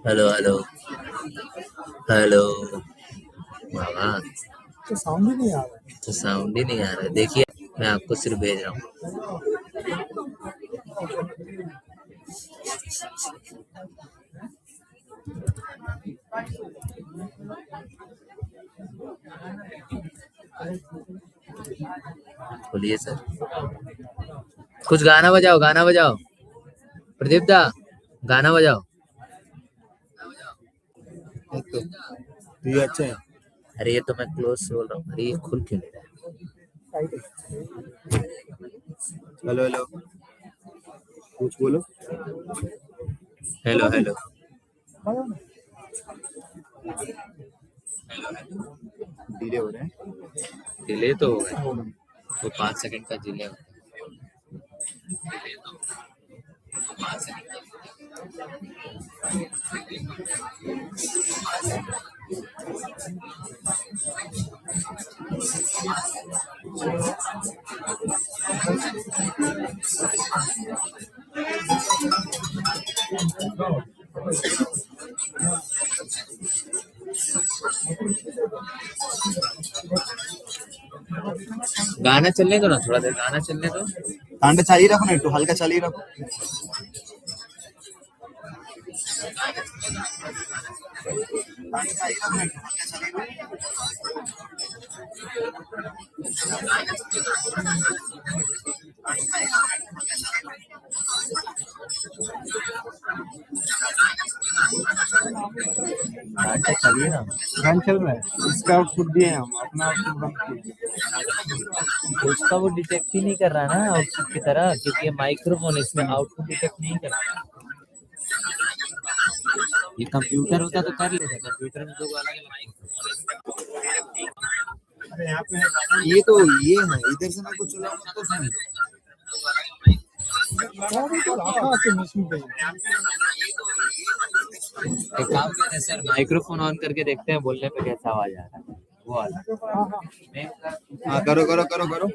Hello hello hello. बाबा, तो sound ही नहीं आ रहा है। तो साउंड ही नहीं आ रहा है। देखिए, मैं आपको सिर्फ भेज रहा हूँ। बोलिए सर, कुछ गाना बजाओ, गाना बजाओ। प्रदीप दा, गाना बजाओ। तो ये अच्छा है। अरे ये तो मैं क्लोज से बोल रहा हूँ। अरे ये खुल क्यों नहीं रहा है? हेलो हेलो, कुछ बोलो। Hello hello. डिले हो रहा है। डिले तो होगा, वो 5 सेकंड का डिले होगा। गाना चलने दो ना, थोड़ा देर गाना चलने दो। गानটা চালিয়ে রাখো না, একটু হালকা চালিয়ে রাখো। गाना चलिए ना। गान चल रहा है, इसका आउटपुट दिए हम, अपना आउटपुट बंद किए। तो उसका वो डिटेक्ट ही नहीं कर रहा ना आउटपुट की तरह, क्योंकि ये माइक्रोफोन इसमें आउटपुट डिटेक्ट नहीं कर रहा। ये कंप्यूटर होता तो कर लेता। कंप्यूटर में तो अलग अलग माइक्रोफोन अरे यहाँ पे ये तो ये है, इधर से मैं कुछ चलाऊंगा तो सुन रखा আছে মেশিন पे। है। एक काम करते हैं सर, माइक्रोफोन ऑन करके देखते हैं बोलने पे कैसा आवाज आ रहा है। वो वाला। हाँ करो करो करो करो।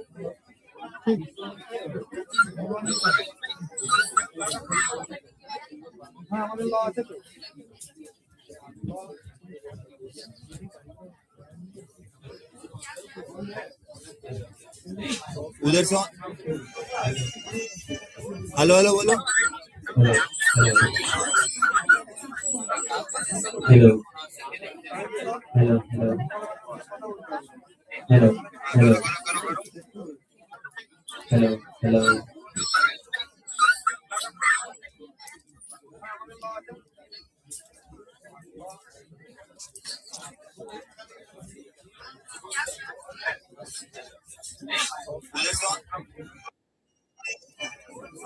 हाँ আমাদের ল আছে তো। उधर से हेलो हेलो बोलो। Hello hello hello hello hello hello hello.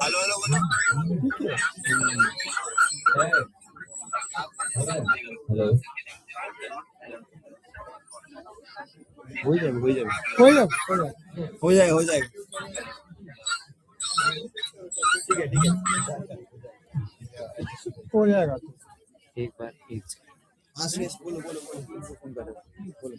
Hello hello बोलो। हेलो। हो जाएगा हो जाएगा हो जाएगा हो जाएगा हो जाएगा। ठीक है ठीक है हो जाएगा। एक बार एक हाँ सुरेश बोलो बोलो बोलो फोन कर बोलो।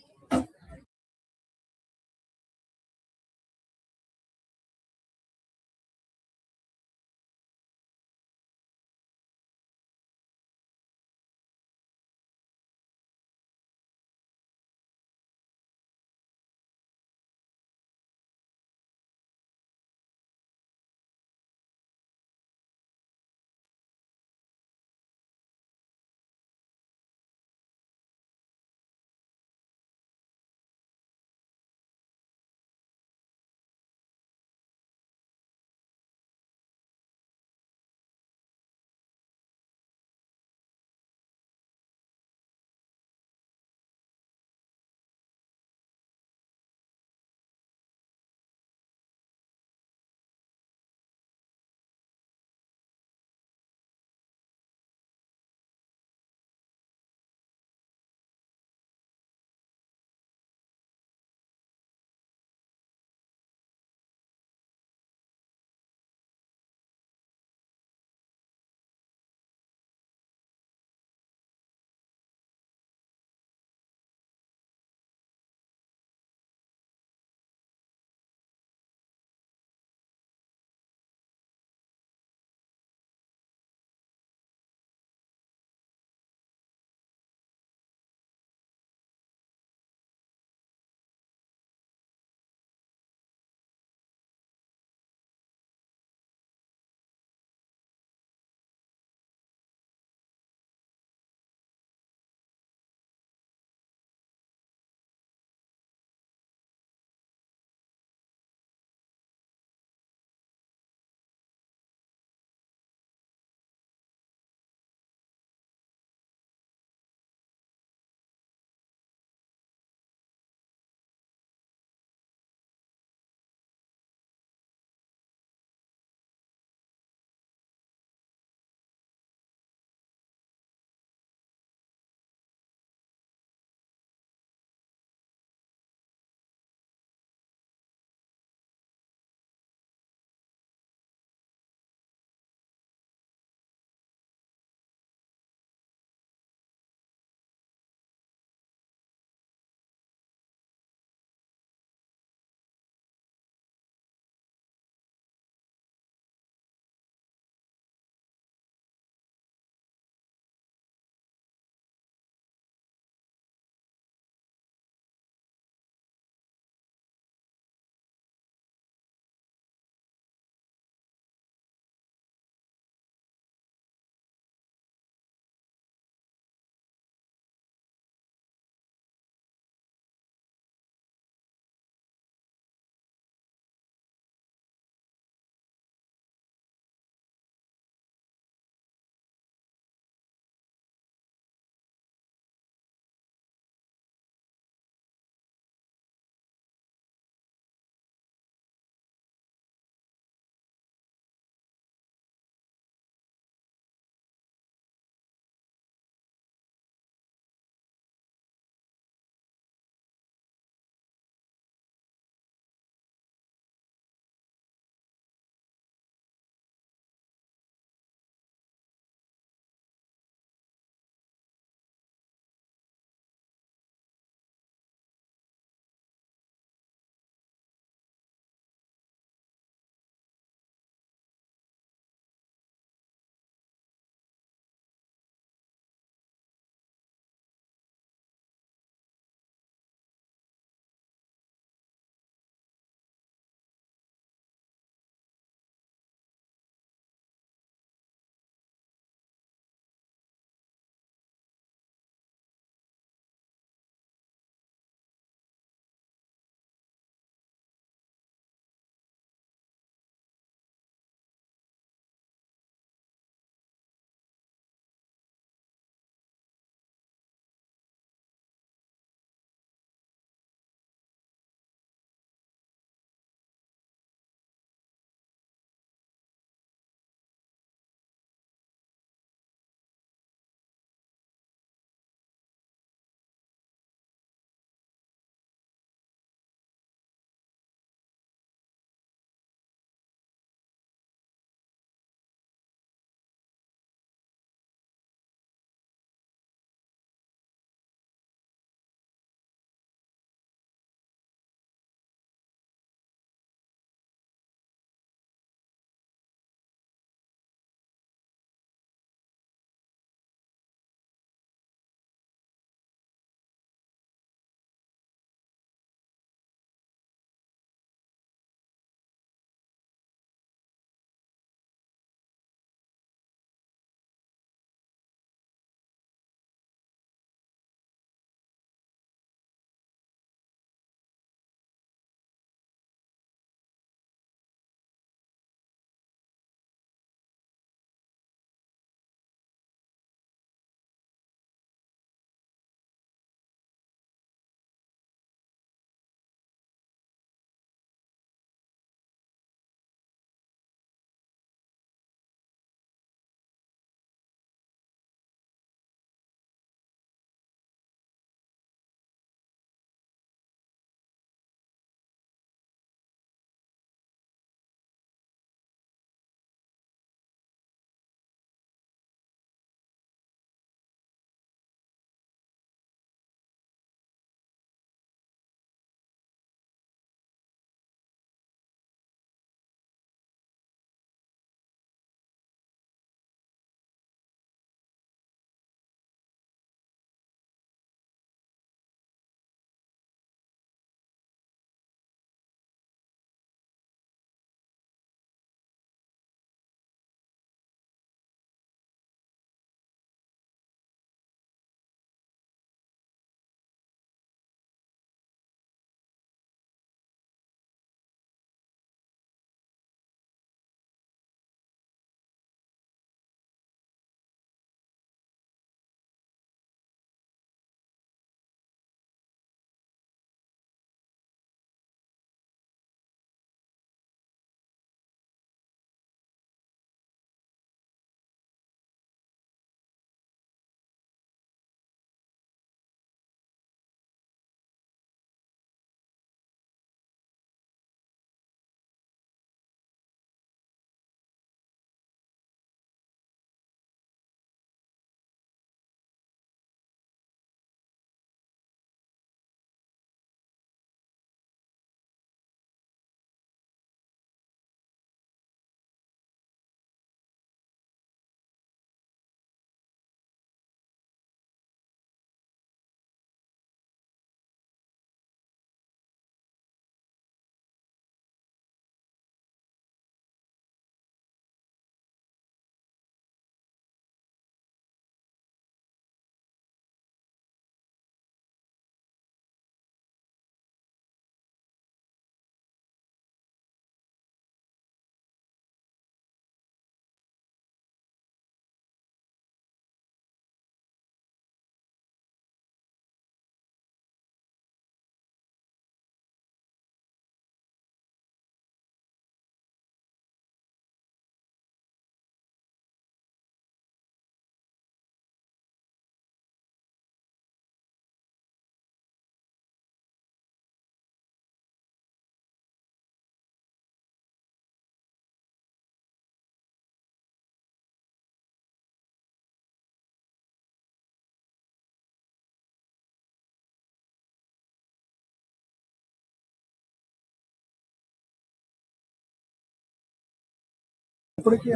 Okay,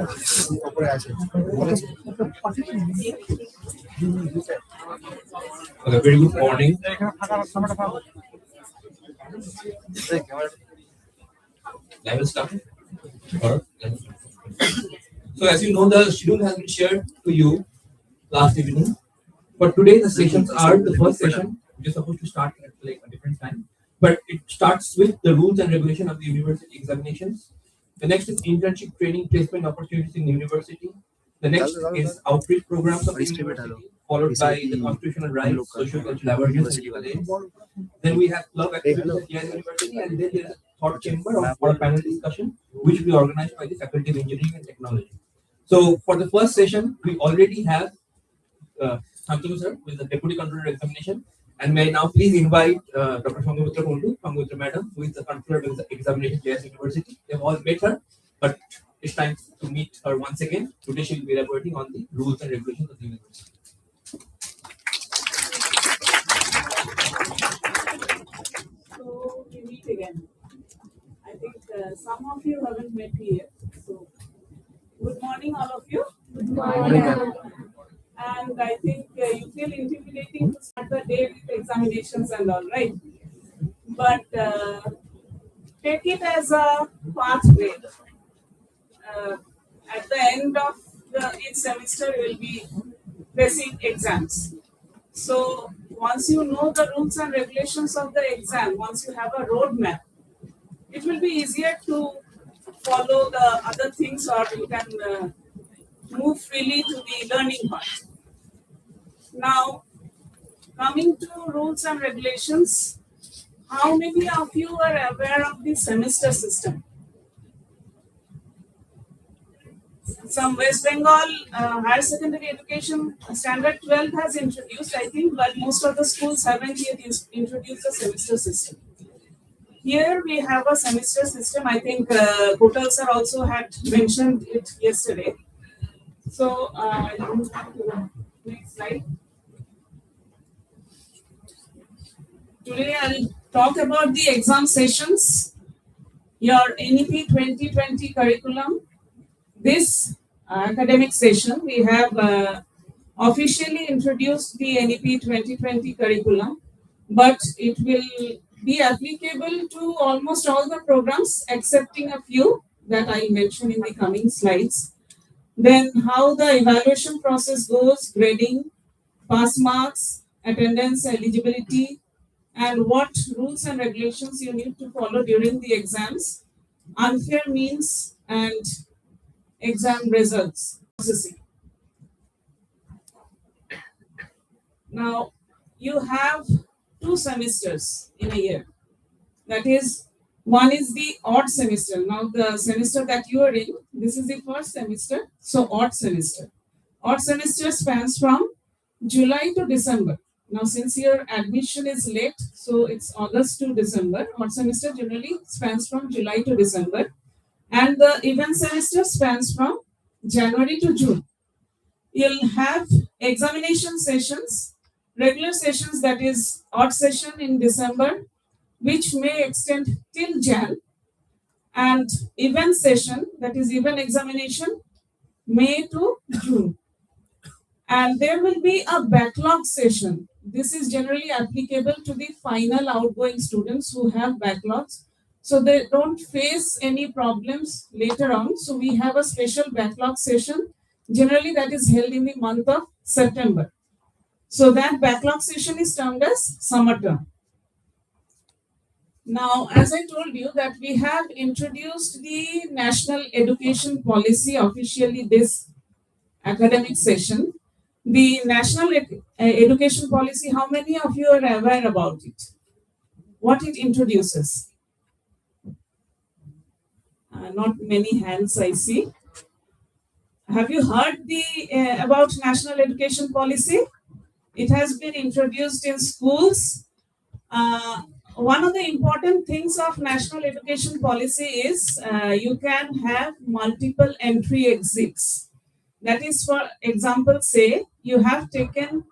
very good morning. I will start. So, as you know, the schedule has been shared to you last evening. For today, the sessions are the first session, which is supposed to start at like a different time, but it starts with the rules and regulation of the university examinations. The next is internship training placement opportunities in university. The next is outreach programs of the university, followed by the constitutional rights, social cultural awareness, and legal aids. Then we have club activities at JIS University, and then there is a thought chamber or a panel discussion, which will be organized by the Faculty of Engineering and Technology. So for the first session, we already have Shantanu sir with the Deputy Controller Examination. And may I now please invite Dr. Sanghamitra Kundu, Sanghamitra Madam, who is the Controller of the Examination JIS University. They have all met her, but it's time to meet her once again. Today she will be elaborating on the rules and regulations of the university. So we meet again. I think some of you haven't met me yet. So good morning, all of you. Good morning. And I think you feel intimidating to start the day with examinations and all, right? But take it as a pathway. At the end of each semester, you will be facing exams. So once you know the rules and regulations of the exam, once you have a roadmap, it will be easier to follow the other things, or you can move freely to the learning part. Now, coming to rules and regulations, how many of you are aware of the semester system? Some West Bengal higher secondary education standard 12 has introduced, I think, but most of the schools haven't yet introduced the semester system. Here we have a semester system. I think Kotal sir also had mentioned it yesterday. So, I'll move on to the next slide. Today I'll talk about the exam sessions, your NEP 2020 curriculum. This academic session, we have officially introduced the NEP 2020 curriculum, but it will be applicable to almost all the programs, excepting a few that I mention in the coming slides. Then how the evaluation process goes, grading, pass marks, attendance, eligibility, and what rules and regulations you need to follow during the exams, unfair means, and exam results processing. Now, you have 2 semesters in a year. That is, one is the odd semester. Now, the semester that you are in, this is the first semester, so odd semester. Odd semester spans from July to December. Now, since your admission is late, so it's August to December. Odd semester generally spans from July to December. And the even semester spans from January to June. You'll have examination sessions, regular sessions, that is odd session in December, which may extend till Jan, and event session, that is event examination, May to June. And there will be a backlog session. This is generally applicable to the final outgoing students who have backlogs, so they don't face any problems later on. So we have a special backlog session, generally that is held in the month of September. So that backlog session is termed as summer term. Now, as I told you that we have introduced the National Education Policy officially this academic session. The National Education Policy, how many of you are aware about it? What it introduces? Not many hands I see. Have you heard about National Education Policy? It has been introduced in schools. One of the important things of National Education Policy is you can have multiple entry exits. That is, for example, say you have taken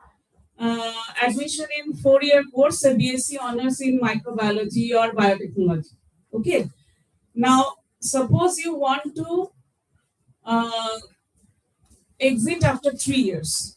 admission in 4-year course, a BSc honors in microbiology or biotechnology. Okay. Now, suppose you want to uh, exit after 3 years,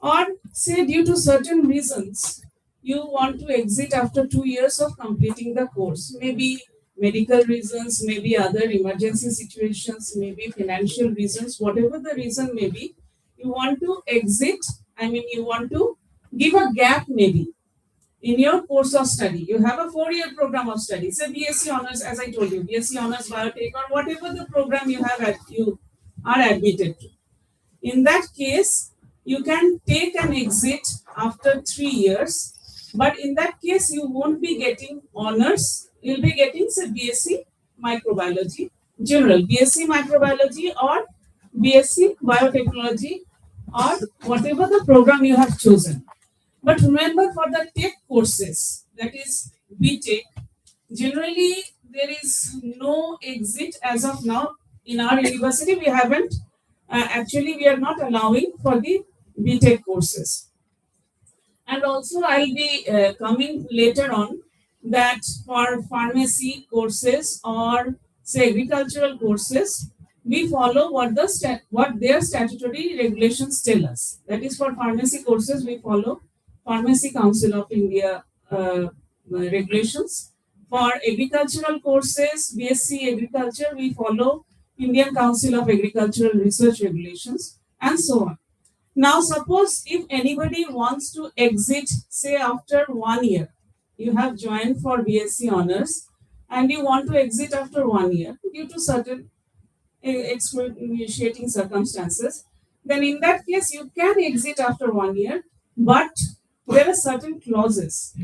or say due to certain reasons you want to exit after 2 years of completing the course, maybe medical reasons, maybe other emergency situations, maybe financial reasons, whatever the reason may be, you want to exit. I mean, you want to give a gap maybe in your course of study. You have a 4-year program of study, say BSc Honors, as I told you, BSc Honors Biotech, or whatever the program you have you are admitted to. In that case, you can take an exit after 3 years, but in that case, you won't be getting honors. You'll be getting, say, BSc Microbiology, General, BSc Microbiology, or BSc Biotechnology, or whatever the program you have chosen. But remember, for the tech courses, that is BTech, generally there is no exit as of now. In our university, we haven't, actually, we are not allowing for the BTech courses. And also, I'll be coming later on that for pharmacy courses or say agricultural courses, we follow what their statutory regulations tell us. That is, for pharmacy courses, we follow Pharmacy Council of India regulations. For agricultural courses, BSc Agriculture, we follow Indian Council of Agricultural Research regulations, and so on. Now, suppose if anybody wants to exit, say after 1 year, you have joined for BSc Honors and you want to exit after 1 year due to certain excruciating circumstances, then in that case, you can exit after 1 year, but there are certain clauses.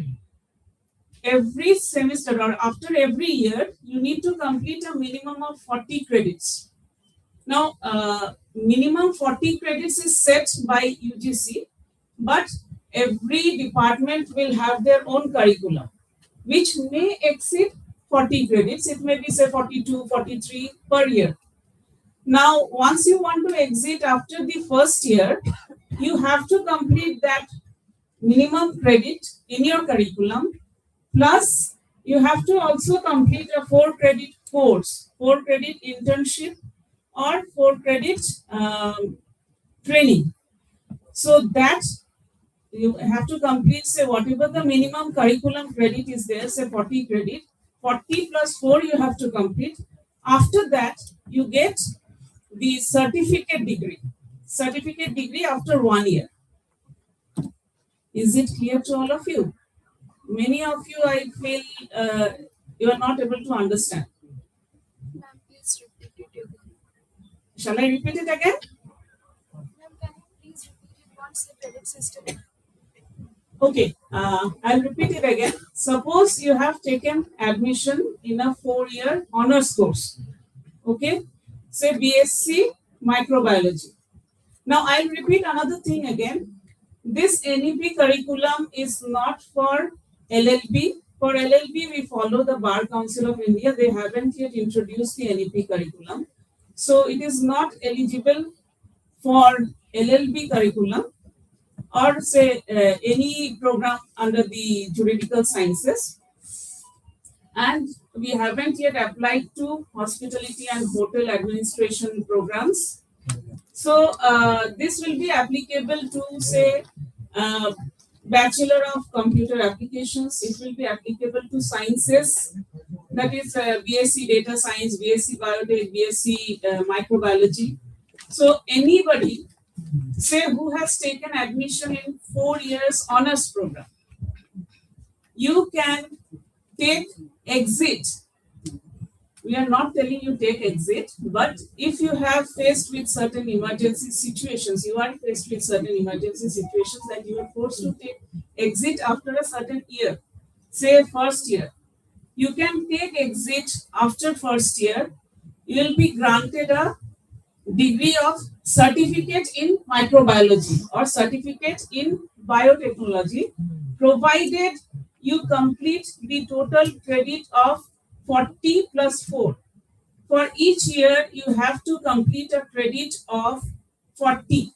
Every semester or after every year, you need to complete a minimum of 40 credits. Now, minimum 40 credits is set by UGC, but every department will have their own curriculum, which may exceed 40 credits. It may be, say, 42, 43 per year. Now, once you want to exit after the first year, you have to complete that minimum credit in your curriculum, plus you have to also complete a 4-credit course, 4-credit internship, or 4-credit training. So that you have to complete, say, whatever the minimum curriculum credit is there, say 40 credit, 40 plus 4 you have to complete. After that, you get the certificate degree after 1 year. Is it clear to all of you? Many of you, I feel, you are not able to understand. Ma'am, please repeat it again. Shall I repeat it again? Ma'am, can you please repeat it once the credit system? Okay, I'll repeat it again. Suppose you have taken admission in a 4-year honors course. Okay, say BSc Microbiology. Now, I'll repeat another thing again. This NEP curriculum is not for LLB. For LLB, we follow the Bar Council of India. They haven't yet introduced the NEP curriculum. So, it is not eligible for LLB curriculum or say any program under the juridical sciences. And we haven't yet applied to hospitality and hotel administration programs. So this will be applicable to, say, Bachelor of Computer Applications. It will be applicable to sciences, that is BSc Data Science, BSc Biotech, BSc Microbiology. So anybody, say, who has taken admission in 4 years honors program, you can take exit. We are not telling you take exit, but if you have faced with certain emergency situations, you are faced with certain emergency situations that you are forced to take exit after a certain year, say first year, you can take exit after first year. You will be granted a degree of certificate in microbiology or certificate in biotechnology, provided you complete the total credit of 40 plus 4. For each year, you have to complete a credit of 40.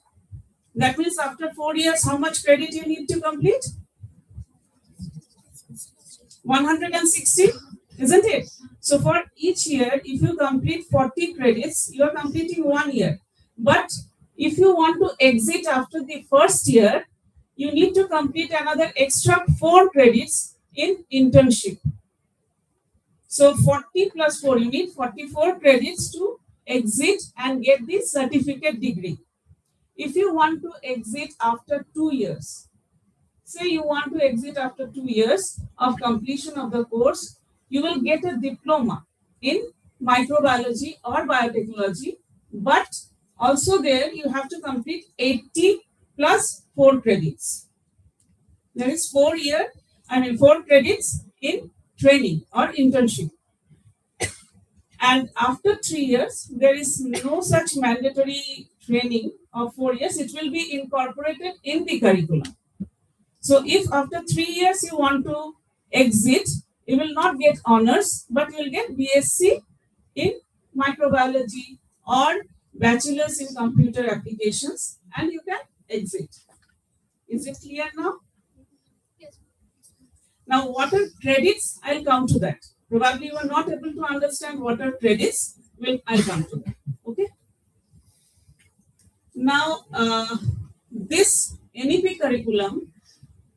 That means after 4 years, how much credit you need to complete? 160, isn't it? So for each year, if you complete 40 credits, you are completing 1 year. But if you want to exit after the first year, you need to complete another extra 4 credits in internship. So 40 plus 4, you need 44 credits to exit and get the certificate degree. If you want to exit after 2 years, say you want to exit after 2 years of completion of the course, you will get a diploma in microbiology or biotechnology, but also there you have to complete 80 plus 4 credits. There is 4 credits in training or internship. And after 3 years, there is no such mandatory training of 4 years. It will be incorporated in the curriculum. So if after 3 years you want to exit, you will not get honors, but you will get BSc in microbiology or bachelor's in computer applications, and you can exit. Is it clear now? Yes. Now, what are credits? I'll come to that. Probably you are not able to understand what are credits. I'll come to that. Okay. Now, this NEP curriculum,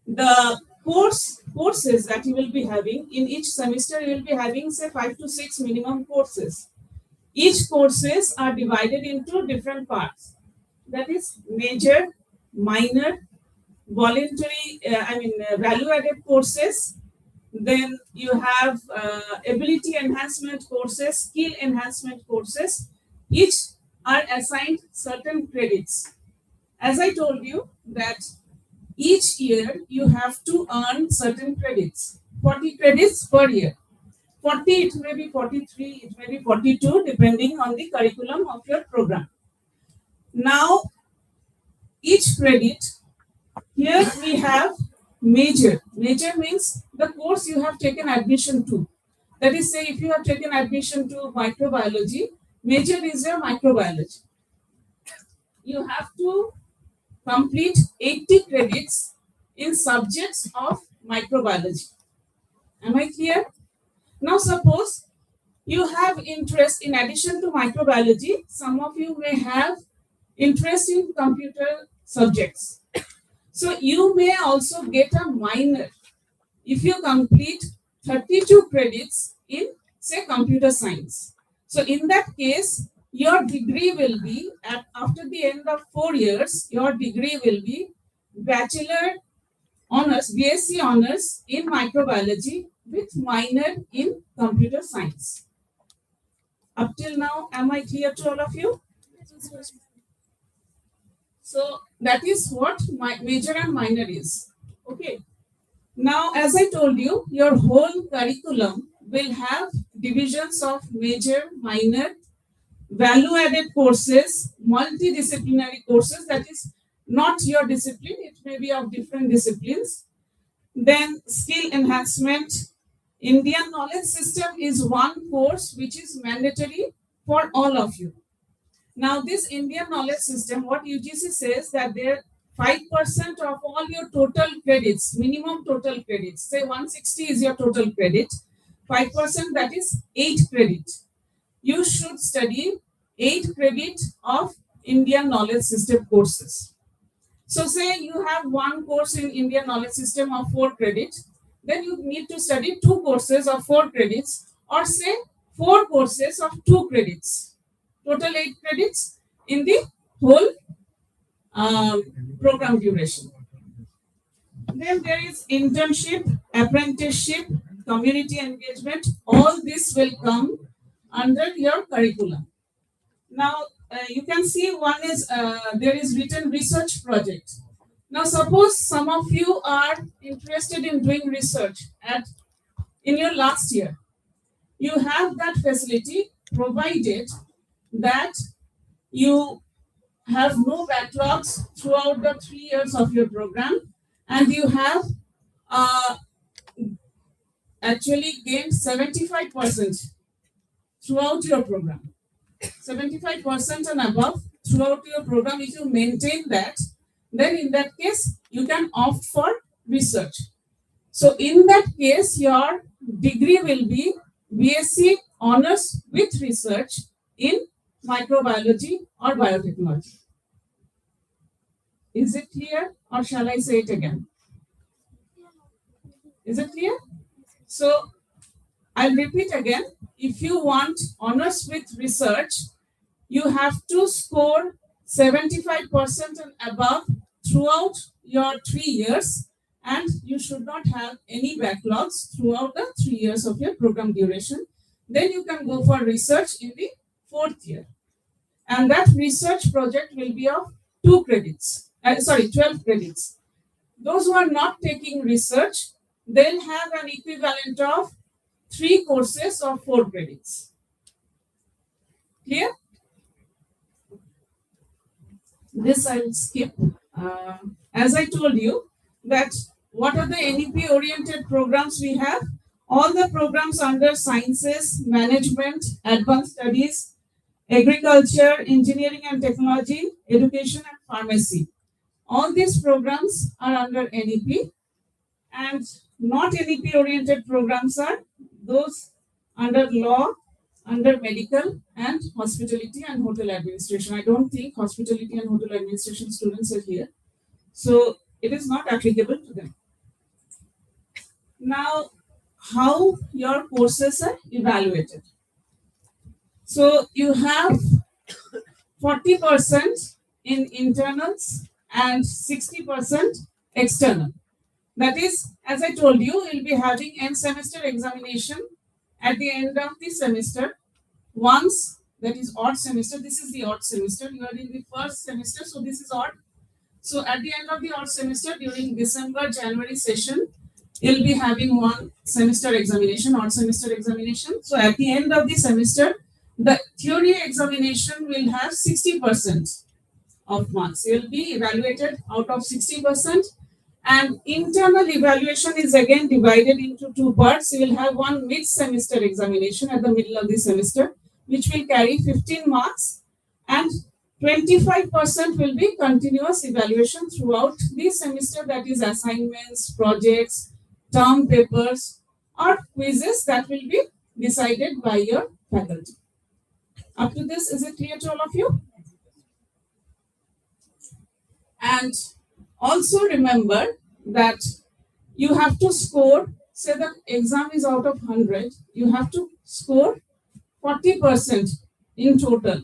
the courses that you will be having in each semester, you will be having say 5 to 6 minimum courses. Each courses are divided into different parts. That is major, minor, voluntary, value-added courses. Then you have ability enhancement courses, skill enhancement courses. Each are assigned certain credits. As I told you that each year you have to earn certain credits, 40 credits per year. 40, it may be 43, it may be 42, depending on the curriculum of your program. Now, each credit, here we have major. Major means the course you have taken admission to. That is, say, if you have taken admission to microbiology, major is your microbiology. You have to complete 80 credits in subjects of microbiology. Am I clear? Now, suppose you have interest in addition to microbiology, some of you may have interest in computer subjects. So you may also get a minor if you complete 32 credits in, say, computer science. So in that case, your degree will be, after the end of 4 years, your degree will be Bachelor Honors, BSc Honors in Microbiology with minor in Computer Science. Up till now, am I clear to all of you? So that is what my major and minor is. Okay. Now, as I told you, your whole curriculum will have divisions of major, minor, value-added courses, multidisciplinary courses, that is not your discipline, it may be of different disciplines. Then skill enhancement. Indian knowledge system is one course which is mandatory for all of you. Now, this Indian knowledge system, what UGC says that there 5% of all your total credits, minimum total credits, say 160 is your total credit, 5% that is 8 credit. You should study 8 credit of Indian knowledge system courses. So say you have one course in Indian knowledge system of 4 credits, then you need to study 2 courses of 4 credits, or say 4 courses of 2 credits. Total 8 credits in the whole program duration. Then there is internship, apprenticeship, community engagement. All this will come under your curriculum. Now, you can see one is, there is written research project. Now, suppose some of you are interested in doing research in your last year. You have that facility provided that you have no backlogs throughout the 3 years of your program, and you have actually gained 75% throughout your program. 75% and above throughout your program. If you maintain that, then in that case, you can opt for research. So in that case, your degree will be BSc honors with research in microbiology or biotechnology. Is it clear, or shall I say it again? Is it clear? So I'll repeat again. If you want honors with research, you have to score 75% and above throughout your 3 years, and you should not have any backlogs throughout the 3 years of your program duration. Then you can go for research in the 4th year. And that research project will be of 12 credits. Those who are not taking research, they'll have an equivalent of 3 courses of 4 credits. Clear? This I will skip. As I told you, that what are the NEP oriented programs we have? All the programs under sciences, management, advanced studies, agriculture, engineering and technology, education and pharmacy. All these programs are under NEP, and not NEP oriented programs are those under law, under medical and hospitality and hotel administration. I don't think hospitality and hotel administration students are here, so it is not applicable to them. Now, how your courses are evaluated. So you have 40% in internals and 60% external. That is, as I told you, you'll be having end semester examination at the end of the semester. Once, that is odd semester, this is the odd semester, you are in the first semester, so this is odd. So at the end of the odd semester, during December, January session, you'll be having one semester examination, odd semester examination. So at the end of the semester, the theory examination will have 60% of marks. You'll be evaluated out of 60%. And internal evaluation is again divided into 2 parts. You will have one mid-semester examination at the middle of the semester, which will carry 15 marks, and 25% will be continuous evaluation throughout the semester, that is assignments, projects, term papers, or quizzes that will be decided by your faculty. Up to this, is it clear to all of you? And also remember that you have to score, say the exam is out of 100, you have to score 40% in total.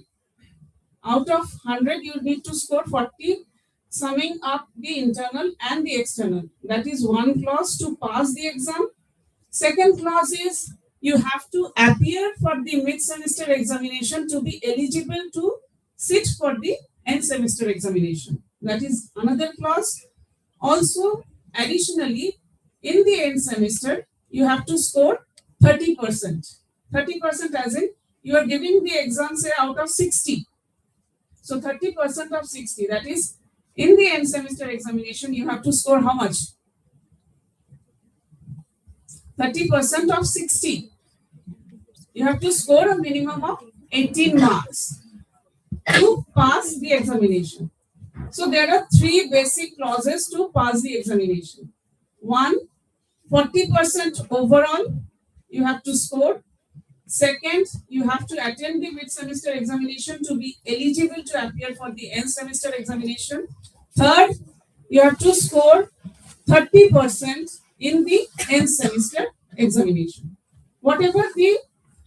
Out of 100, you need to score 40, summing up the internal and the external. That is one clause to pass the exam. Second clause is you have to appear for the mid-semester examination to be eligible to sit for the end semester examination. That is another clause. Also, additionally, in the end semester, you have to score 30%. 30% as in, you are giving the exam, say, out of 60. So 30% of 60, that is, in the end semester examination, you have to score how much? 30% of 60. You have to score a minimum of 18 marks to pass the examination. So there are 3 basic clauses to pass the examination. 1, 40% overall you have to score. Second, you have to attend the mid-semester examination to be eligible to appear for the end semester examination. Third, you have to score 30% in the end semester examination. Whatever the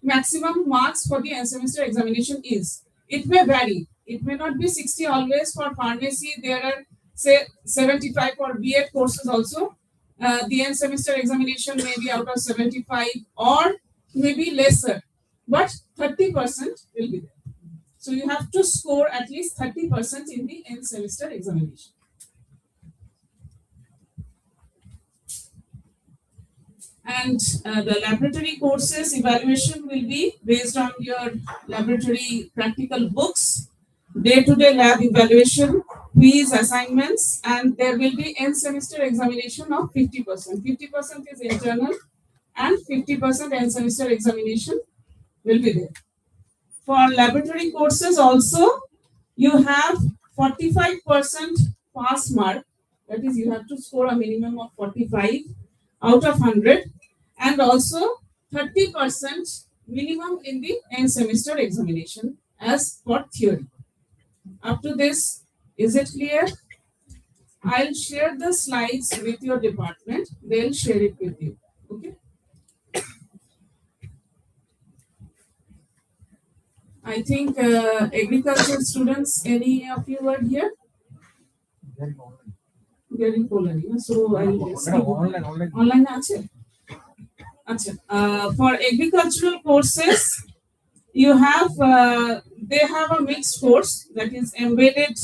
maximum marks for the end semester examination is, it may vary. It may not be 60 always. For pharmacy, there are, say, 75 for B.Ed courses also. The end semester examination may be out of 75 or maybe lesser, but 30% will be there. So you have to score at least 30% in the end semester examination. And the laboratory courses evaluation will be based on your laboratory practical books, day-to-day lab evaluation, quiz assignments, and there will be end semester examination of 50%. 50% is internal and 50% end semester examination will be there. For laboratory courses also, you have 45% pass mark, that is you have to score a minimum of 45 out of 100, and also 30% minimum in the end semester examination as for theory. Up to this, is it clear? I'll share the slides with your department. They'll share it with you. Okay. I think agriculture students, any of you are here? They're in Poland. So I'll skip. Online আছে? আচ্ছা, for agricultural courses, you have they have a mixed course that is embedded.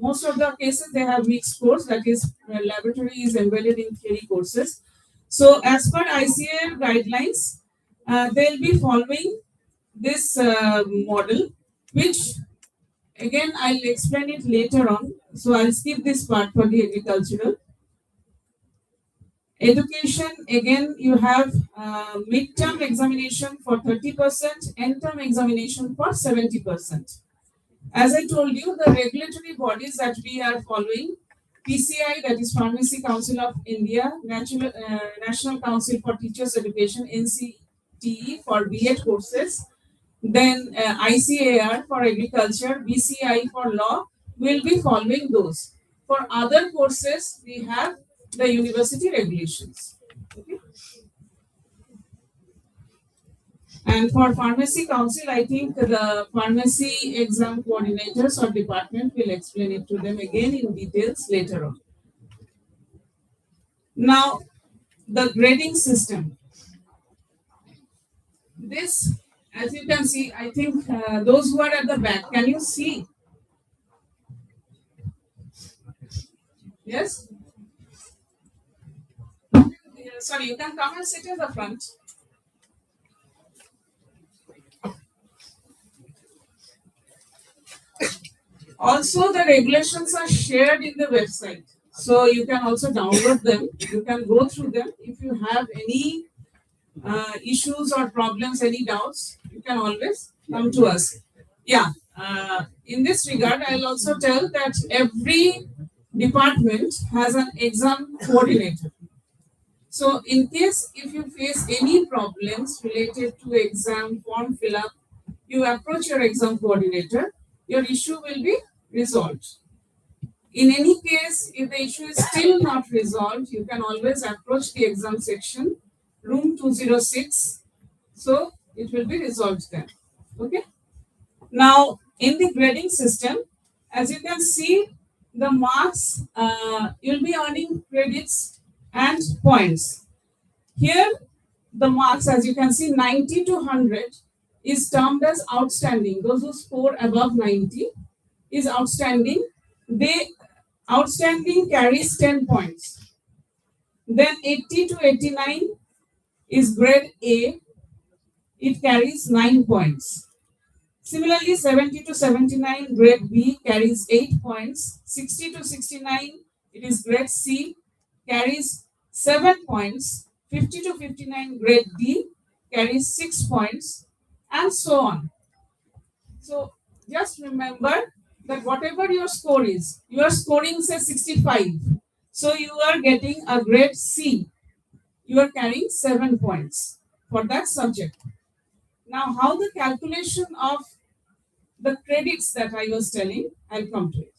Most of the cases they have mixed course, that is laboratory is embedded in theory courses. So as per ICAR guidelines, they'll be following this model, which again I'll explain it later on. So I'll skip this part for the agricultural. Education, again, you have midterm examination for 30%, end term examination for 70%. As I told you, the regulatory bodies that we are following, PCI, that is Pharmacy Council of India, National Council for Teachers Education, NCTE for B.Ed courses, then ICAR for agriculture, BCI for law, will be following those. For other courses, we have the university regulations. Okay. And for Pharmacy Council, I think the pharmacy exam coordinators or department will explain it to them again in details later on. Now, the grading system. This, as you can see, I think those who are at the back, can you see? Yes? Sorry, you can come and sit at the front. Also, the regulations are shared in the website. So you can also download them. You can go through them. If you have any issues or problems, any doubts, you can always come to us. Yeah. In this regard, I'll also tell that every department has an exam coordinator. So in case if you face any problems related to exam form fill up, you approach your exam coordinator, your issue will be resolved. In any case, if the issue is still not resolved, you can always approach the exam section, room 206. So it will be resolved then. Okay. Now, in the grading system, as you can see, the marks, you'll be earning credits and points. Here, the marks, as you can see, 90 to 100 is termed as outstanding. Those who score above 90 is outstanding. Outstanding carries 10 points. Then 80 to 89 is grade A. It carries 9 points. Similarly, 70 to 79, grade B carries 8 points. 60 to 69, it is grade C, carries 7 points. 50 to 59, grade D carries 6 points, and so on. So just remember that whatever your score is, you are scoring say 65. So you are getting a grade C. You are carrying 7 points for that subject. Now, how the calculation of the credits that I was telling, I'll come to it.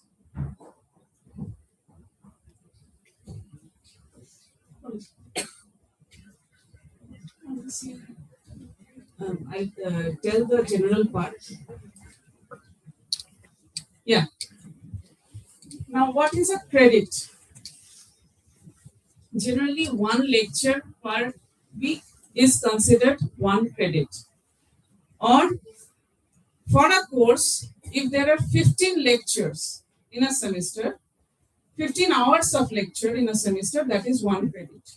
I tell the general part. Yeah. Now, what is a credit? Generally, one lecture per week is considered 1 credit. Or for a course, if there are 15 lectures in a semester, 15 hours of lecture in a semester, that is 1 credit.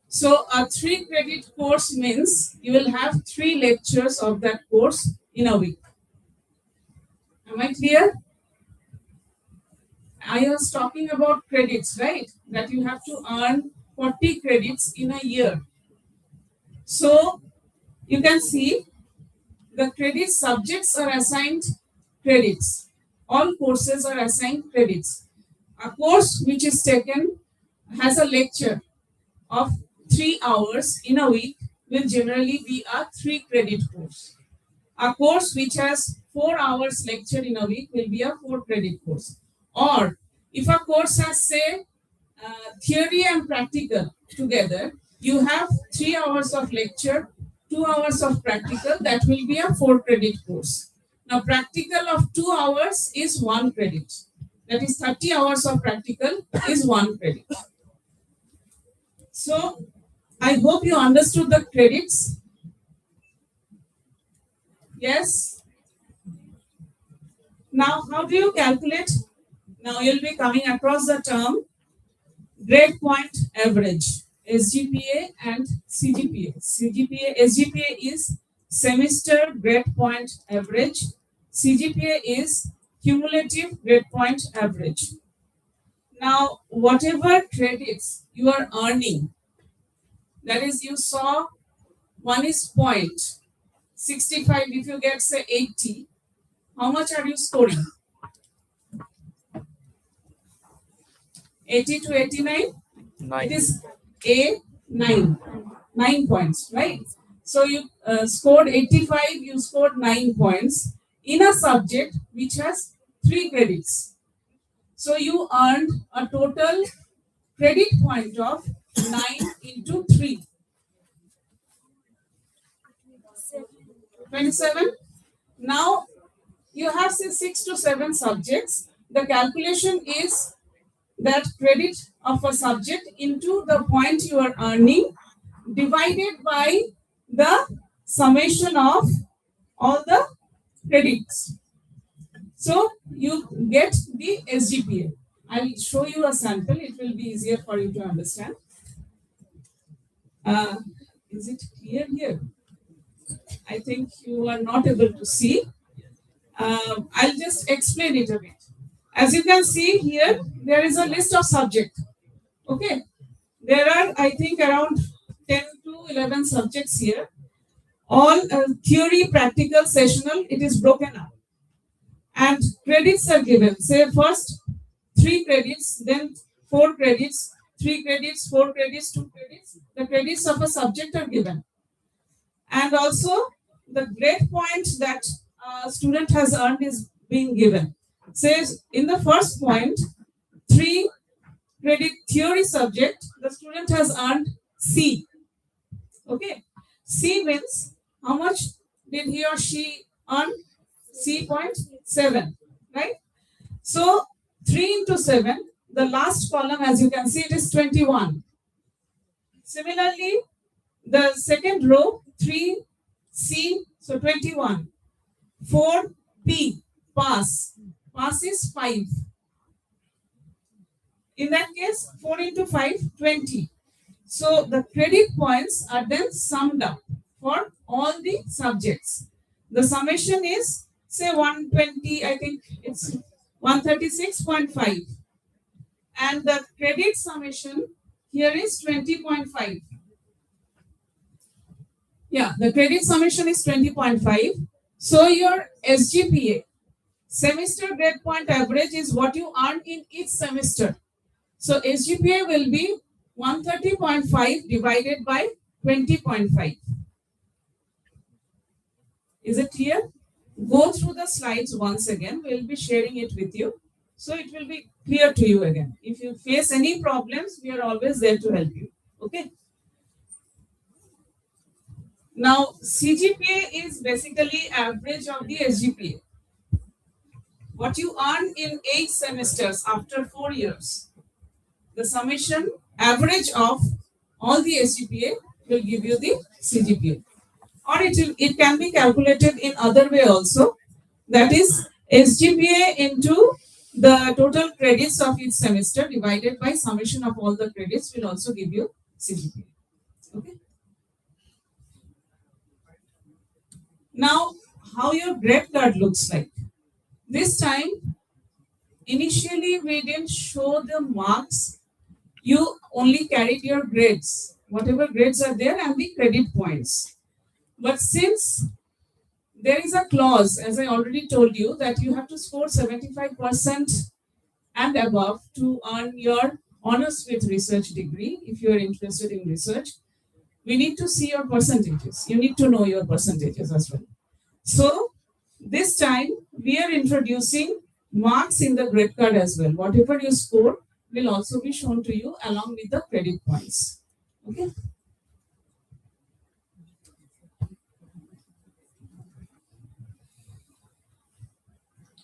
So a 3 credit course means you will have 3 lectures of that course in a week. Am I clear? I was talking about credits, right? That you have to earn 40 credits in a year. So you can see the credit subjects are assigned credits. All courses are assigned credits. A course which is taken has a lecture of 3 hours in a week will generally be a 3 credit course. A course which has 4 hours lecture in a week will be a 4 credit course. Or if a course has, say, theory and practical together, you have 3 hours of lecture, 2 hours of practical, that will be a 4 credit course. Now, practical of 2 hours is 1 credit. That is 30 hours of practical is 1 credit. So, I hope you understood the credits. Yes? Now, how do you calculate? Now, you'll be coming across the term grade point average, SGPA and CGPA. SGPA is semester grade point average. CGPA is cumulative grade point average. Now, whatever credits you are earning, that is, you saw one is 0.65. If you get, say, 80, how much are you scoring? 80 to 89? 9. It is A9. 9 points, right? So you scored 85, you scored 9 points in a subject which has 3 credits. So you earned a total credit point of 9 into 3. 27. Now you have, say, 6 to 7 subjects. The calculation is that credit of a subject into the point you are earning divided by the summation of all the credits. So you get the SGPA. I will show you a sample. It will be easier for you to understand. Is it clear here? I think you are not able to see. I'll just explain it a bit. As you can see here, there is a list of subjects. Okay. There are, I think, around 10 to 11 subjects here. All theory, practical, sessional, it is broken up. And credits are given. Say first 3 credits, then 4 credits, 3 credits, 4 credits, 2 credits. The credits of a subject are given. And also the grade point that a student has earned is being given. Says in the first point, 3 credit theory subject, the student has earned C. Okay. C means how much did he or she earn? C.7, right? So 3 into 7, the last column, as you can see, it is 21. Similarly, the second row, 3C, so 21. 4P, pass. Pass is 5. In that case, 4 into 5, 20. So the credit points are then summed up for all the subjects. The summation is, say, 120, I think it's 136.5. And the credit summation here is 20.5. Yeah, the credit summation is 20.5. So your SGPA, semester grade point average, is what you earn in each semester. So SGPA will be 130.5 divided by 20.5. Is it clear? Go through the slides once again. We'll be sharing it with you. So it will be clear to you again. If you face any problems, we are always there to help you. Okay. Now, CGPA is basically average of the SGPA. What you earn in 8 semesters after 4 years. The summation average of all the SGPA will give you the CGPA. Or it can be calculated in other way also. That is SGPA into the total credits of each semester divided by summation of all the credits will also give you CGPA. Okay. Now, how your grade card looks like. This time, initially we didn't show the marks. You only carried your grades, whatever grades are there, and the credit points. But since there is a clause, as I already told you, that you have to score 75% and above to earn your honors with research degree if you are interested in research. we need to see your percentages. You need to know your percentages as well. So this time we are introducing marks in the grade card as well. Whatever you score will also be shown to you along with the credit points. Okay.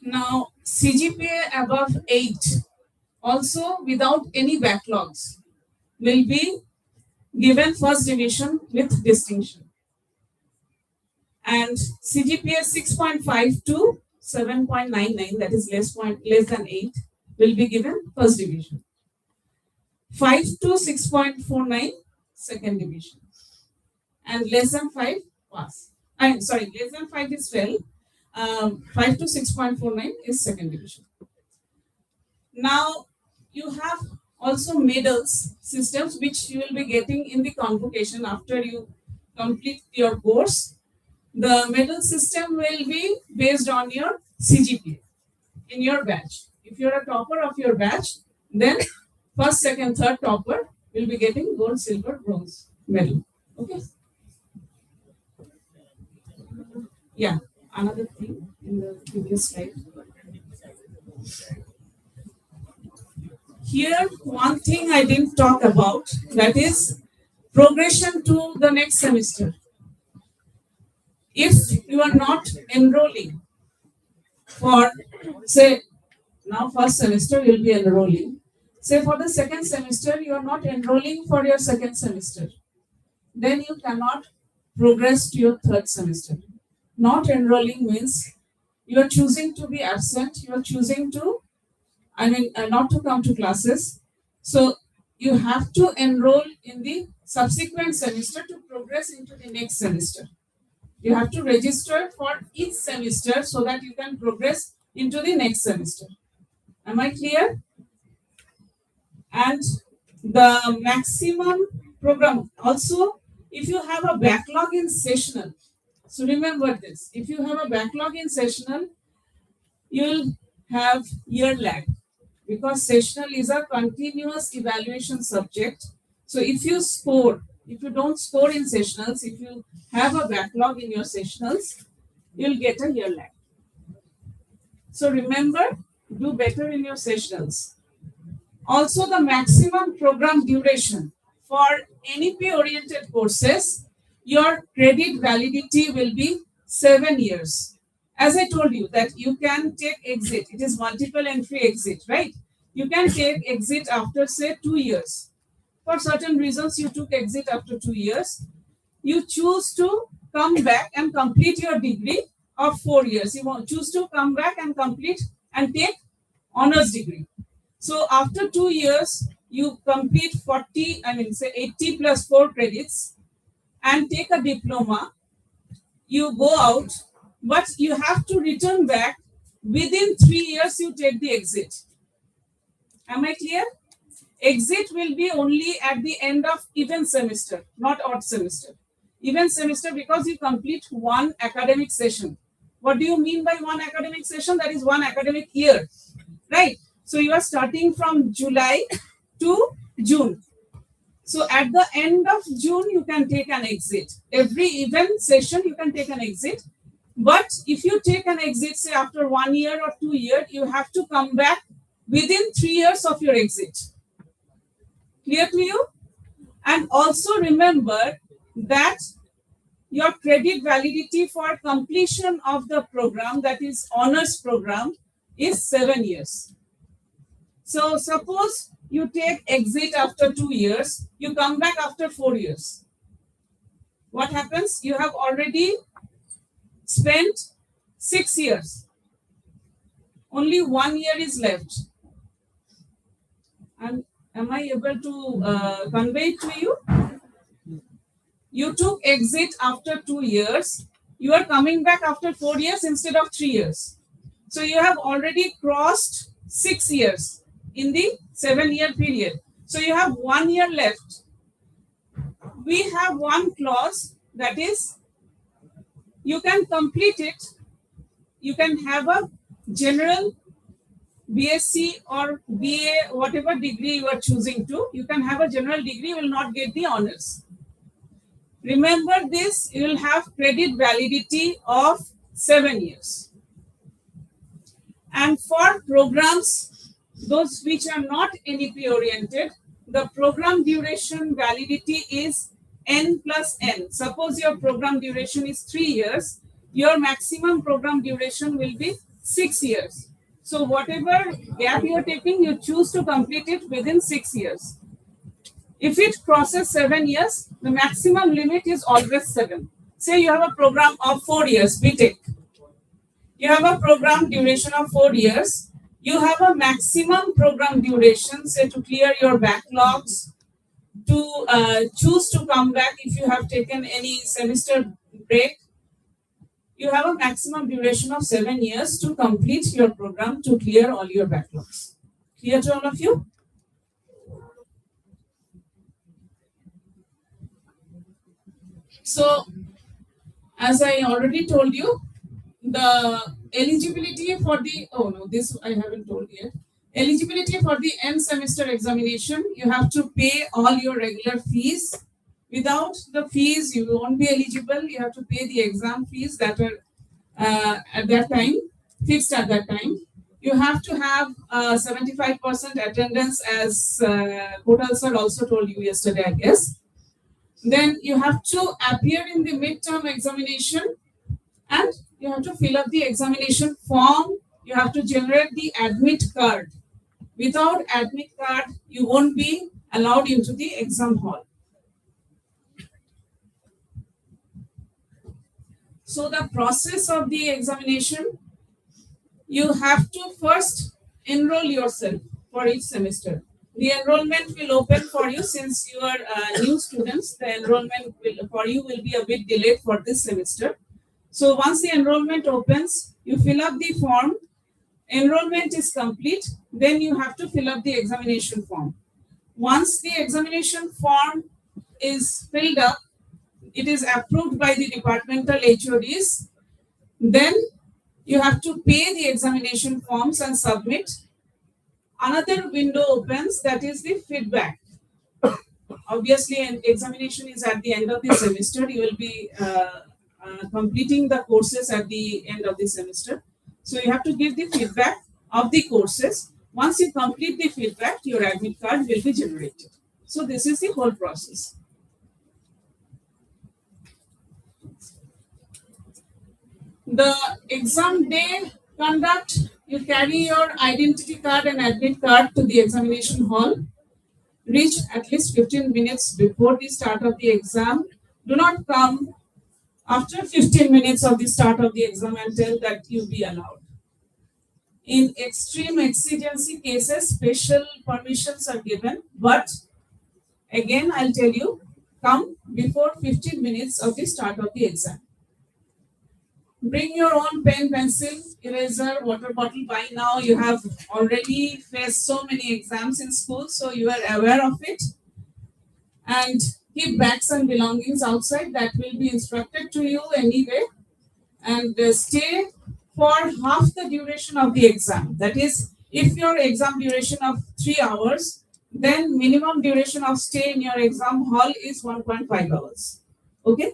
Now CGPA above 8, also without any backlogs, will be given first division with distinction. And CGPA 6.5 to 7.99, that is less than 8, will be given first division. 5 to 6.49, second division. And less than 5, pass. Less than 5 is fail. 5 to 6.49 is second division. Now you have also medals systems which you will be getting in the convocation after you complete your course. The medal system will be based on your CGPA in your batch. If you're a topper of your batch, then first, second, third topper will be getting gold, silver, bronze medal. Okay. Yeah. Another thing in the previous slide. Here, one thing I didn't talk about, that is progression to the next semester. If you are not enrolling for, say, now first semester you will be enrolling. Say for the second semester, you are not enrolling for your second semester. Then you cannot progress to your third semester. Not enrolling means you are choosing to be absent, you are choosing to, not to come to classes. So you have to enroll in the subsequent semester to progress into the next semester. You have to register for each semester so that you can progress into the next semester. Am I clear? And the maximum program, also if you have a backlog in sessional, so remember this, if you have a backlog in sessional, you will have year lag, because sessional is a continuous evaluation subject. So if you don't score in sessionals, if you have a backlog in your sessionals, you'll get a year lag. So remember, do better in your sessionals. Also, the maximum program duration for NEP-oriented courses, your credit validity will be 7 years. As I told you that you can take exit, it is multiple entry exit, right? You can take exit after, say, 2 years. For certain reasons, you took exit after 2 years. You choose to come back and complete your degree of 4 years. You choose to come back and complete and take honors degree. So after 2 years, you complete 80 plus 4 credits and take a diploma. You go out, but you have to return back. Within 3 years, you take the exit. Am I clear? Exit will be only at the end of even semester, not odd semester. Even semester, because you complete one academic session. What do you mean by one academic session? That is one academic year, right? So you are starting from July to June. So at the end of June, you can take an exit. Every event session, you can take an exit. But if you take an exit, say after 1 year or 2 years, you have to come back within 3 years of your exit. Clear to you? And also remember that your credit validity for completion of the program, that is honors program, is 7 years. So suppose you take exit after 2 years, you come back after 4 years. What happens? You have already spent 6 years. Only 1 year is left. And am I able to convey it to you? You took exit after 2 years. You are coming back after 4 years instead of 3 years. So you have already crossed 6 years in the 7-year period. So you have 1 year left. We have one clause, that is, you can complete it. You can have a general BSc or BA, whatever degree you are choosing to. You can have a general degree, you will not get the honors. Remember this, you will have credit validity of 7 years. And for programs, those which are not NEP oriented, the program duration validity is N plus N. Suppose your program duration is 3 years, your maximum program duration will be 6 years. So whatever gap you are taking, you choose to complete it within 6 years. If it crosses 7 years, the maximum limit is always 7. Say you have a program of 4 years, BTech. You have a program duration of 4 years. You have a maximum program duration, say to clear your backlogs, to choose to come back if you have taken any semester break. You have a maximum duration of 7 years to complete your program to clear all your backlogs. Clear to all of you? So, as I already told you, the eligibility for the, oh no, this I haven't told yet. Eligibility for the end semester examination, you have to pay all your regular fees. Without the fees, you won't be eligible. You have to pay the exam fees that are at that time, fixed at that time. You have to have 75% attendance, as Kotal sir also told you yesterday, I guess. Then you have to appear in the midterm examination and you have to fill up the examination form. You have to generate the admit card. Without admit card, you won't be allowed into the exam hall. So the process of the examination, you have to first enroll yourself for each semester. The enrollment will open for you since you are new students. The enrollment for you will be a bit delayed for this semester. So once the enrollment opens, you fill up the form. Enrollment is complete. Then you have to fill up the examination form. Once the examination form is filled up, it is approved by the departmental HODs. Then you have to pay the examination forms and submit. Another window opens, that is the feedback. Obviously, an examination is at the end of the semester. You will be completing the courses at the end of the semester. So you have to give the feedback of the courses. Once you complete the feedback, your admit card will be generated. So this is the whole process. The exam day conduct, you carry your identity card and admit card to the examination hall. Reach at least 15 minutes before the start of the exam. Do not come after 15 minutes of the start of the exam and tell that you be allowed. In extreme exigency cases, special permissions are given, but again, I'll tell you, come before 15 minutes of the start of the exam. Bring your own pen, pencil, eraser, water bottle. By now, you have already faced so many exams in school, so you are aware of it. And keep bags and belongings outside. That will be instructed to you anyway. And stay for half the duration of the exam. That is, if your exam duration of 3 hours, then minimum duration of stay in your exam hall is 1.5 hours. Okay?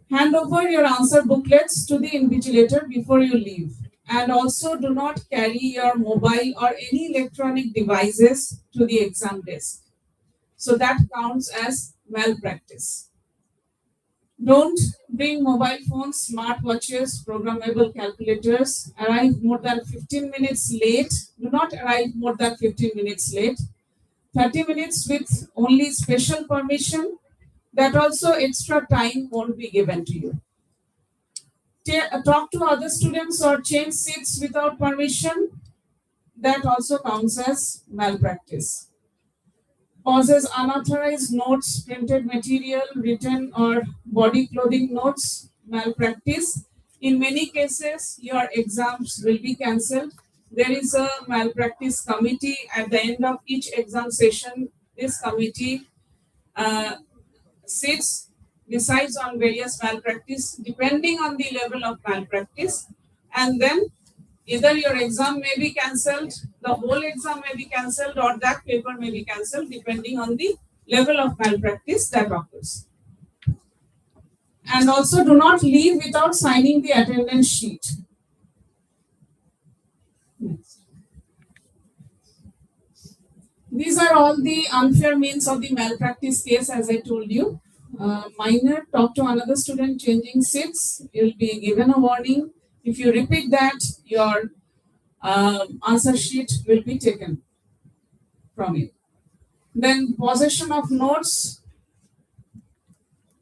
Hand over your answer booklets to the invigilator before you leave. And also do not carry your mobile or any electronic devices to the exam desk. So that counts as malpractice. Don't bring mobile phones, smart watches, programmable calculators. Arrive more than 15 minutes late. Do not arrive more than 15 minutes late. 30 minutes with only special permission. That also extra time won't be given to you. Talk to other students or change seats without permission. That also counts as malpractice. Causes unauthorized notes, printed material, written or body clothing notes, malpractice. In many cases, your exams will be cancelled. There is a malpractice committee at the end of each exam session. This committee sits, decides on various malpractice depending on the level of malpractice, and then either your exam may be cancelled, the whole exam may be cancelled, or that paper may be cancelled depending on the level of malpractice that occurs. And also do not leave without signing the attendance sheet. Next. These are all the unfair means of the malpractice case, as I told you. Minor, talk to another student changing seats, you'll be given a warning. If you repeat that, your answer sheet will be taken from you. Then possession of notes,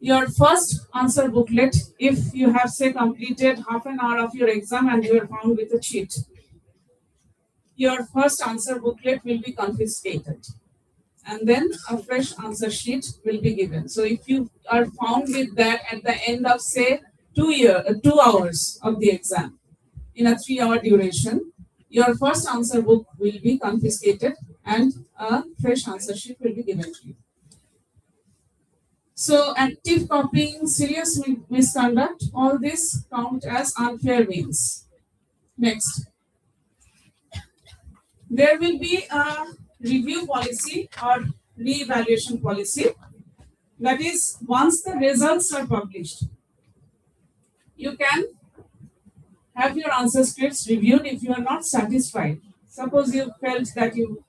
your first answer booklet, if you have say completed half an hour of your exam and you are found with a cheat, your first answer booklet will be confiscated, and then a fresh answer sheet will be given. So if you are found with that at the end of say 2 hours of the exam in a 3-hour duration, your first answer book will be confiscated and a fresh answer sheet will be given to you. So active copying, serious misconduct, all this count as unfair means. Next. There will be a review policy or re-evaluation policy. That is, once the results are published, you can have your answer scripts reviewed if you are not satisfied. Suppose you felt that you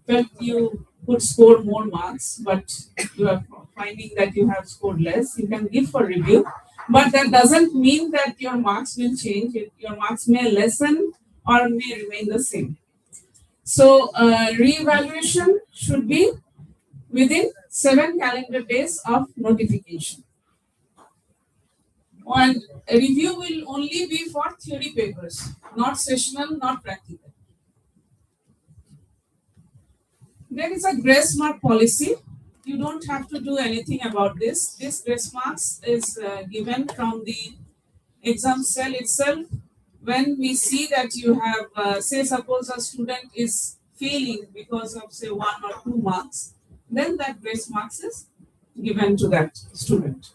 felt you could score more marks, but you are finding that you have scored less, you can give for review. But that doesn't mean that your marks will change. Your marks may lessen or may remain the same. So re-evaluation should be within 7 calendar days of notification. And a review will only be for theory papers, not sessional, not practical. There is a grace mark policy. You don't have to do anything about this. This grace marks is given from the exam cell itself. When we see that you have, say, suppose a student is failing because of, say, 1 or 2 marks, then that grace marks is given to that student.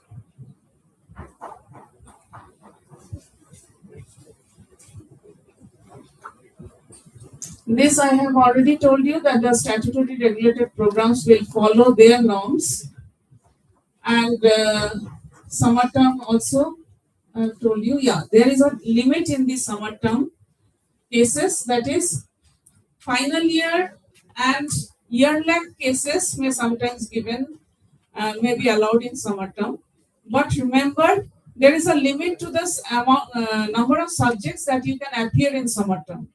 This I have already told you that the statutory regulated programs will follow their norms, and summer term also I have told you, yeah, there is a limit in the summer term cases, that is final year and year-long cases may sometimes given, may be allowed in summer term. But remember, there is a limit to this number of subjects that you can appear in summer term.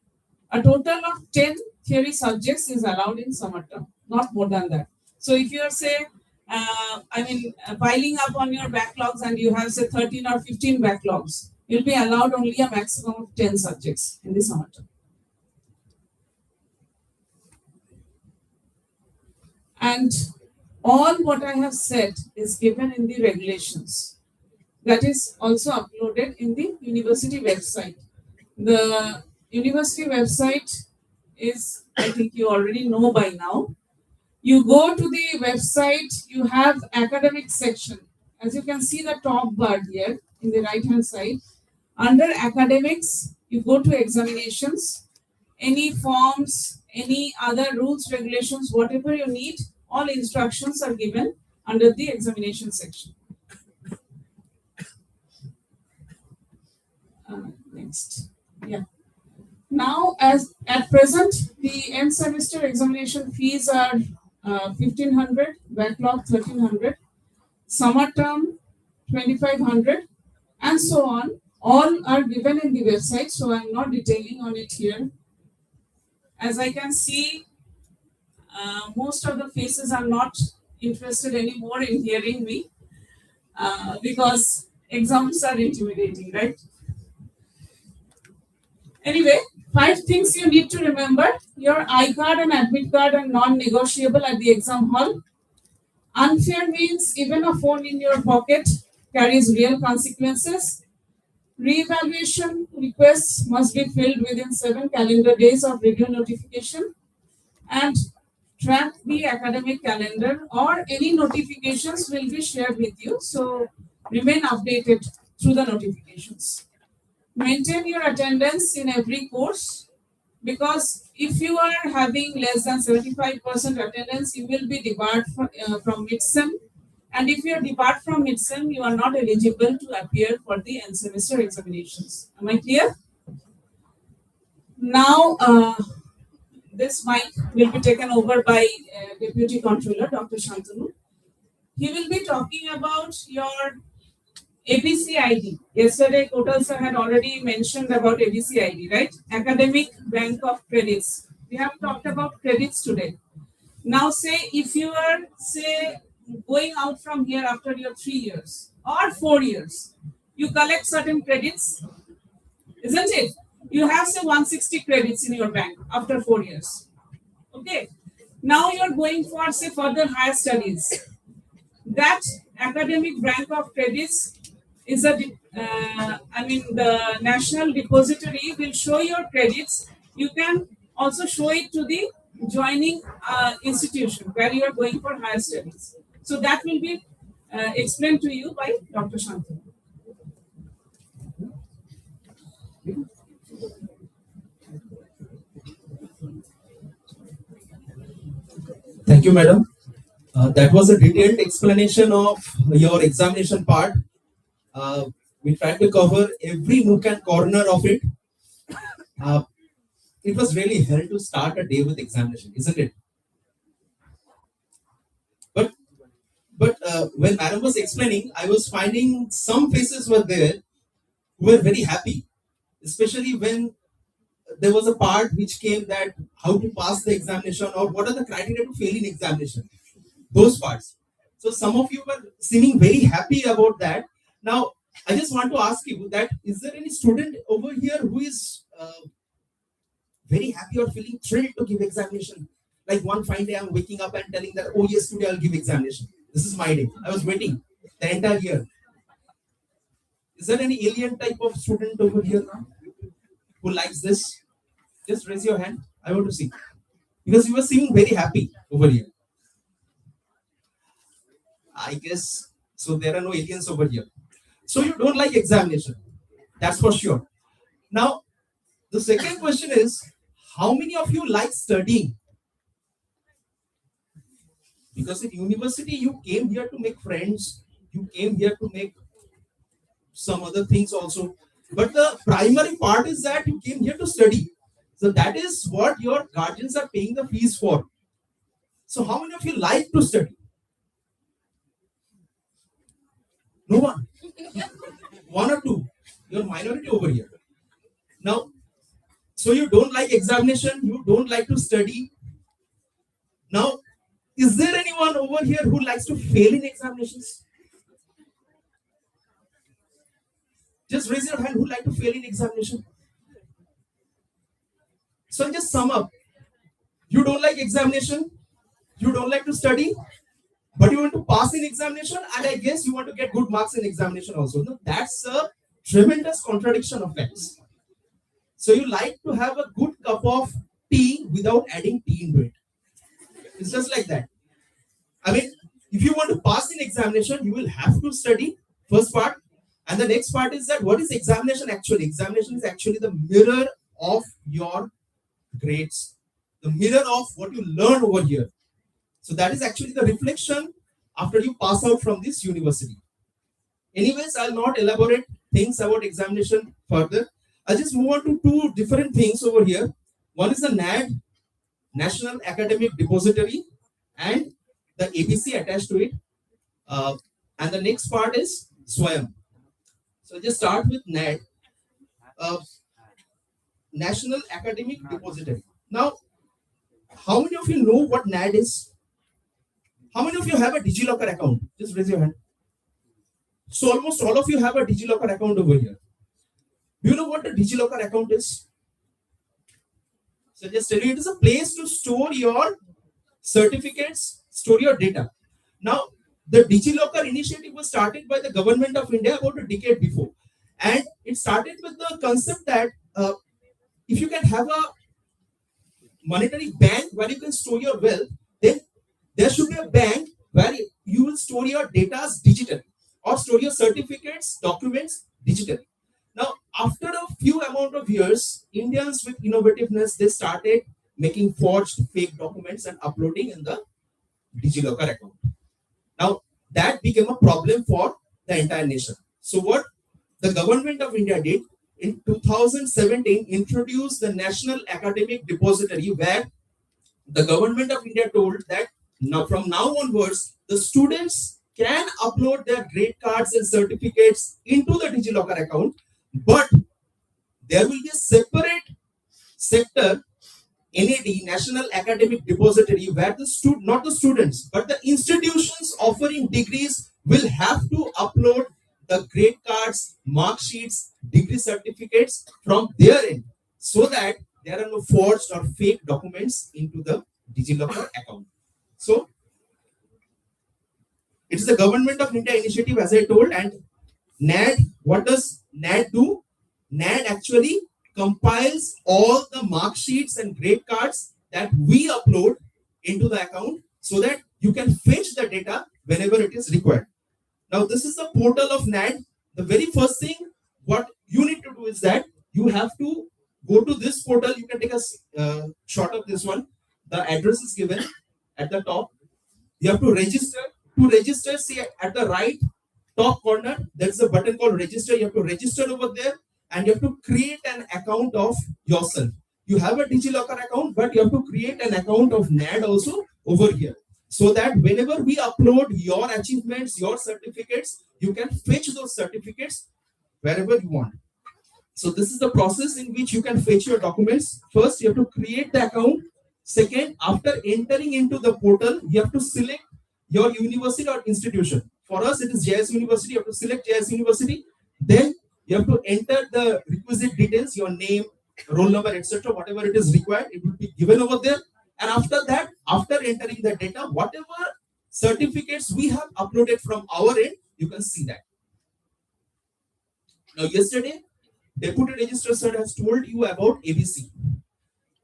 A total of 10 theory subjects is allowed in summer term, not more than that. So if you are say, piling up on your backlogs and you have say 13 or 15 backlogs, you'll be allowed only a maximum of 10 subjects in the summer term. And all what I have said is given in the regulations. That is also uploaded in the university website. The university website is, I think you already know by now. You go to the website, you have academic section. As you can see the top bar here in the right hand side. Under academics, you go to examinations, any forms, any other rules, regulations, whatever you need, all instructions are given under the examination section. Next. Yeah. Now, as at present, the end semester examination fees are 1,500, backlog 1,300, summer term 2,500, and so on. All are given in the website, so I'm not detailing on it here. As I can see, most of the faces are not interested anymore in hearing me because exams are intimidating, right? Anyway, 5 things you need to remember. Your I-card and admit card are non-negotiable at the exam hall. Unfair means even a phone in your pocket carries real consequences. Re-evaluation requests must be filled within 7 calendar days of review notification. And track the academic calendar or any notifications will be shared with you. So remain updated through the notifications. Maintain your attendance in every course, because if you are having less than 75% attendance, you will be debarred from mid-sem And if you depart from midsem, you are not eligible to appear for the end semester examinations. Am I clear? Now, this mic will be taken over by Deputy Controller, Dr. Shantanu. He will be talking about your ABC ID. Yesterday, Kotal sir had already mentioned about ABC ID, right? Academic Bank of Credits. We have talked about credits today. Now, say if you are, say, going out from here after your 3 years or 4 years, you collect certain credits, isn't it? You have, say, 160 credits in your bank after 4 years. Okay. Now you're going for, say, further higher studies. That academic bank of credits is the national depository will show your credits. You can also show it to the joining institution where you are going for higher studies. So that will be explained to you by Dr. Shantanu. Thank you, madam. That was a detailed explanation of your examination part. We tried to cover every nook and corner of it. It was really hell to start a day with examination, isn't it? But when madam was explaining, I was finding some faces were there who were very happy, especially when there was a part which came that how to pass the examination or what are the criteria to fail in examination. Those parts. So some of you were seeming very happy about that. Now, I just want to ask you that is there any student over here who is very happy or feeling thrilled to give examination? Like one fine day I'm waking up and telling that, oh yes, today I'll give examination. This is my day. I was waiting the entire year. Is there any alien type of student over here now who likes this? Just raise your hand. I want to see. Because you were seeming very happy over here. I guess, so there are no aliens over here. So you don't like examination. That's for sure. Now, the second question is, how many of you like studying? Because in university, you came here to make friends. You came here to make some other things also. But the primary part is that you came here to study. So that is what your guardians are paying the fees for. So how many of you like to study? No one. One or two. You're minority over here. Now, so you don't like examination, you don't like to study. Now, is there anyone over here who likes to fail in examinations? Just raise your hand who like to fail in examination. So just sum up. You don't like examination, you don't like to study, but you want to pass in examination, and I guess you want to get good marks in examination also. No, that's a tremendous contradiction of facts. So you like to have a good cup of tea without adding tea into it. It's just like that. I mean, if you want to pass in examination, you will have to study, first part. And the next part is that what is examination actually? Examination is actually the mirror of your grades, the mirror of what you learn over here. So that is actually the reflection after you pass out from this university. Anyways, I'll not elaborate things about examination further. I'll just move on to two different things over here. One is the NAD, National Academic Depository, and the ABC attached to it. And the next part is SWAYAM. So just start with NAD, National Academic Depository. Now, how many of you know what NAD is? How many of you have a DigiLocker account? Just raise your hand. So almost all of you have a DigiLocker account over here. Do you know what a DigiLocker account is? So just tell you, it is a place to store your certificates, store your data. Now, the DigiLocker initiative was started by the government of India about a decade before. And it started with the concept that if you can have a monetary bank where you can store your wealth, then there should be a bank where you will store your data digitally or store your certificates, documents digitally. Now, after a few amount of years, Indians with innovativeness, they started making forged fake documents and uploading in the DigiLocker account. Now, that became a problem for the entire nation. So what the government of India did in 2017 introduced the National Academic Depository, where the government of India told that now from now onwards the students can upload their grade cards and certificates into the DigiLocker account, but there will be a separate sector, NAD, National Academic Depository, where not the students but the institutions offering degrees will have to upload the grade cards, mark sheets, degree certificates from their end, so that there are no forged or fake documents into the DigiLocker account. So it is the government of India initiative, as I told. And NAD, what does NAD do? NAD actually compiles all the mark sheets and grade cards that we upload into the account, so that you can fetch the data whenever it is required. Now, this is the portal of NAD. The very first thing what you need to do is that you have to go to this portal. You can take a shot of this one. The address is given at the top. You have to register. To register, see at the right top corner, there is a button called register. You have to register over there, and you have to create an account of yourself. You have a DigiLocker account, but you have to create an account of NAD also over here, so that whenever we upload your achievements, your certificates, you can fetch those certificates wherever you want. So this is the process in which you can fetch your documents. First, you have to create the account. Second, after entering into the portal, you have to select your university or institution. For us, it is JIS University. You have to select JIS University. Then you have to enter the requisite details, your name, roll number, etc. Whatever it is required, it will be given over there. And after that, after entering the data, whatever certificates we have uploaded from our end, you can see that. Now, yesterday, Deputy Registrar Sir has told you about ABC.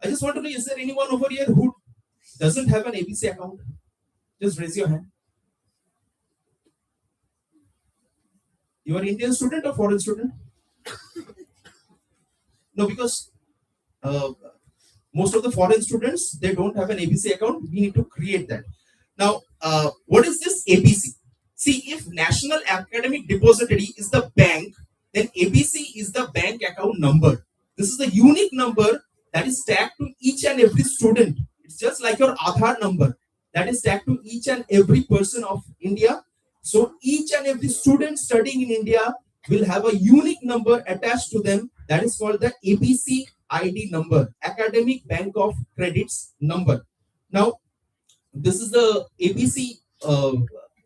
I just want to know, is there anyone over here who doesn't have an ABC account? Just raise your hand. You are Indian student or foreign student? No, because most of the foreign students, they don't have an ABC account. We need to create that. Now, what is this ABC? See, if National Academic Depository is the bank, then ABC is the bank account number. This is the unique number that is tagged to each and every student. It's just like your Aadhaar number that is tagged to each and every person of India. So each and every student studying in India will have a unique number attached to them that is called the ABC ID number, Academic Bank of Credits number. Now, this is the ABC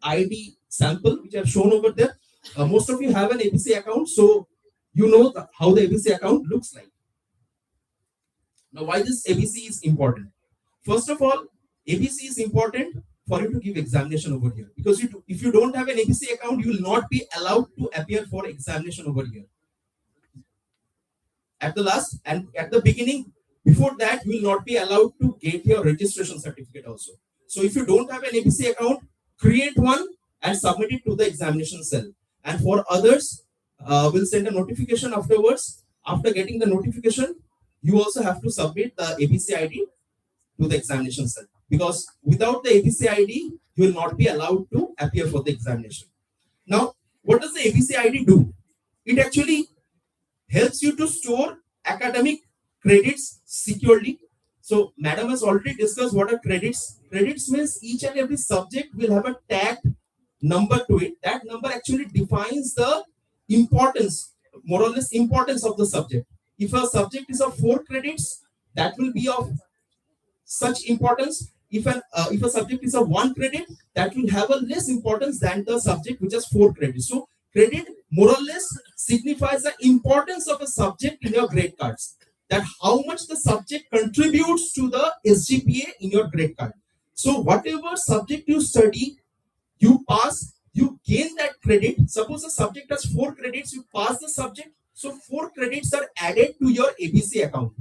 ID sample which I have shown over there. Most of you have an ABC account, so you know how the ABC account looks like. Now, why this ABC is important? First of all, ABC is important for you to give examination over here, because if you don't have an ABC account, you will not be allowed to appear for examination over here. At the last and at the beginning, before that, you will not be allowed to get your registration certificate also. So if you don't have an ABC account, create one and submit it to the examination cell. And for others, we'll send a notification afterwards. After getting the notification, you also have to submit the ABC ID to the examination cell, because without the ABC ID, you will not be allowed to appear for the examination. Now, what does the ABC ID do? It actually helps you to store academic credits securely. So, madam has already discussed what are credits. Credits means each and every subject will have a tagged number to it. That number actually defines the importance, more or less importance of the subject. If a subject is of 4 credits, that will be of such importance. If a subject is of 1 credit, that will have a less importance than the subject which has 4 credits. So credit more or less signifies the importance of a subject in your grade cards, that how much the subject contributes to the SGPA in your grade card. So whatever subject you study, you pass, you gain that credit. Suppose a subject has 4 credits, you pass the subject, so 4 credits are added to your ABC account.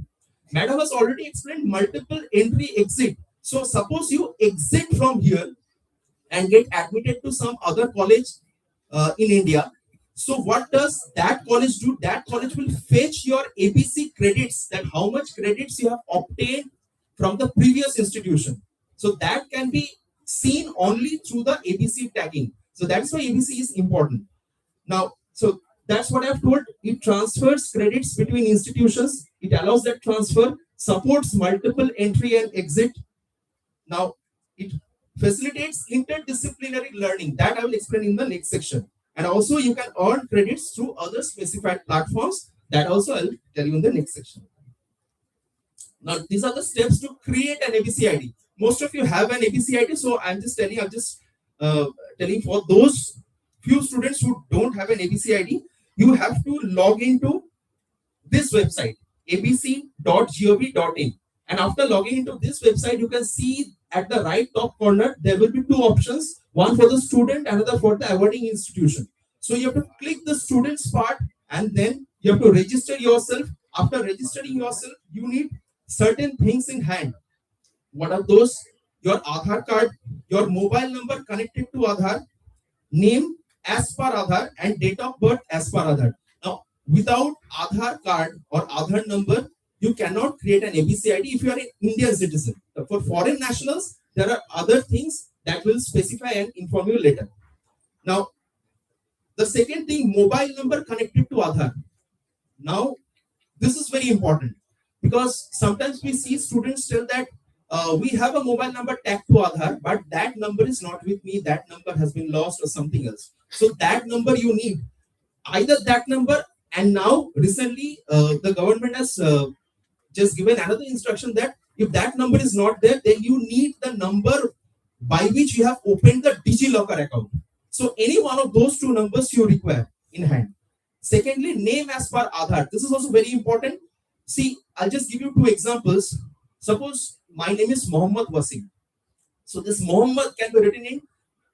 Madam has already explained multiple entry exit. So suppose you exit from here and get admitted to some other college in India. So what does that college do? That college will fetch your ABC credits, that how much credits you have obtained from the previous institution. So that can be seen only through the ABC tagging. So that's why ABC is important. Now, so that's what I've told. It transfers credits between institutions. It allows that transfer, supports multiple entry and exit. Now, it facilitates interdisciplinary learning. That I will explain in the next section. And also, you can earn credits through other specified platforms. That also I'll tell you in the next section. Now, these are the steps to create an ABC ID. Most of you have an ABC ID, so I'm just telling for those few students who don't have an ABC ID, you have to log into this website, abc.gov.in. And after logging into this website, you can see at the right top corner, there will be two options, one for the student, another for the awarding institution. So you have to click the student's part and then you have to register yourself. After registering yourself, you need certain things in hand. What are those? Your Aadhaar card, your mobile number connected to Aadhaar, name as per Aadhaar, and date of birth as per Aadhaar. Now, without Aadhaar card or Aadhaar number, you cannot create an ABC ID if you are an Indian citizen. For foreign nationals, there are other things that will specify and inform you later. Now, the second thing, mobile number connected to Aadhaar. Now, this is very important because sometimes we see students tell that we have a mobile number tagged to Aadhaar, but that number is not with me, that number has been lost or something else. So that number you need, either that number, and now recently the government has just given another instruction that if that number is not there, then you need the number by which you have opened the DigiLocker account. So any one of those two numbers you require in hand. Secondly, name as per Aadhaar. This is also very important. See, I'll just give you two examples. Suppose my name is Mohammad Wasim. So this Mohammad can be written in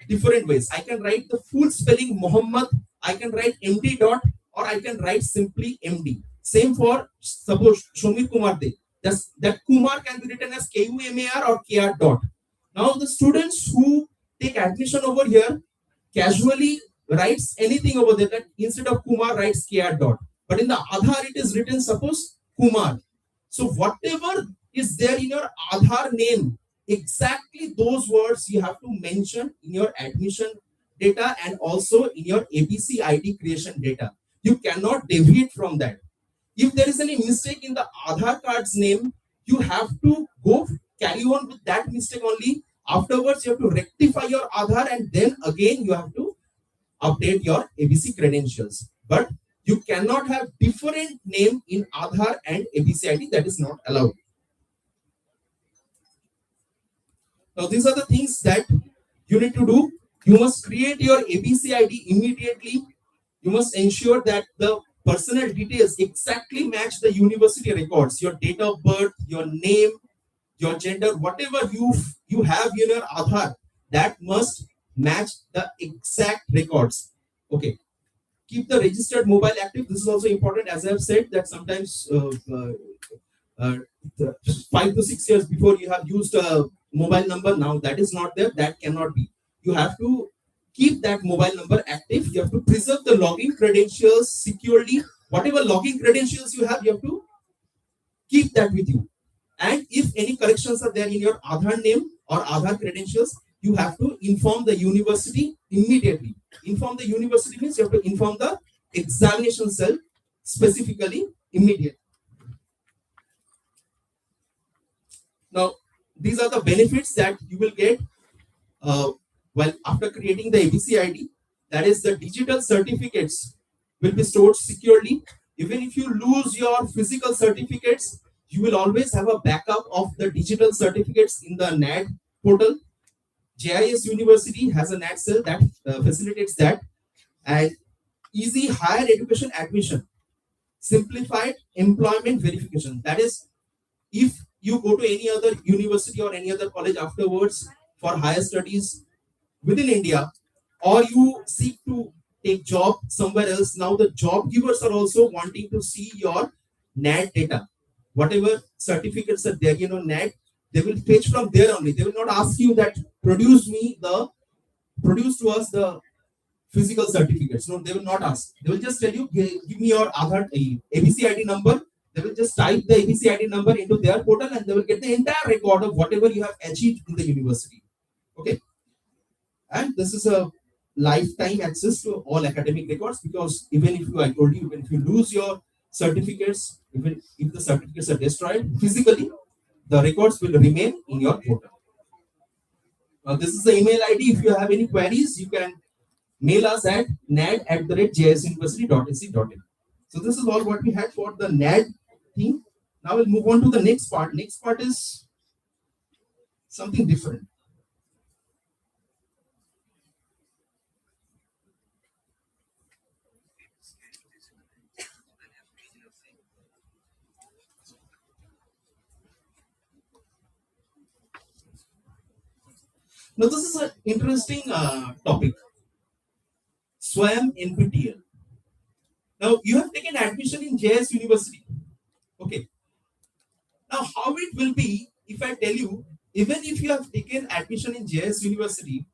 different ways. I can write the full spelling Mohammad, I can write MD dot, or I can write simply MD. Same for suppose Shomir Kumar De. That Kumar can be written as KUMAR or KR dot. Now the students who take admission over here casually writes anything over there, that instead of Kumar writes KR dot. But in the Aadhaar it is written suppose Kumar. So whatever is there in your Aadhaar name, exactly those words you have to mention in your admission data and also in your ABC ID creation data. You cannot deviate from that. If there is any mistake in the Aadhaar card's name, you have to go carry on with that mistake only. Afterwards, you have to rectify your Aadhaar and then again you have to update your ABC credentials. But you cannot have different name in Aadhaar and ABC ID. That is not allowed. Now, these are the things that you need to do. You must create your ABC ID immediately. You must ensure that the personal details exactly match the university records. Your date of birth, your name, your gender, whatever you have in your Aadhaar, that must match the exact records. Okay. Keep the registered mobile active. This is also important. As I have said, that sometimes 5 to 6 years before you have used a mobile number, now that is not there. That cannot be. You have to keep that mobile number active. You have to preserve the login credentials securely. Whatever login credentials you have to keep that with you. And if any corrections are there in your Aadhaar name or Aadhaar credentials, you have to inform the university immediately. Inform the university means you have to inform the examination cell specifically immediately. Now, these are the benefits that you will get after creating the ABC ID. That is, the digital certificates will be stored securely. Even if you lose your physical certificates, you will always have a backup of the digital certificates in the NAD portal. JIS University has a NAD cell that facilitates that. And easy higher education admission, simplified employment verification. That is, if you go to any other university or any other college afterwards for higher studies within India, or you seek to take job somewhere else, now the job givers are also wanting to see your NAD data. Whatever certificates are there, NAD, they will fetch from there only. They will not ask you that produce to us the physical certificates. No, they will not ask. They will just tell you, give me your Aadhaar ABC ID number. They will just type the ABC ID number into their portal and they will get the entire record of whatever you have achieved in the university. Okay. And this is a lifetime access to all academic records, because even if you, I told you, even if you lose your certificates, even if the certificates are destroyed physically, the records will remain in your portal. This is the email ID. If you have any queries, you can mail us at nad@jisuniversity.ac.in. So this is all what we had for the NAD theme. Now we'll move on to the next part. Next part is something different. Now this is an interesting topic. SWAYAM NPTEL. Now you have taken admission in JIS University. Okay. Now how it will be if I tell you, even if you have taken admission in JIS University,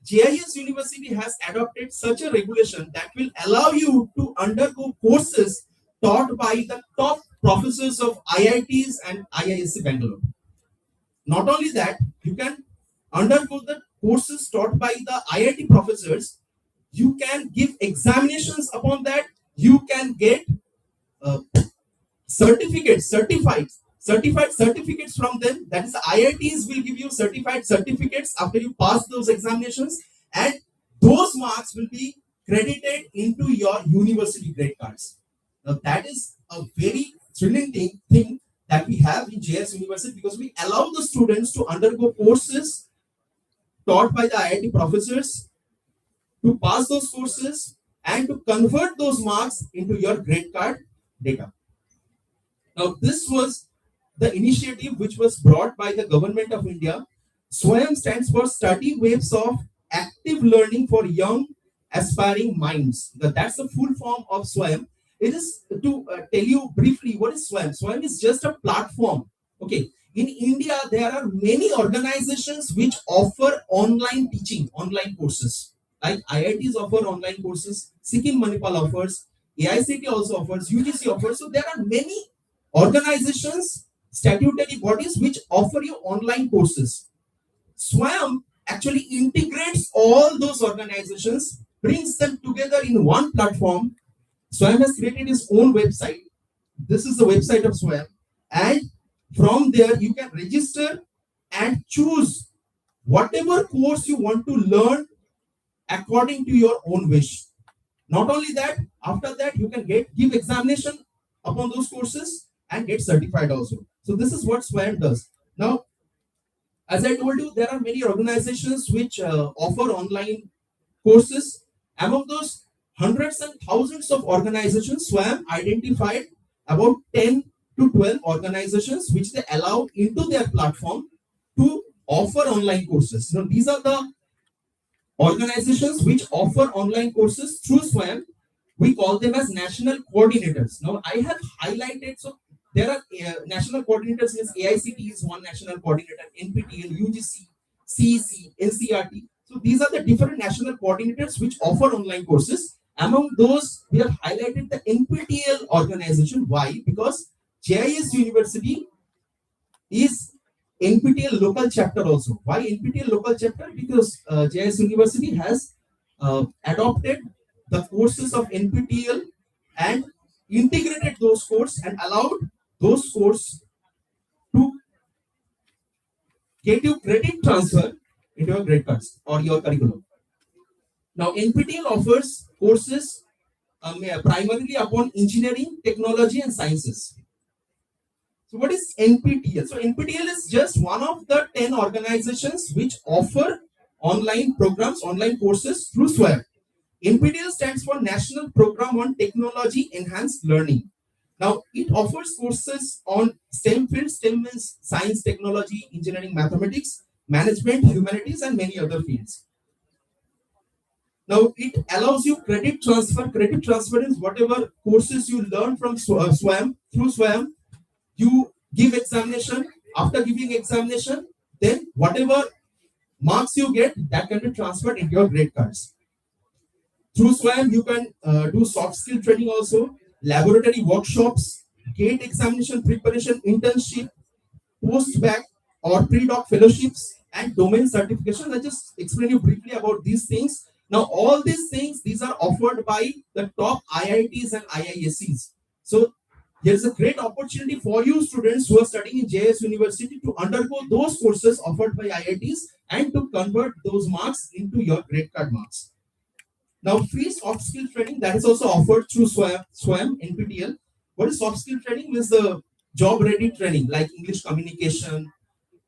JIS University has adopted such a regulation that will allow you to undergo courses taught by the top professors of IITs and IISc Bangalore. Not only that, you can undergo the courses taught by the IIT professors. You can give examinations upon that. You can get certificates from them. That is, IITs will give you certified certificates after you pass those examinations, and those marks will be credited into your university grade cards. Now that is a very thrilling thing that we have in JIS University, because we allow the students to undergo courses taught by the IIT professors, to pass those courses and to convert those marks into your grade card data. Now this was the initiative which was brought by the government of India. SWAYAM stands for Study Waves of Active Learning for Young Aspiring Minds. That's the full form of SWAYAM. It is to tell you briefly what is SWAYAM. SWAYAM is just a platform. Okay. In India, there are many organizations which offer online teaching, online courses. Like IITs offer online courses, Sikkim Manipal offers, AICT also offers, UGC offers. So there are many organizations, statutory bodies which offer you online courses. SWAYAM actually integrates all those organizations, brings them together in one platform. SWAYAM has created its own website. This is the website of SWAYAM, and from there you can register and choose whatever course you want to learn according to your own wish. Not only that, after that you can give examination upon those courses and get certified also. So this is what SWAYAM does. Now, as I told you, there are many organizations which offer online courses. Among those hundreds and thousands of organizations, SWAYAM identified about 10 to 12 organizations which they allow into their platform to offer online courses. Now, these are the organizations which offer online courses through SWAYAM. We call them as national coordinators. Now, I have highlighted, so there are national coordinators. Yes, AICT is one national coordinator, NPTEL, UGC, CEC, NCRT. So these are the different national coordinators which offer online courses. Among those, we have highlighted the NPTEL organization. Why? Because JIS University is NPTEL local chapter also. Why NPTEL local chapter? Because JIS University has adopted the courses of NPTEL and integrated those courses and allowed those courses to get you credit transfer into your grade cards or your curriculum. Now, NPTEL offers courses primarily upon engineering, technology, and sciences. So, what is NPTEL? So, NPTEL is just one of the 10 organizations which offer online programs, online courses through SWAYAM. NPTEL stands for National Program on Technology Enhanced Learning. Now, it offers courses on STEM fields. STEM means science, technology, engineering, mathematics, management, humanities, and many other fields. Now, it allows you credit transfer. Credit transfer is whatever courses you learn from SWAYAM, through SWAYAM, you give examination. After giving examination, then whatever marks you get, that can be transferred into your grade cards. Through SWAYAM, you can do soft skill training also, laboratory workshops, gate examination preparation, internship, post-bac or pre-doc fellowships, and domain certification. I'll just explain you briefly about these things. Now, all these things, these are offered by the top IITs and IISCs. So there is a great opportunity for you students who are studying in JIS University to undergo those courses offered by IITs and to convert those marks into your grade card marks. Now, free soft skill training that is also offered through SWAYAM NPTEL. What is soft skill training? Is the job ready training like English communication,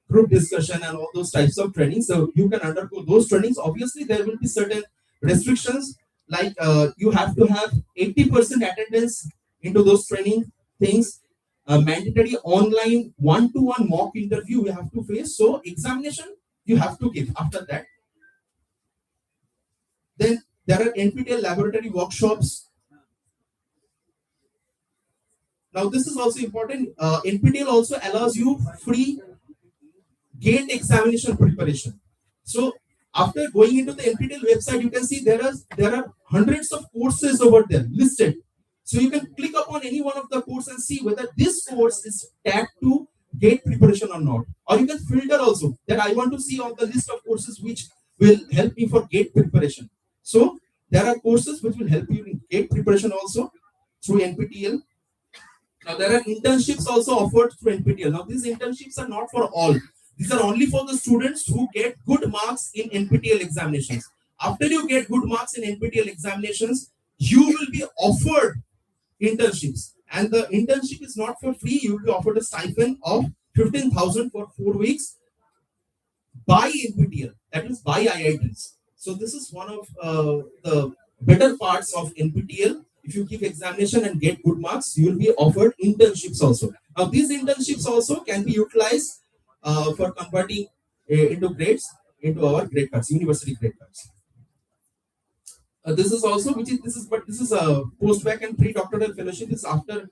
group discussion, and all those types of training. So you can undergo those trainings. Obviously, there will be certain restrictions like you have to have 80% attendance into those training things. Mandatory online one-to-one mock interview you have to face. So examination you have to give after that. Then there are NPTEL laboratory workshops. Now this is also important. NPTEL also allows you free GATE examination preparation. So after going into the NPTEL website, you can see there are hundreds of courses over there listed. So you can click upon any one of the courses and see whether this course is tagged to GATE preparation or not. Or you can filter also that I want to see on the list of courses which will help me for GATE preparation. So there are courses which will help you in GATE preparation also through NPTEL. Now there are internships also offered through NPTEL. Now these internships are not for all. These are only for the students who get good marks in NPTEL examinations. After you get good marks in NPTEL examinations, you will be offered internships. And the internship is not for free. You will be offered a stipend of 15,000 for 4 weeks by NPTEL, that is by IITs. So this is one of the better parts of NPTEL. If you give examination and get good marks, you will be offered internships also. Now these internships also can be utilized for converting into grades into our grade cards, university grade cards. This is also this is a post-bac and pre-doctoral fellowship. This is after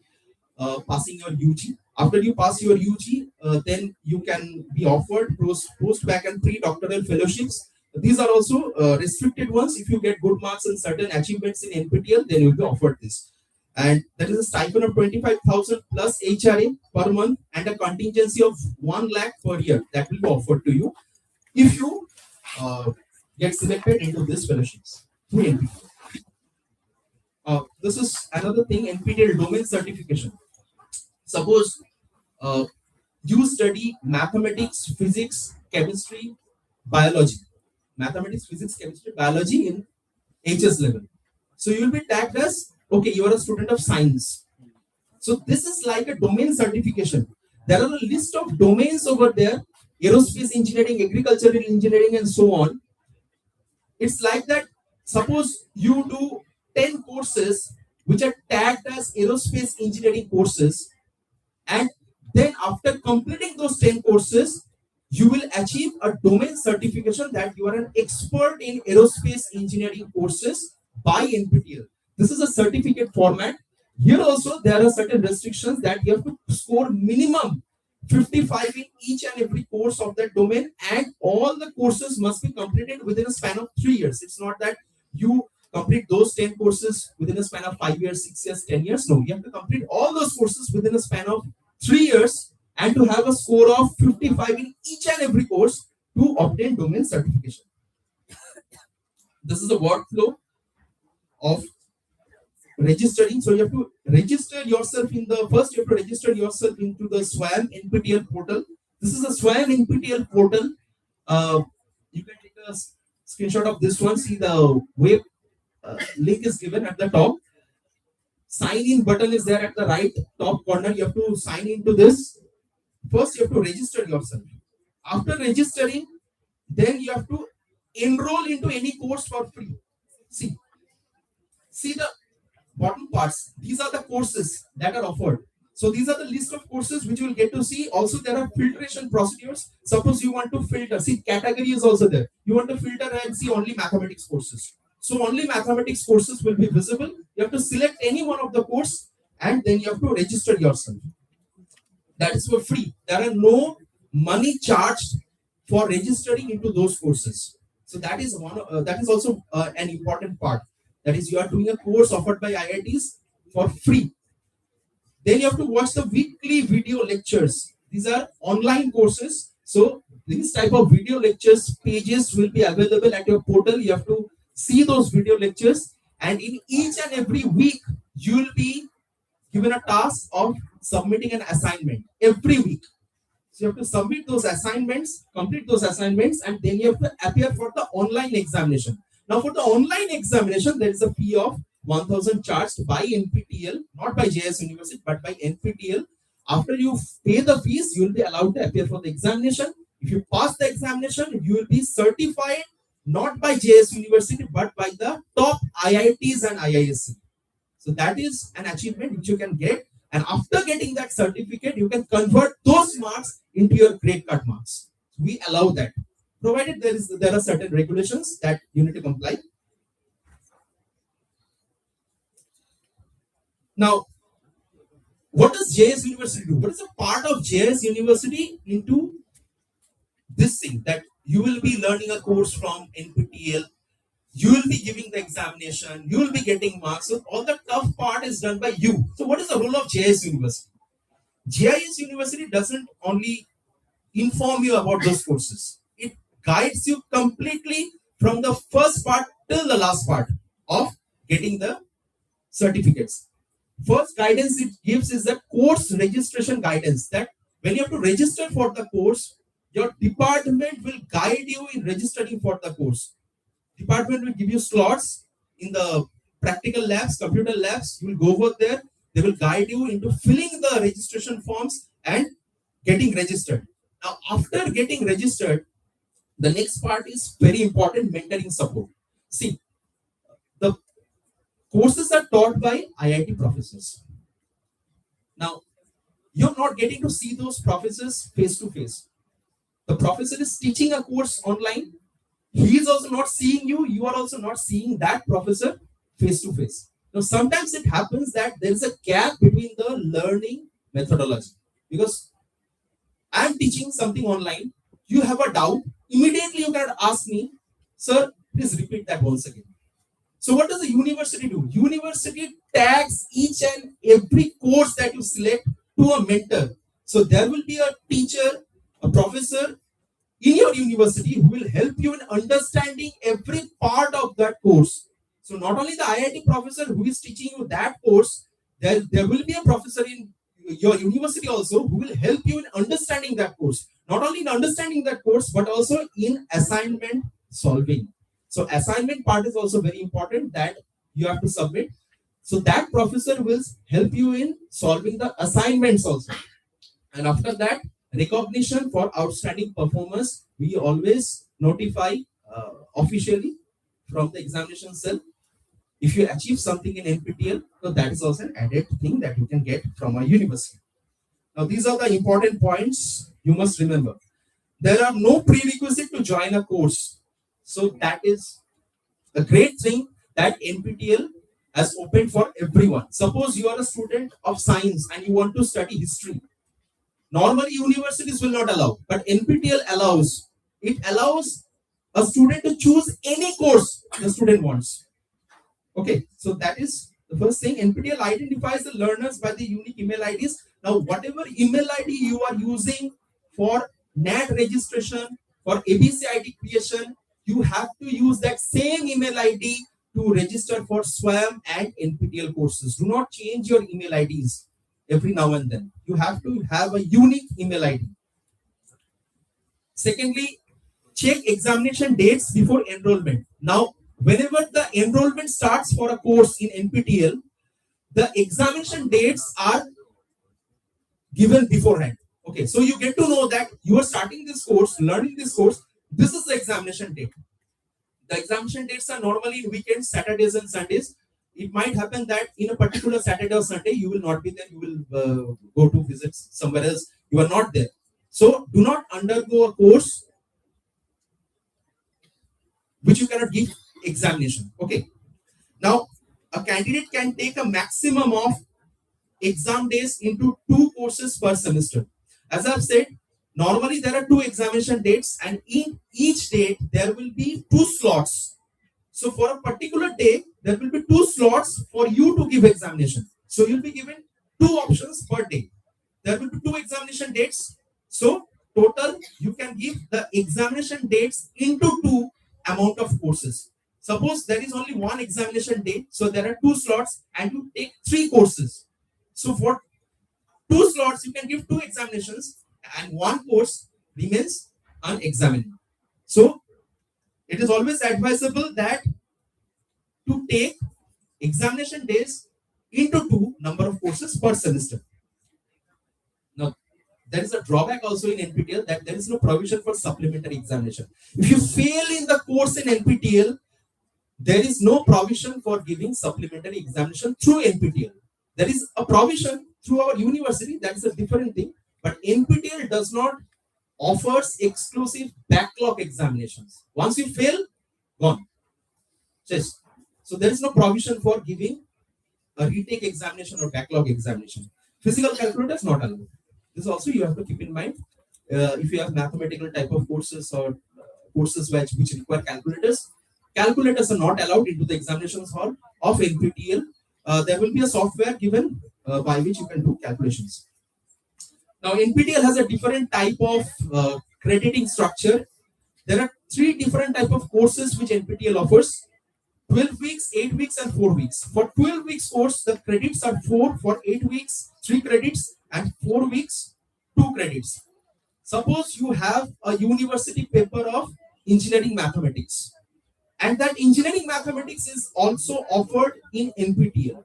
passing your UG. After you pass your UG, then you can be offered post-bac and pre-doctoral fellowships. These are also restricted ones. If you get good marks and certain achievements in NPTEL, then you will be offered this. And that is a stipend of 25,000 plus HRA per month and a contingency of 1 lakh per year that will be offered to you if you get selected into these fellowships through NPTEL. This is another thing, NPTEL domain certification. Suppose you study mathematics, physics, chemistry, biology. Mathematics, physics, chemistry, biology in HS level. So you will be tagged as, okay, you are a student of science. So this is like a domain certification. There are a list of domains over there, aerospace engineering, agricultural engineering, and so on. It's like that, suppose you do 10 courses which are tagged as aerospace engineering courses, and then after completing those 10 courses, you will achieve a domain certification that you are an expert in aerospace engineering courses by NPTEL. This is a certificate format. Here also there are certain restrictions that you have to score minimum 55 in each and every course of that domain, and all the courses must be completed within a span of 3 years. It's not that you complete those 10 courses within a span of 5 years, 6 years, 10 years. No, you have to complete all those courses within a span of 3 years and to have a score of 55 in each and every course to obtain domain certification. This is the workflow of registering. So you have to register yourself in the first. You have to register yourself into the SWAYAM NPTEL portal. This is a SWAYAM NPTEL portal. You can take a screenshot of this one. See the web link is given at the top. Sign in button is there at the right top corner. You have to sign into this. First, you have to register yourself. After registering, then you have to enroll into any course for free. See the bottom parts. These are the courses that are offered. So these are the list of courses which you will get to see. Also, there are filtration procedures. Suppose you want to filter. See, category is also there. You want to filter and see only mathematics courses. So only mathematics courses will be visible. You have to select any one of the course and then you have to register yourself. That is for free. There are no money charged for registering into those courses. So that is that is also an important part. That is, you are doing a course offered by IITs for free. Then you have to watch the weekly video lectures. These are online courses. So these type of video lectures pages will be available at your portal. You have to see those video lectures, and in each and every week you will be given a task of submitting an assignment every week. So you have to submit those assignments, complete those assignments, and then you have to appear for the online examination. Now for the online examination, there is a fee of 1,000 charged by NPTEL, not by JIS University, but by NPTEL. After you pay the fees, you will be allowed to appear for the examination. If you pass the examination, you will be certified not by JIS University, but by the top IITs and IISc. So that is an achievement which you can get. And after getting that certificate, you can convert those marks into your grade card marks. We allow that, provided there are certain regulations that you need to comply. Now, what does JIS University do? What is a part of JIS University into this thing that you will be learning a course from NPTEL, you will be giving the examination, you will be getting marks. So all the tough part is done by you. So what is the role of JIS University? JIS University doesn't only inform you about those courses. It guides you completely from the first part till the last part of getting the certificates. First guidance it gives is the course registration guidance, that when you have to register for the course, your department will guide you in registering for the course. Department will give you slots in the practical labs, computer labs. You will go over there. They will guide you into filling the registration forms and getting registered. Now, after getting registered, the next part is very important: mentoring support. See, the courses are taught by IIT professors. Now, you're not getting to see those professors face to face. The professor is teaching a course online. He is also not seeing you. You are also not seeing that professor face to face. Now, sometimes it happens that there is a gap between the learning methodology, because I am teaching something online. You have a doubt. Immediately you can ask me, sir, please repeat that once again. So what does the university do? University tags each and every course that you select to a mentor. So there will be a teacher, a professor in your university who will help you in understanding every part of that course. So not only the IIT professor who is teaching you that course, there will be a professor in your university also who will help you in understanding that course. Not only in understanding that course, but also in assignment solving. So assignment part is also very important that you have to submit. So that professor will help you in solving the assignments also. And after that, recognition for outstanding performance, we always notify officially from the examination cell. If you achieve something in NPTEL, so that is also an added thing that you can get from a university. Now, these are the important points you must remember. There are no prerequisites to join a course. So that is a great thing that NPTEL has opened for everyone. Suppose you are a student of science and you want to study history. Normally, universities will not allow, but NPTEL allows. It allows a student to choose any course the student wants. Okay, so that is the first thing. NPTEL identifies the learners by the unique email IDs. Now, whatever email ID you are using for NAT registration, for ABCID creation, you have to use that same email ID to register for SWAYAM and NPTEL courses. Do not change your email IDs every now and then. You have to have a unique email ID. Secondly, check examination dates before enrollment. Now, whenever the enrollment starts for a course in NPTEL, the examination dates are given beforehand. Okay, so you get to know that you are starting this course, learning this course. This is the examination date. The examination dates are normally in weekends, Saturdays and Sundays. It might happen that in a particular Saturday or Sunday, you will not be there. You will go to visit somewhere else. You are not there. So do not undergo a course which you cannot give examination. Okay. Now, a candidate can take a maximum of exam days into 2 courses per semester. As I've said, normally there are 2 examination dates, and in each date there will be 2 slots. So for a particular day, there will be 2 slots for you to give examination. So you'll be given 2 options per day. There will be 2 examination dates. So total, you can give the examination dates into 2 amount of courses. Suppose there is only one examination day, so there are 2 slots and you take 3 courses. So for 2 slots, you can give 2 examinations and 1 course remains unexamined. So it is always advisable that to take examination days into 2 number of courses per semester. Now, there is a drawback also in NPTEL that there is no provision for supplementary examination. If you fail in the course in NPTEL, there is no provision for giving supplementary examination through NPTEL. There is a provision through our university, that is a different thing, but NPTEL does not offers exclusive backlog examinations. Once you fail, gone. Just. So there is no provision for giving a retake examination or backlog examination. Physical calculator is not allowed. This also you have to keep in mind. If you have mathematical type of courses or courses which require calculators, calculators are not allowed into the examinations hall of NPTEL. There will be a software given by which you can do calculations. Now, NPTEL has a different type of crediting structure. There are 3 different type of courses which NPTEL offers: 12 weeks, 8 weeks, and 4 weeks. For 12 weeks course, the credits are 4. For 8 weeks, 3 credits, and 4 weeks, 2 credits. Suppose you have a university paper of engineering mathematics, and that engineering mathematics is also offered in NPTEL.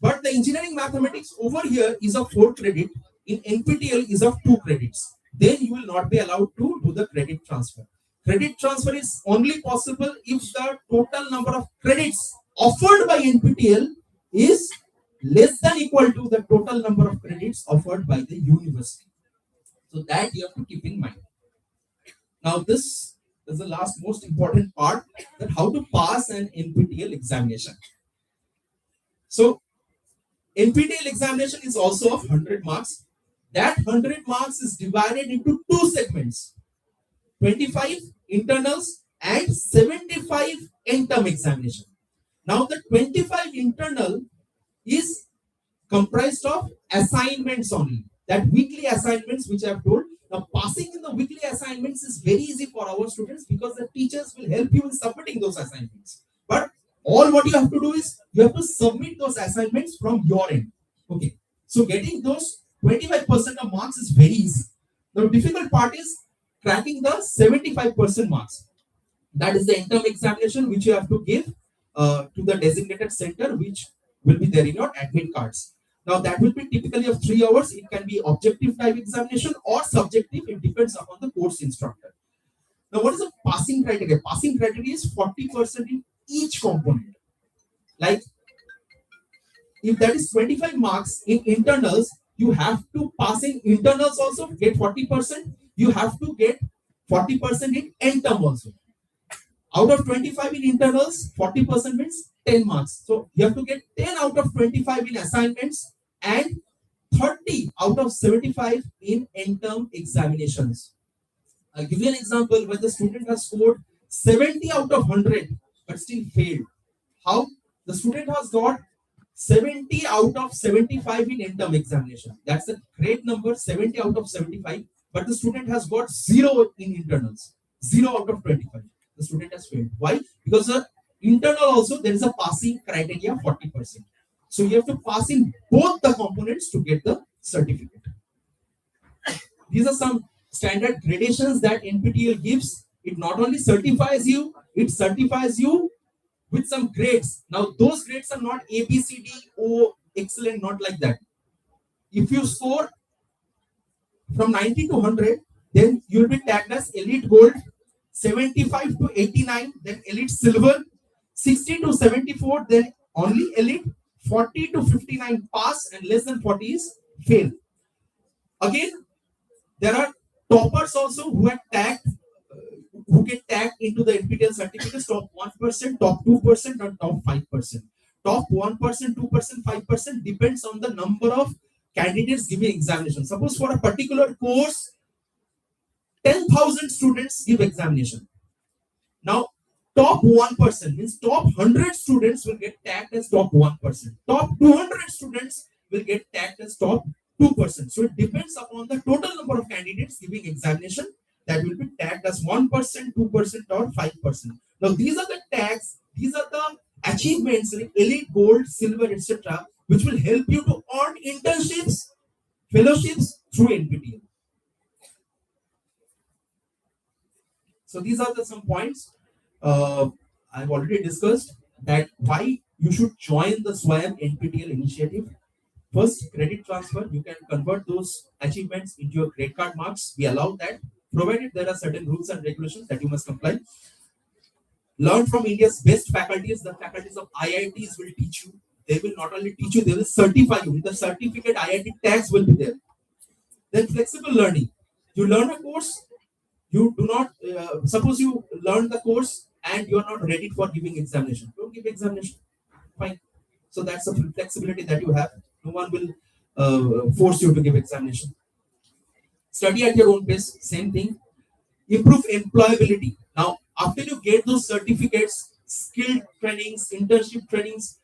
But the engineering mathematics over here is of 4 credit, in NPTEL is of 2 credits. Then you will not be allowed to do the credit transfer. Credit transfer is only possible if the total number of credits offered by NPTEL is less than equal to the total number of credits offered by the university. So that you have to keep in mind. Now this is the last most important part, that how to pass an NPTEL examination. So NPTEL examination is also of 100 marks. That 100 marks is divided into 2 segments: 25 internals and 75 end-term examination. Now the 25 internal is comprised of assignments only, that weekly assignments which I have told. Now passing in the weekly assignments is very easy for our students because the teachers will help you in submitting those assignments. But all what you have to do is you have to submit those assignments from your end. Okay, so getting those 25% of marks is very easy. The difficult part is cracking the 75% marks. That is the end-term examination which you have to give to the designated center, which will be there in your admit cards. Now that will be typically of 3 hours. It can be objective type examination or subjective. It depends upon the course instructor. Now what is the passing criteria? Passing criteria is 40% in each component. Like if that is 25 marks in internals, you have to pass in internals also, get 40%. You have to get 40% in end term also. Out of 25 in internals, 40% means 10 marks. So you have to get 10 out of 25 in assignments and 30 out of 75 in end term examinations. I'll give you an example where the student has scored 70 out of 100 but still failed. How? The student has got 70 out of 75 in end term examination. That's a great number, 70 out of 75. But the student has got 0 in internals. 0 out of 25. The student has failed. Why? Because the internal also there is a passing criteria 40%. So you have to pass in both the components to get the certificate. These are some standard gradations that NPTEL gives. It not only certifies you, it certifies you with some grades. Now those grades are not A, B, C, D, O, excellent, not like that. If you score from 90 to 100, then you will be tagged as elite gold. 75 to 89, then elite silver. 60 to 74, then only elite. 40 to 59 pass, and less than 40 is fail. Again, there are toppers also who are tagged, who get tagged into the NPTEL certificates. Top 1%, top 2%, and top 5%. Top 1%, 2%, 5% depends on the number of candidates giving examination. Suppose for a particular course, 10,000 students give examination. Now, top 1% means top 100 students will get tagged as top 1%. Top 200 students will get tagged as top 2%. So it depends upon the total number of candidates giving examination that will be tagged as 1%, 2%, or 5%. Now, these are the tags, these are the achievements like elite, gold, silver, etc., which will help you to earn internships, fellowships through NPTEL. So these are some points I've already discussed, that why you should join the SWAYAM NPTEL initiative. First, credit transfer. You can convert those achievements into your credit card marks. We allow that, provided there are certain rules and regulations that you must comply. Learn from India's best faculties. The faculties of IITs will teach you. They will not only teach you, they will certify you. With the certificate, IIT tags will be there. Then flexible learning. You learn a course, you do not, suppose you learn the course and you are not ready for giving examination. Don't give examination. Fine. So that's the flexibility that you have. No one will force you to give examination. Study at your own pace. Same thing. Improve employability. Now, after you get those certificates, skill trainings, internship trainings,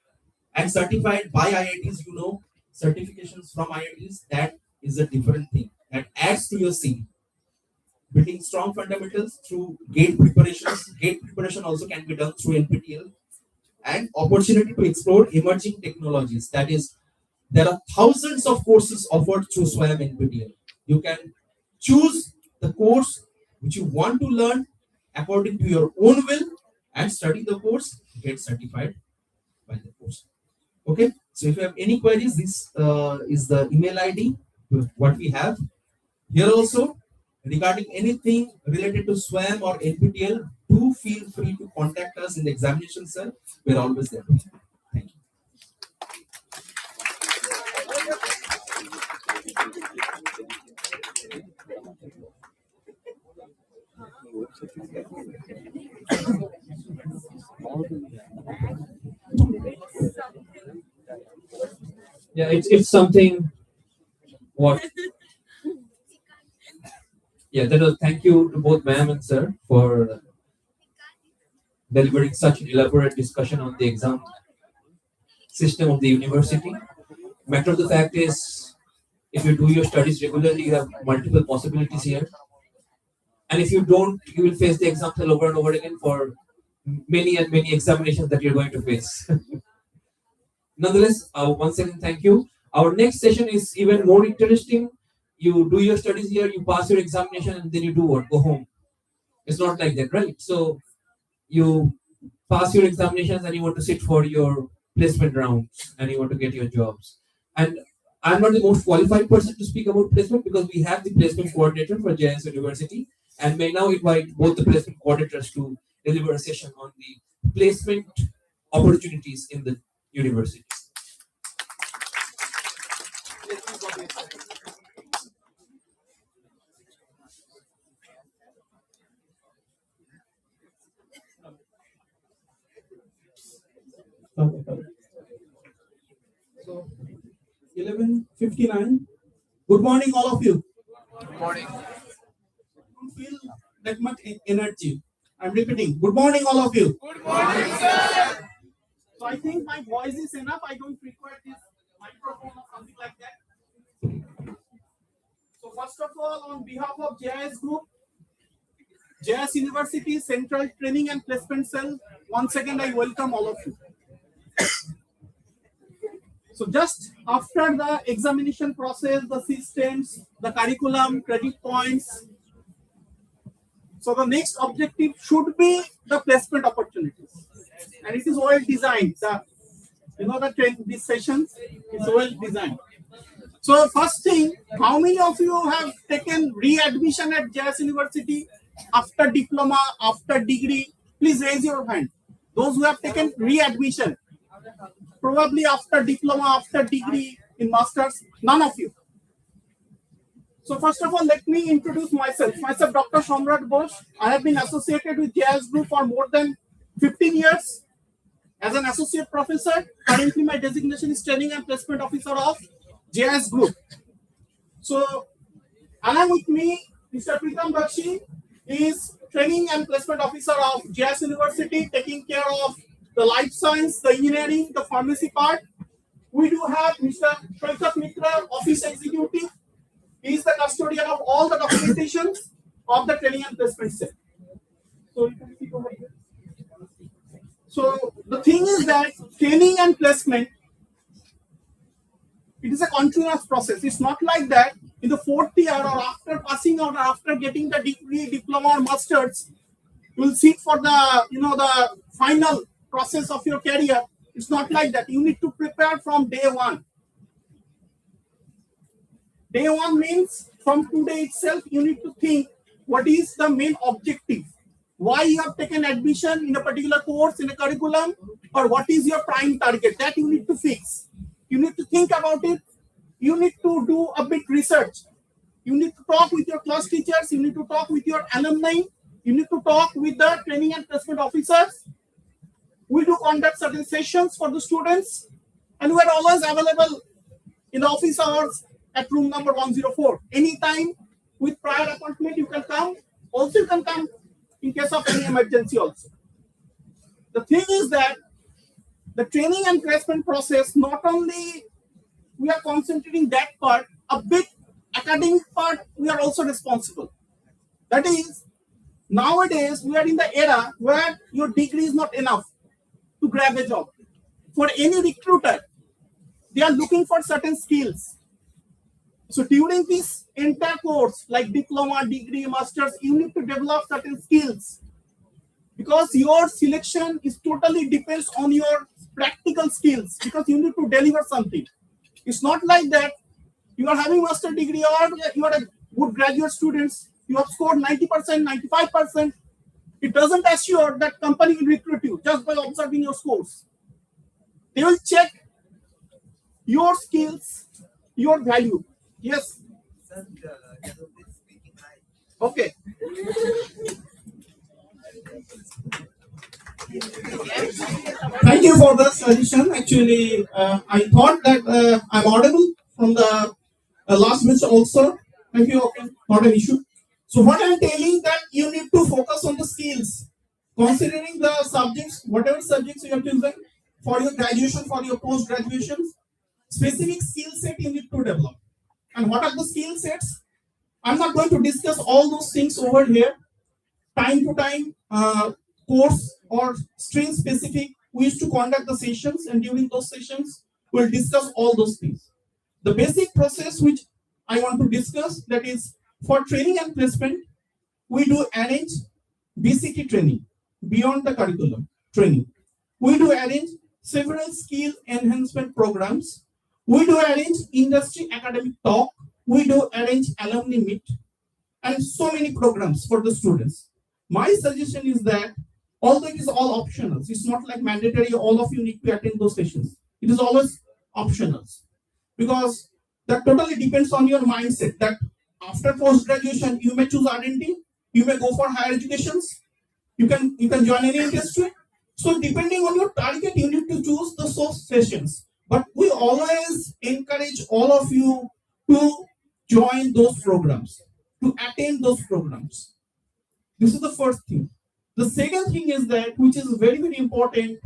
and certified by IITs, you know, certifications from IITs, that is a different thing. That adds to your CV. Building strong fundamentals through GATE preparations. GATE preparation also can be done through NPTEL. And opportunity to explore emerging technologies. That is, there are thousands of courses offered through SWAYAM NPTEL. You can choose the course which you want to learn according to your own will and study the course, get certified by the course. Okay, so if you have any queries, this is the email ID what we have here also. Regarding anything related to SWAYAM or NPTEL, do feel free to contact us in the examination cell. We're always there. Thank you. Yeah, it's something. What? Yeah, that was. Thank you to both ma'am and sir for delivering such an elaborate discussion on the exam system of the university. Matter of the fact is, if you do your studies regularly, you have multiple possibilities here. And if you don't, you will face the exams all over and over again for many and many examinations that you're going to face. Nonetheless, once again, thank you. Our next session is even more interesting. You do your studies here, you pass your examination, and then you do what? Go home. It's not like that, right? So you pass your examinations and you want to sit for your placement rounds and you want to get your jobs. And I'm not the most qualified person to speak about placement because we have the placement coordinator for JIS University, and may now invite both the placement coordinators to deliver a session on the placement opportunities in the university. So, 11:59. Good morning, all of you. Good morning. Don't feel that much energy. I'm repeating. Good morning, all of you. Good morning, sir. So I think my voice is enough. I don't require this microphone or something like that. So first of all, on behalf of JIS Group, JIS University Central Training and Placement Cell, once again I welcome all of you. So just after the examination process, the systems, the curriculum, credit points. So the next objective should be the placement opportunities. And it is well designed. These sessions is well designed. So first thing, how many of you have taken re-admission at JIS University after diploma, after degree? Please raise your hand. Those who have taken re-admission, probably after diploma, after degree, in masters, none of you. So first of all, let me introduce myself. Myself, Dr. Samrat Ghosh. I have been associated with JIS Group for more than 15 years as an associate professor. Currently, my designation is Training and Placement Officer of JIS Group. So, along with me, Mr. Pritam Bakshi is Training and Placement Officer of JIS University, taking care of the life science, the engineering, the pharmacy part. We do have Mr. Shaikat Mitra, Office Executive. He is the custodian of all the documentations of the training and placement set. So you can see over here. So the thing is that training and placement, it is a continuous process. It's not like that in the fourth year or after passing out or after getting the degree, diploma or masters, you will sit for the the final process of your career. It's not like that. You need to prepare from day one. Day one means from today itself, you need to think what is the main objective. Why you have taken admission in a particular course, in a curriculum, or what is your prime target? That you need to fix. You need to think about it. You need to do a bit research. You need to talk with your class teachers. You need to talk with your alumni. You need to talk with the training and placement officers. We do conduct certain sessions for the students, and we are always available in the office hours at room number 104. Anytime with prior appointment, you can come. Also, you can come in case of any emergency also. The thing is that the training and placement process, not only we are concentrating that part, a bit academic part, we are also responsible. That is, nowadays we are in the era where your degree is not enough to grab a job. For any recruiter, they are looking for certain skills. So during this entire course, like diploma, degree, masters, you need to develop certain skills, because your selection is totally depends on your practical skills, because you need to deliver something. It's not like that you are having master degree or you are a good graduate students, you have scored 90%, 95%. It doesn't assure that company will recruit you just by observing your scores. They will check your skills, your value. Yes. Okay. Thank you for the suggestion. Actually, I thought that I'm audible from the last mention also. Thank you. Okay, not an issue. So what I'm telling that you need to focus on the skills, considering the subjects, whatever subjects you have chosen for your graduation, for your post graduation, specific skill set you need to develop. And what are the skill sets? I'm not going to discuss all those things over here. Time to time, course or stream specific, we used to conduct the sessions, and during those sessions, we'll discuss all those things. The basic process which I want to discuss, that is for training and placement, we do arrange BCT training, beyond the curriculum training. We do arrange several skill enhancement programs. We do arrange industry academic talk. We do arrange alumni meet, and so many programs for the students. My suggestion is that although it is all optional, it's not like mandatory, all of you need to attend those sessions. It is always optional, because that totally depends on your mindset, that after post-graduation, you may choose R&D, you may go for higher educations, you can join any industry. So depending on your target, you need to choose the source sessions. But we always encourage all of you to join those programs, to attend those programs. This is the first thing. The second thing is that, which is very, very important,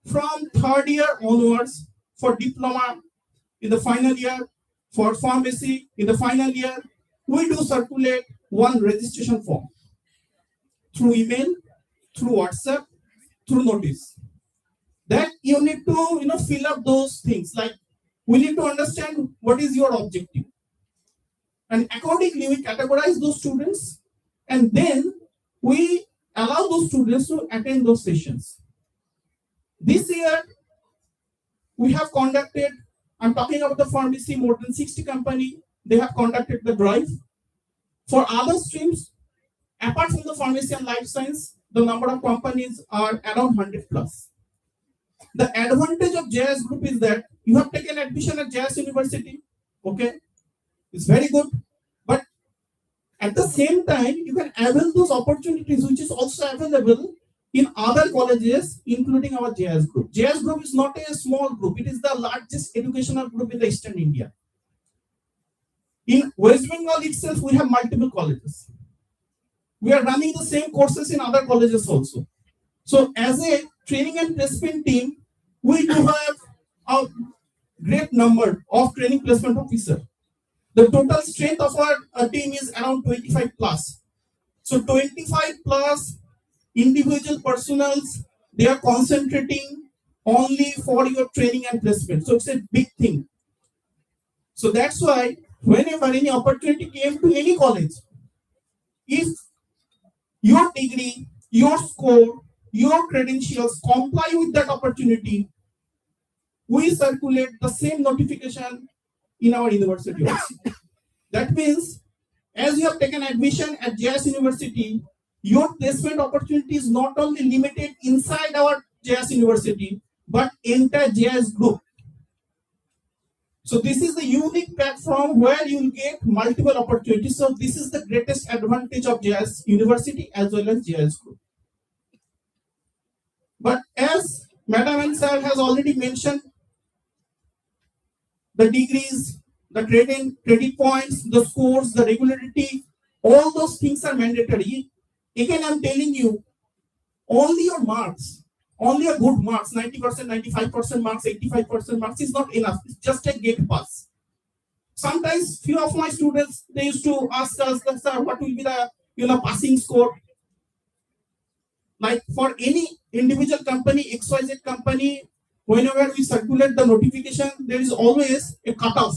from third year onwards, for diploma in the final year, for pharmacy in the final year, we do circulate one registration form through email, through WhatsApp, through notice. That you need to fill up those things. Like, we need to understand what is your objective, and accordingly we categorize those students, and then we allow those students to attend those sessions. This year we have conducted, I'm talking about the pharmacy, more than 60 companies, they have conducted the drive. For other streams, apart from the pharmacy and life science, the number of companies are around 100 plus. The advantage of JIS group is that you have taken admission at JIS University. Okay, it's very good. But at the same time, you can avail those opportunities which is also available in other colleges, including our JIS group. JIS group is not a small group. It is the largest educational group in the Eastern India. In West Bengal itself, we have multiple colleges. We are running the same courses in other colleges also. So as a training and placement team, we do have a great number of training placement officers. The total strength of our team is around 25 plus. So 25 plus individual personals they are concentrating only for your training and placement. So it's a big thing. So that's why whenever any opportunity came to any college, if your degree, your score, your credentials comply with that opportunity, we circulate the same notification in our university also. That means, as you have taken admission at JIS University, your placement opportunity is not only limited inside our JIS University, but entire JIS group. So this is the unique platform where you will get multiple opportunities. So this is the greatest advantage of JIS University as well as JIS group. But as Madam and Sir has already mentioned, the degrees, the credit points, the scores, the regularity, all those things are mandatory. Again, I'm telling you, only your marks, only a good marks, 90%, 95% marks, 85% marks is not enough. It's just a gate pass. Sometimes few of my students, they used to ask us, sir, what will be the passing score? Like for any individual company, XYZ company, whenever we circulate the notification, there is always a cutoff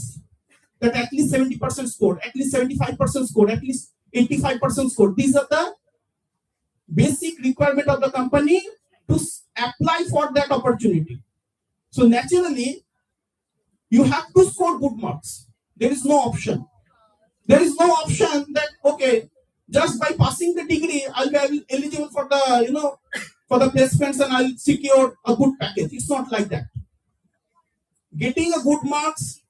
that at least 70% score, at least 75% score, at least 85% score. These are the basic requirement of the company to apply for that opportunity. So naturally, you have to score good marks. There is no option. There is no option that, okay, just by passing the degree, I'll be eligible for the, for the placements and I'll secure a good package. It's not like that. Getting a good marks,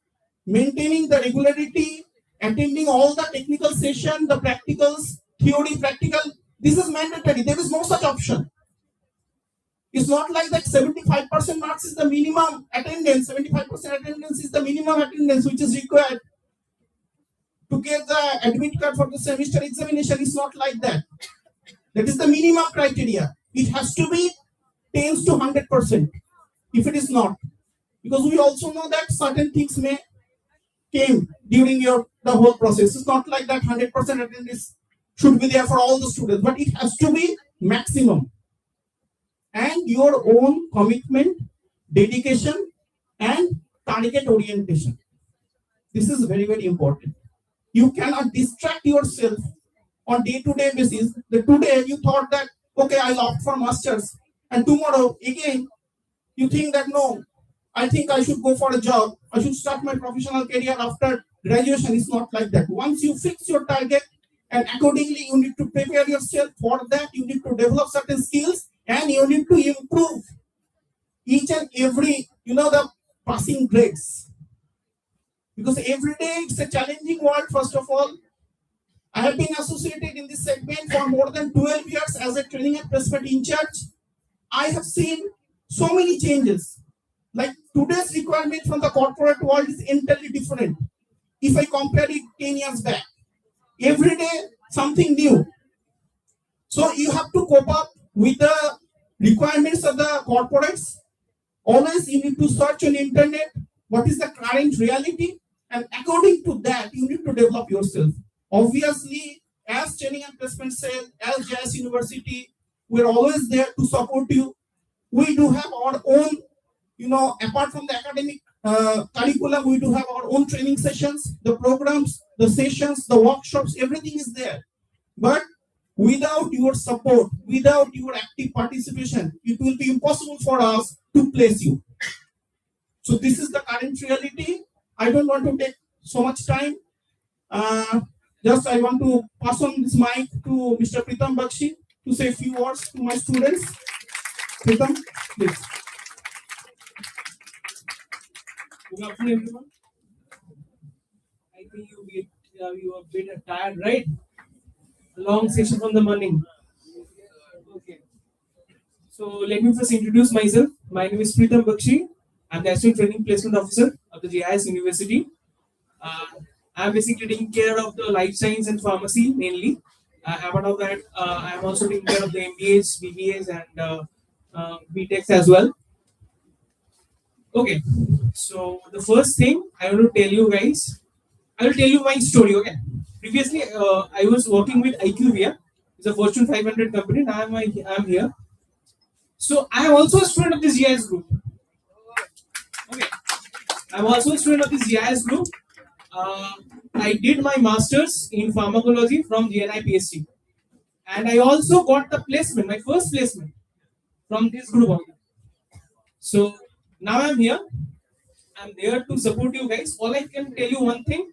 maintaining the regularity, attending all the technical session, the practicals, theory, practical, this is mandatory. There is no such option. It's not like that 75% marks is the minimum attendance, 75% attendance is the minimum attendance which is required to get the admit card for the semester examination. It's not like that. That is the minimum criteria. It has to be 10 to 100%. If it is not, because we also know that certain things may came during the whole process. It's not like that 100% attendance should be there for all the students, but it has to be maximum. And your own commitment, dedication, and target orientation. This is very, very important. You cannot distract yourself on day-to-day basis. Today you thought that, okay, I'll opt for masters, and tomorrow again you think that no, I think I should go for a job. I should start my professional career after graduation. It's not like that. Once you fix your target, and accordingly you need to prepare yourself for that. You need to develop certain skills, and you need to improve each and every, the passing grades. Because every day it's a challenging world. First of all, I have been associated in this segment for more than 12 years as a training and placement in charge. I have seen so many changes. Like today's requirement from the corporate world is entirely different. If I compare it 10 years back, every day something new. So you have to cope up with the requirements of the corporates. Always you need to search on internet what is the current reality, and according to that you need to develop yourself. Obviously, as training and placement cell, as JIS University, we're always there to support you. We do have our own, apart from the academic curriculum, we do have our own training sessions, the programs, the sessions, the workshops, everything is there. But without your support, without your active participation, it will be impossible for us to place you. So this is the current reality. I don't want to take so much time. Just I want to pass on this mic to Mr. Pritam Bakshi to say a few words to my students. Pritam, please. Good afternoon, everyone. I think you are a bit tired, right? A long session from the morning. Okay. So let me first introduce myself. My name is Pritam Bakshi. I'm the Assistant Training Placement Officer of the JIS University. I'm basically taking care of the life science and pharmacy mainly. Apart of that, I'm also taking care of the MBAs, BBAs, and BTechs as well. Okay, so the first thing I want to tell you guys, I will tell you my story. Okay, previously I was working with IQVIA. It's a Fortune 500 company. Now I'm here. So I am also a student of this JIS group. Okay, I am also a student of this JIS group. I did my masters in pharmacology from JNI PhD, and I also got the placement, my first placement from this group only. So now I'm here. I'm there to support you guys. All I can tell you one thing.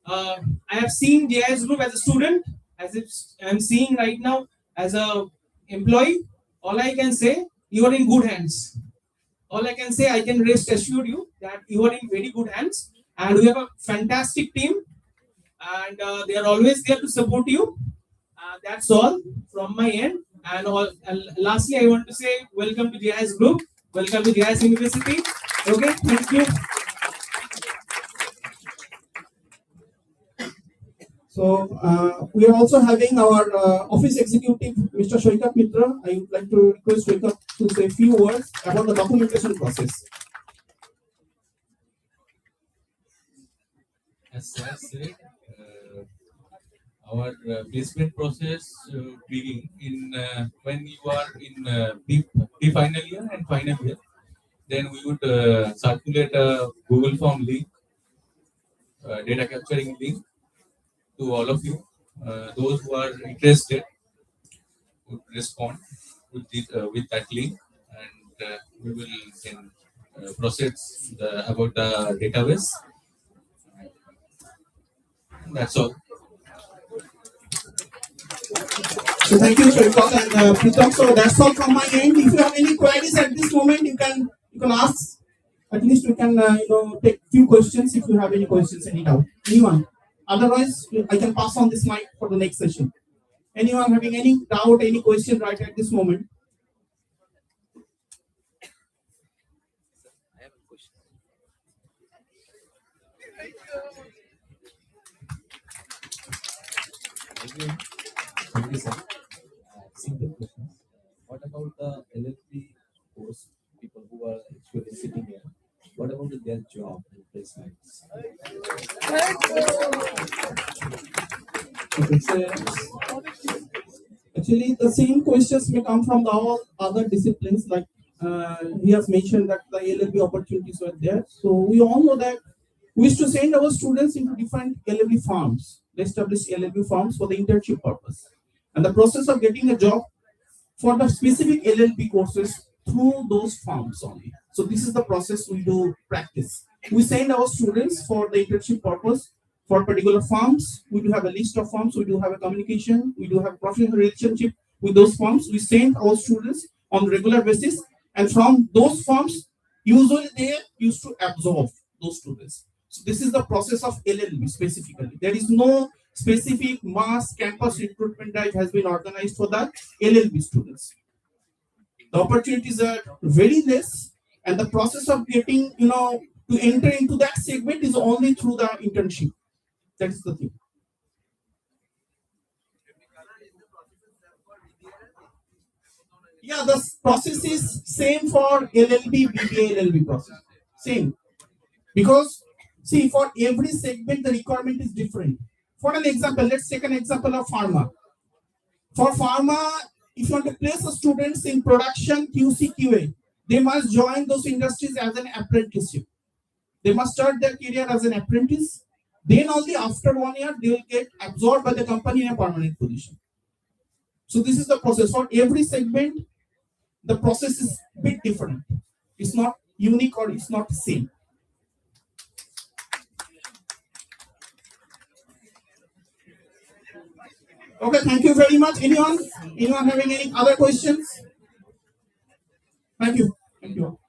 I have seen JIS group as a student, as if I'm seeing right now as a employee. All I can say, you are in good hands. All I can say, I can rest assured you that you are in very good hands, and we have a fantastic team, and they are always there to support you. That's all from my end. And lastly, I want to say welcome to JIS Group, welcome to JIS University. Okay, thank you. So we are also having our office executive, Mr. Shoikat Mitra. I would like to request Shoikat to say a few words about the documentation process. As I said, our placement process begin in when you are in pre-final year and final year. Then we would circulate a Google Form link, data capturing link to all of you. Those who are interested would respond with that link, and we will then process about the database. That's all. So thank you, Shoikat and Pritam. So that's all from my end. If you have any queries at this moment, you can ask. At least we can take few questions if you have any questions, any doubt. Anyone? Otherwise, I can pass on this mic for the next session. Anyone having any doubt, any question right at this moment? I have a question. Thank you, sir. Simple questions. What about the LLB course people who are actually sitting here? What about their job and placements? Okay, so actually, the same questions may come from the all other disciplines. Like he has mentioned that the LLB opportunities were there. So we all know that we used to send our students into different LLB firms, established LLB firms for the internship purpose. And the process of getting a job for the specific LLB courses through those firms only. So this is the process we do practice. We send our students for the internship purpose for particular firms. We do have a list of firms. We do have a communication. We do have professional relationship with those firms. We send our students on regular basis, and from those firms, usually they used to absorb those students. So this is the process of LLB specifically. There is no specific mass campus recruitment drive has been organized for the LLB students. The opportunities are very less, and the process of getting to enter into that segment is only through the internship. That is the thing. Yeah, the process is same for LLB, BBA, LLB process. Same. Because see, for every segment the requirement is different. For an example, let's take an example of pharma. For pharma, if you want to place the students in production QC QA, they must join those industries as an apprenticeship. They must start their career as an apprentice. Then only after 1 year, they will get absorbed by the company in a permanent position. So this is the process. For every segment, the process is a bit different. It's not unique or it's not the same. Okay, thank you very much. Anyone having any other questions? Thank you. Thank you.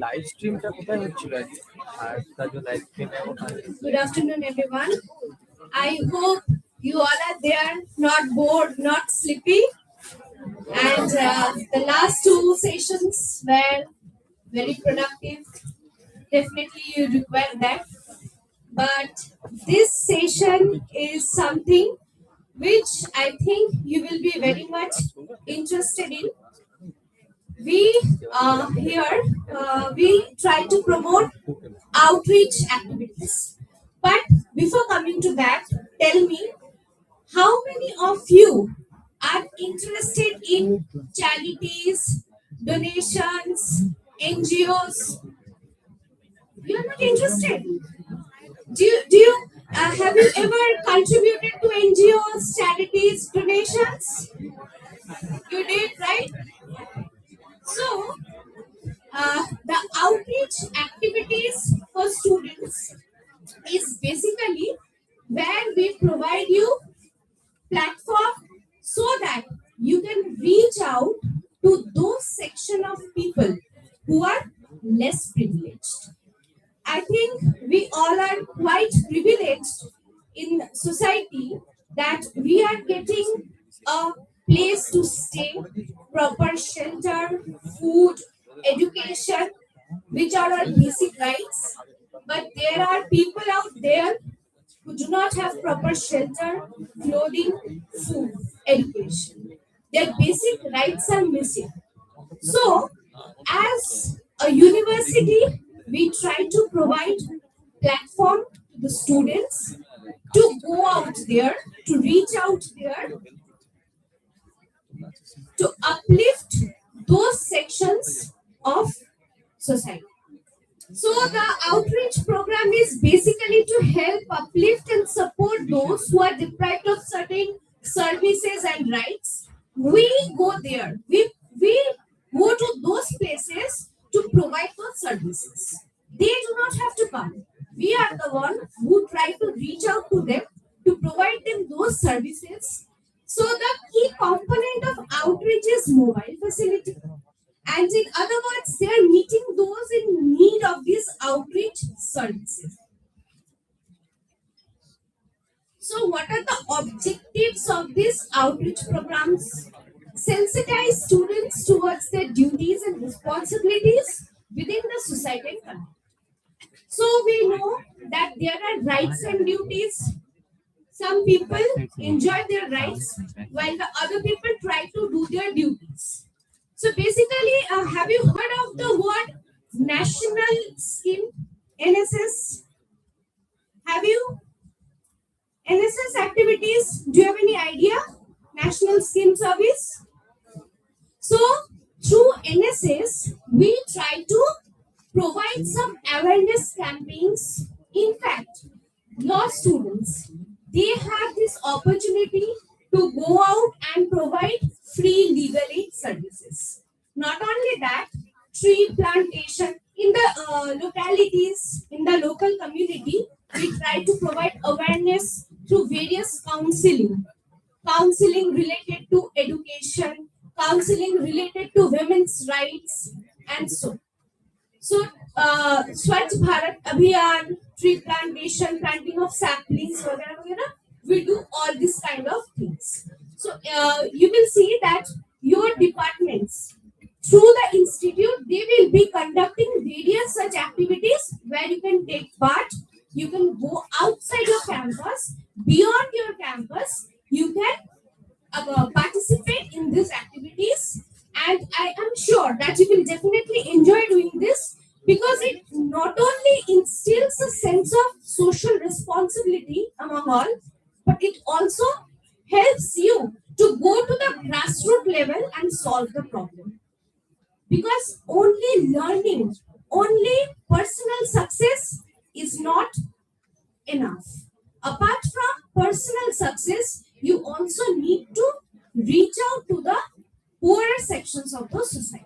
Live স্ট্রিমটা কোথায় হচ্ছিল আজকে আর তার জন্য live স্ট্রিমে Good afternoon, everyone. I hope you all are there, not bored, not sleepy. And the last two sessions were very productive. Definitely, you require that. but this session is something which I think you will be very much interested in. We here we try to promote outreach activities. But before coming to that, tell me, how many of you are interested in charities, donations, NGOs? You're not interested. Have you ever contributed to NGOs, charities, donations? You did, right? So, the outreach activities for students is basically where we provide you platform so that you can reach out to those section of people who are less privileged. I think we all are quite privileged in society that we are getting a place to stay, proper shelter, food, education, which are our basic rights. But there are people out there who do not have proper shelter, clothing, food, education. Their basic rights are missing. So, as a university, we try to provide platform to the students to go out there, to reach out there, to uplift those sections of society. So the outreach program is basically to help uplift and support those who are deprived of certain services and rights. We go there. We go to those places to provide those services. They do not have to come. We are the one who try to reach out to them to provide them those services. So the key component of outreach is mobile facility. And in other words, they are meeting those in need of these outreach services. So, what are the objectives of these outreach programs? Sensitize students towards their duties and responsibilities within the society and country. So, we know that there are rights and duties. Some people enjoy their rights while the other people try to do their duties. So basically, have you heard of the word national scheme, NSS? Have you? NSS activities, do you have any idea? National Scheme Service? So, through NSS, we try to provide some awareness campaigns. In fact, law students, they have this opportunity to go out and provide free legal aid services. Not only that, tree plantation in the localities, in the local community, we try to provide awareness through various counseling related to education, counseling related to women's rights, and so. So, Swachh Bharat Abhiyan, tree plantation, planting of saplings, वगैरह, we do all this kind of things. So, you will see that your departments, through the institute, they will be conducting various such activities where you can take part. You can go outside your campus, beyond your campus. You can participate in these activities, and I am sure that you will definitely enjoy doing this because it not only instills a sense of social responsibility among all, but it also helps you to go to the grassroots level and solve the problem. Because only learning, only personal success is not enough. Apart from personal success, you also need to reach out to the poorer sections of the society.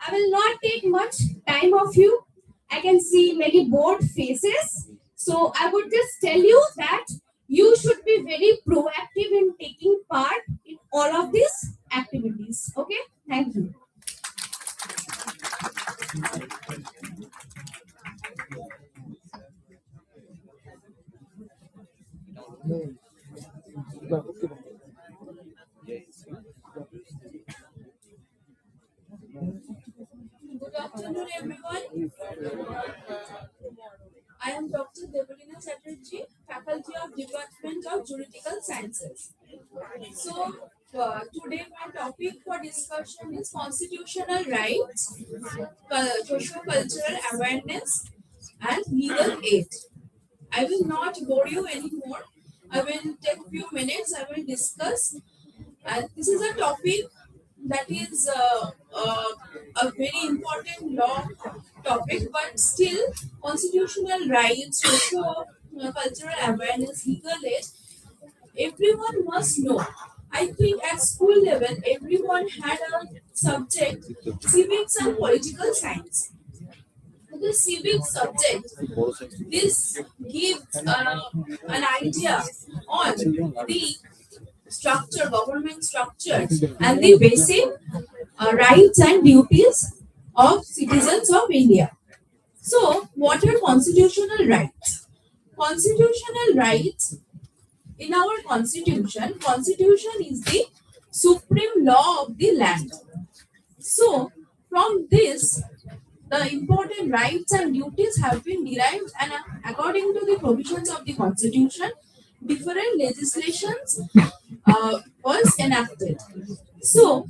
I will not take much time of you. I can see many bored faces. So I would just tell you that you should be very proactive in taking part in all of these activities. Okay? Thank you. Good afternoon, everyone. I am Dr. Devalina Chatterjee, Faculty of Department of Juridical Sciences. So, today my topic for discussion is constitutional rights, socio-cultural awareness, and legal aid. I will not bore you anymore. I will take few minutes. I will discuss. And this is a topic that is a very important law topic, but still constitutional rights, cultural awareness, legal aid, everyone must know. I think at school level, everyone had a subject, civics and political science. The civic subject, this gives an idea on the structure, government structure, and the basic rights and duties of citizens of India. So, what are constitutional rights? Constitutional rights in our constitution is the supreme law of the land. So, from this, the important rights and duties have been derived, and according to the provisions of the constitution, different legislations was enacted. So,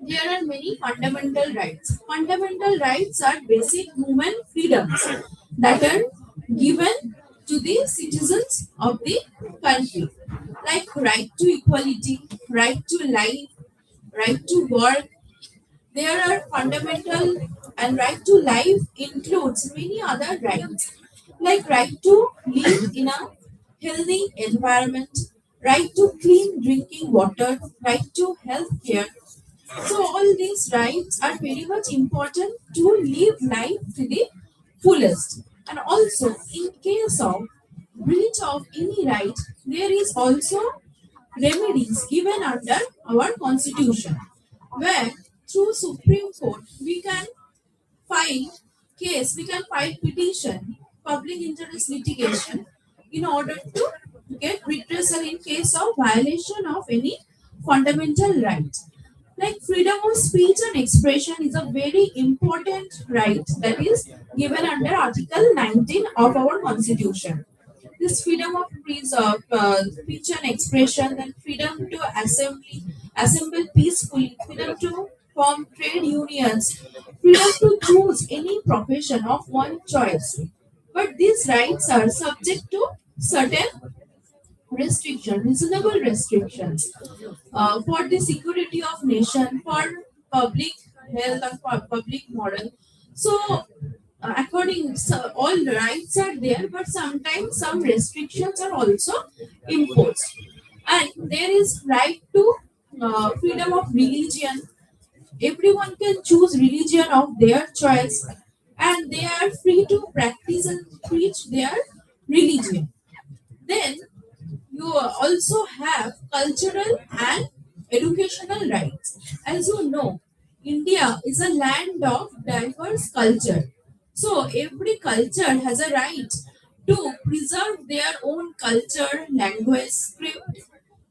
there are many fundamental rights. Fundamental rights are basic human freedoms that are given to the citizens of the country, like right to equality, right to life, right to work. There are fundamental, and right to life includes many other rights, like right to live in a healthy environment, right to clean drinking water, right to health care. So all these rights are very much important to live life to the fullest. And also, in case of breach of any right, there is also remedies given under our constitution, where through Supreme Court we can file we can file petition, public interest litigation, in order to get redressal in case of violation of any fundamental right. Like freedom of speech and expression is a very important right that is given under Article 19 of our Constitution. This freedom of speech and expression, and freedom to assemble peacefully, freedom to form trade unions, freedom to choose any profession of one choice. But these rights are subject to certain reasonable restrictions for the security of nation, for public health, and for public moral. So, all rights are there, but sometimes some restrictions are also imposed. And there is right to freedom of religion. Everyone can choose religion of their choice, and they are free to practice and preach their religion. Then you also have cultural and educational rights. As you know, India is a land of diverse culture. So every culture has a right to preserve their own culture, language, script,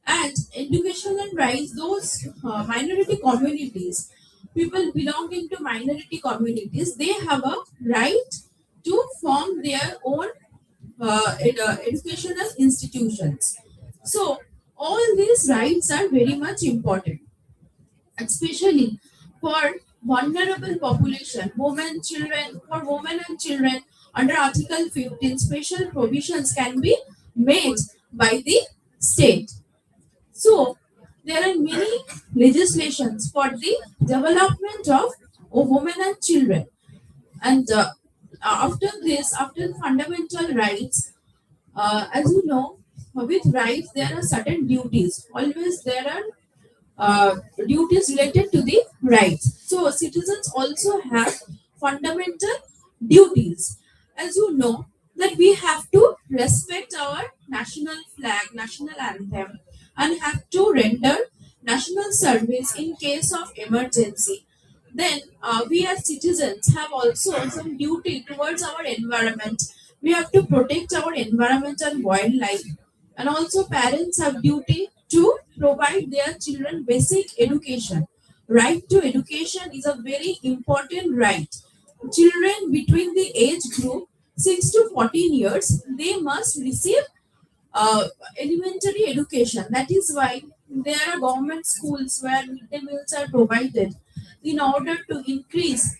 and educational rights. Those minority communities, people belonging to minority communities, they have a right to form their own educational institutions. So all these rights are very much important, especially for vulnerable population, women, children. For women and children, under Article 15, special provisions can be made by the state. So there are many legislations for the development of women and children. And after fundamental rights, as you know, with rights there are certain duties. Always there are duties related to the rights. So citizens also have fundamental duties. As you know, that we have to respect our national flag, national anthem, and have to render national service in case of emergency. Then we as citizens have also some duty towards our environment. We have to protect our environment and wildlife. And also parents have duty to provide their children basic education. Right to education is a very important right. Children between the age group 6 to 14 years, they must receive elementary education. That is why there are government schools where midday meals are provided in order to increase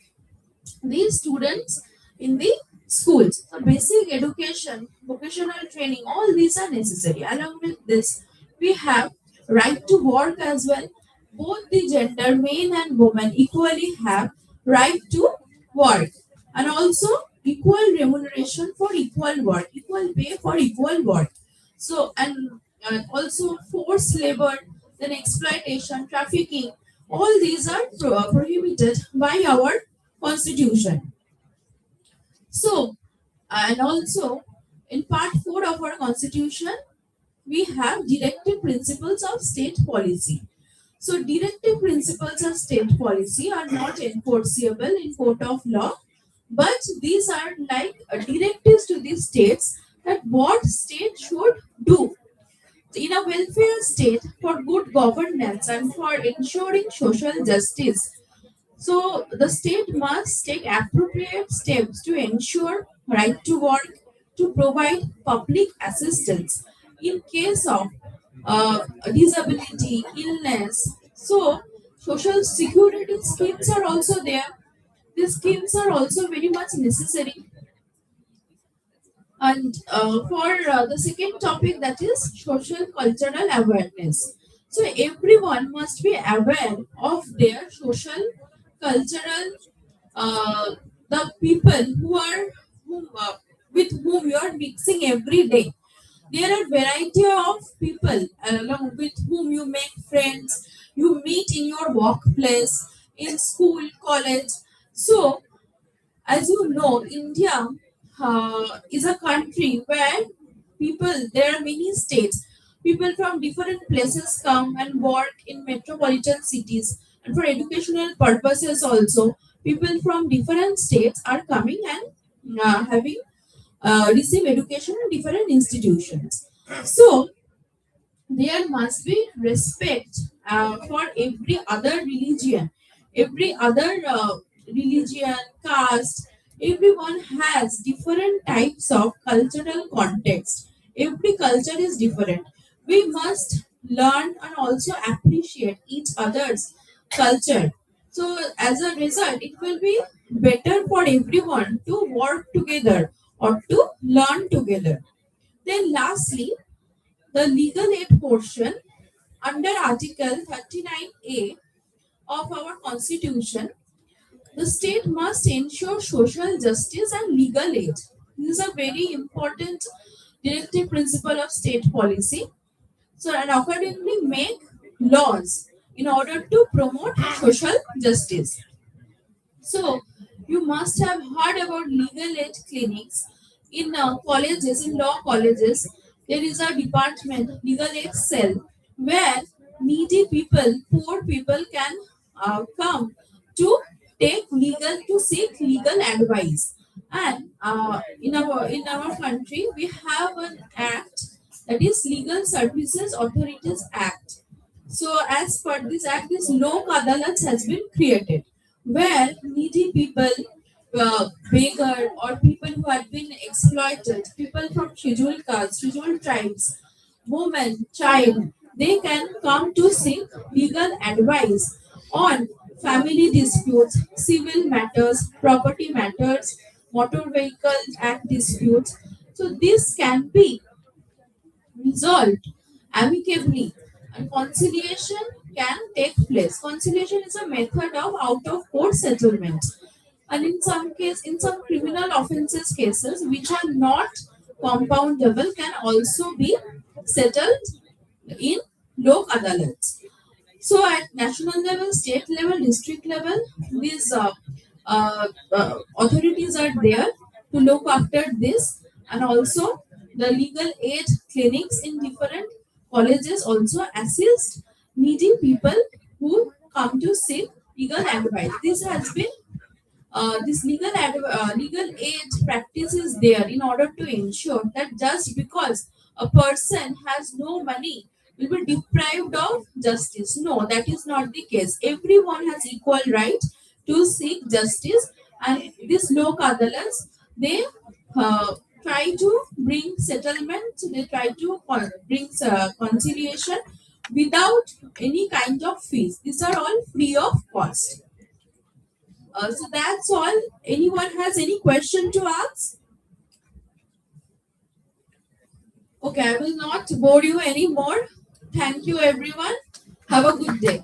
these students in the schools. So basic education, vocational training, all these are necessary. Along with this, we have right to work as well. Both the gender, men and women, equally have right to work, and also equal remuneration for equal work, equal pay for equal work. So and also forced labor, then exploitation, trafficking, all these are prohibited by our constitution. So, and also in part 4 of our constitution, we have directive principles of state policy. So, directive principles of state policy are not enforceable in court of law, but these are like directives to the states that what state should do in a welfare state for good governance and for ensuring social justice. So the state must take appropriate steps to ensure right to work, to provide public assistance in case of disability, illness. So social security schemes are also there. These schemes are also very much necessary. And for the second topic, that is social cultural awareness. So everyone must be aware of their social cultural the people with whom you are mixing every day. There are variety of people along with whom you make friends, you meet in your workplace, in school, college. So as you know, India is a country where there are many states. People from different places come and work in metropolitan cities, and for educational purposes also, people from different states are coming and having receive education in different institutions. So there must be respect for every other religion, caste. Everyone has different types of cultural context. Every culture is different. We must learn and also appreciate each other's culture. So as a result, it will be better for everyone to work together or to learn together. Then lastly, the legal aid portion under Article 39A of our Constitution, the state must ensure social justice and legal aid. This is a very important directive principle of state policy. So, and accordingly make laws in order to promote social justice. So, you must have heard about legal aid clinics in colleges, in law colleges. There is a department, legal aid cell, where needy people, poor people can come to seek legal advice. And in our country, we have an act, that is Legal Services Authorities Act. So, as per this act, this Lok Adalats has been created, where needy people, beggar, or people who have been exploited, people from scheduled castes, scheduled tribes, women, child, they can come to seek legal advice on family disputes, civil matters, property matters, motor vehicle act disputes. So this can be resolved amicably, and conciliation can take place. Conciliation is a method of out of court settlement, and in some criminal offences cases which are not compoundable can also be settled in lok adalats. So at national level, state level, district level, these authorities are there to look after this, and also the legal aid clinics in different colleges also assist needy people who come to seek legal advice. This has been this legal aid practice is there in order to ensure that just because a person has no money will be deprived of justice. No, that is not the case. Everyone has equal right to seek justice, and this lok adalats, they try to bring settlement, they try to bring conciliation without any kind of fees. These are all free of cost. So that's all. Anyone has any question to ask? Okay, I will not bore you anymore. Thank you, everyone. Have a good day.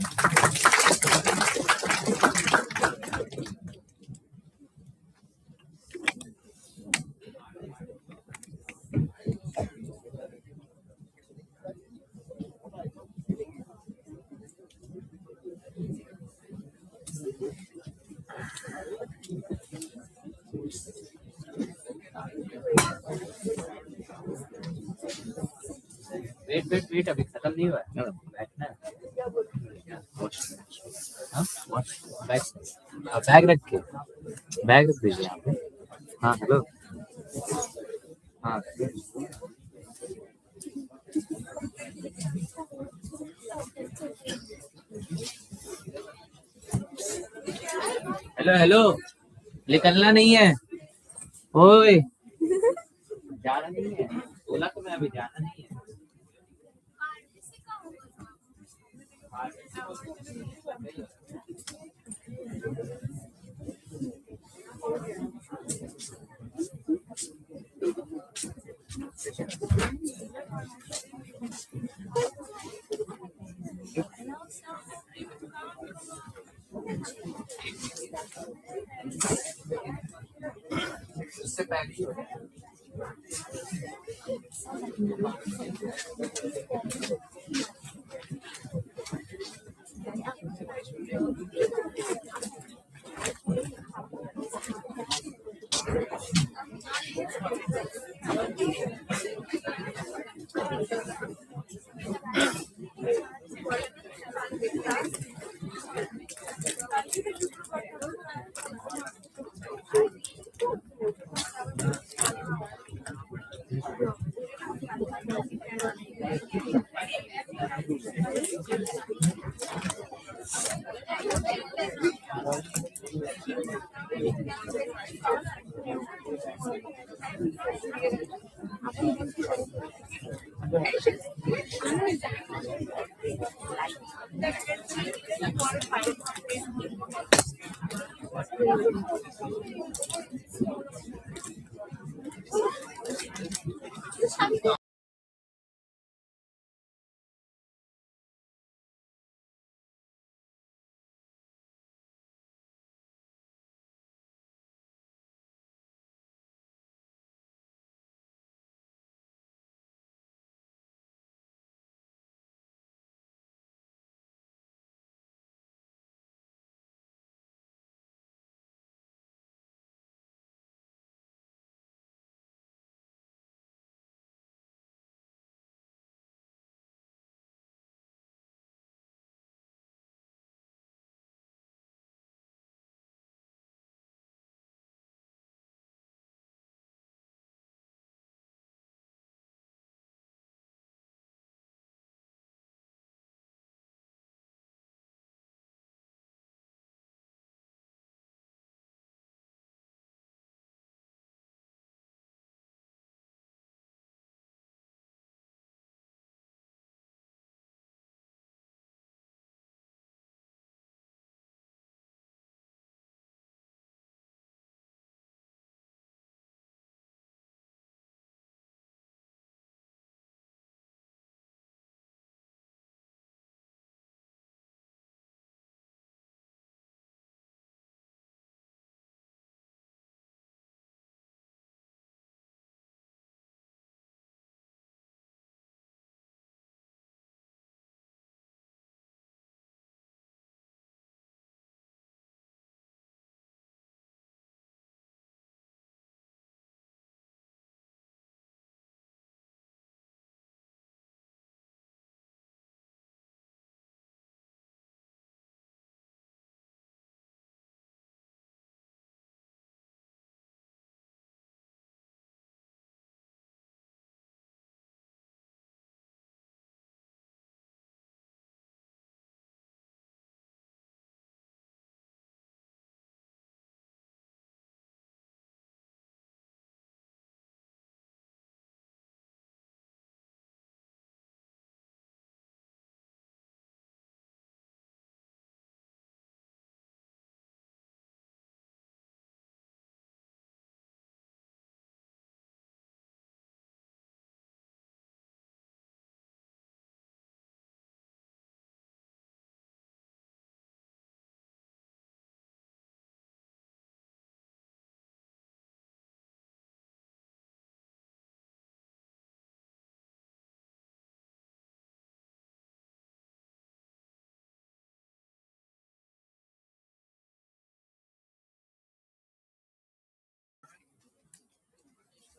Wait अभी खत्म नहीं हुआ है बैठना bag रख के bag रख दीजिए यहाँ पे हाँ हेलो हाँ हेलो हेलो निकलना नहीं है ओए जाना नहीं है बोला तो मैं अभी जाना नहीं है उससे पहले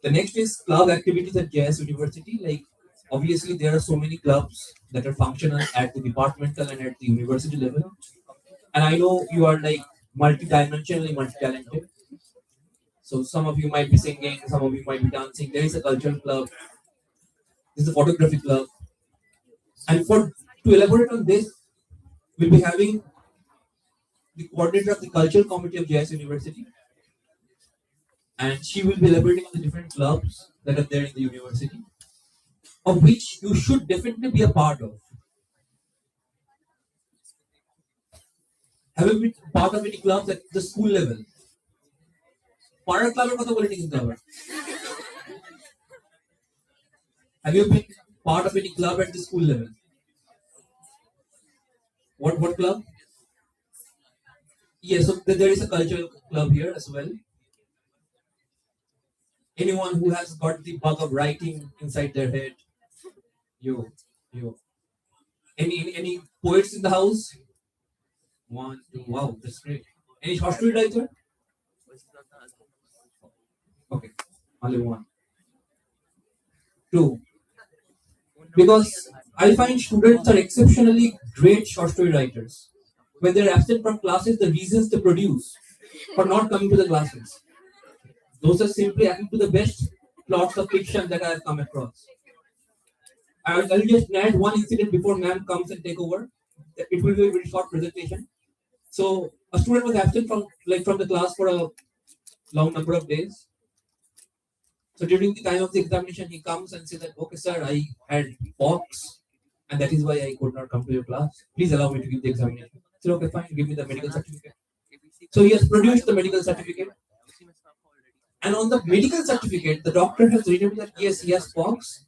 The next is club activities at JIS University. Like obviously there are so many clubs that are functional at the departmental and at the university level. And I know you are like multi-dimensionally multi-talented. So some of you might be singing, some of you might be dancing. There is a cultural club. This is a photography club. And to elaborate on this, we'll be having the coordinator of the cultural committee of JIS University, and she will be elaborating on the different clubs that are there in the university, of which you should definitely be a part of. Have you been part of any clubs at the school level? Para club or club? Have you been part of any club at the school level? What club? Yes, so there is a cultural club here as well. Anyone who has got the bug of writing inside their head? You. Any poets in the house? 1, 2, wow, that's great. Any short story writer? Okay, only 1. 2. Because I find students are exceptionally great short story writers. When they're absent from classes, the reasons they produce for not coming to the classes, those are simply adding to the best plots of fiction that I have come across. I'll just add one incident before ma'am comes and take over. It will be a very short presentation. So a student was absent from the class for a long number of days. So during the time of the examination, he comes and says that, okay, sir, I had pox, and that is why I could not come to your class. Please allow me to give the examination. I said, okay, fine, give me the medical certificate. So he has produced the medical certificate. And on the medical certificate, the doctor has written that yes, he has pox.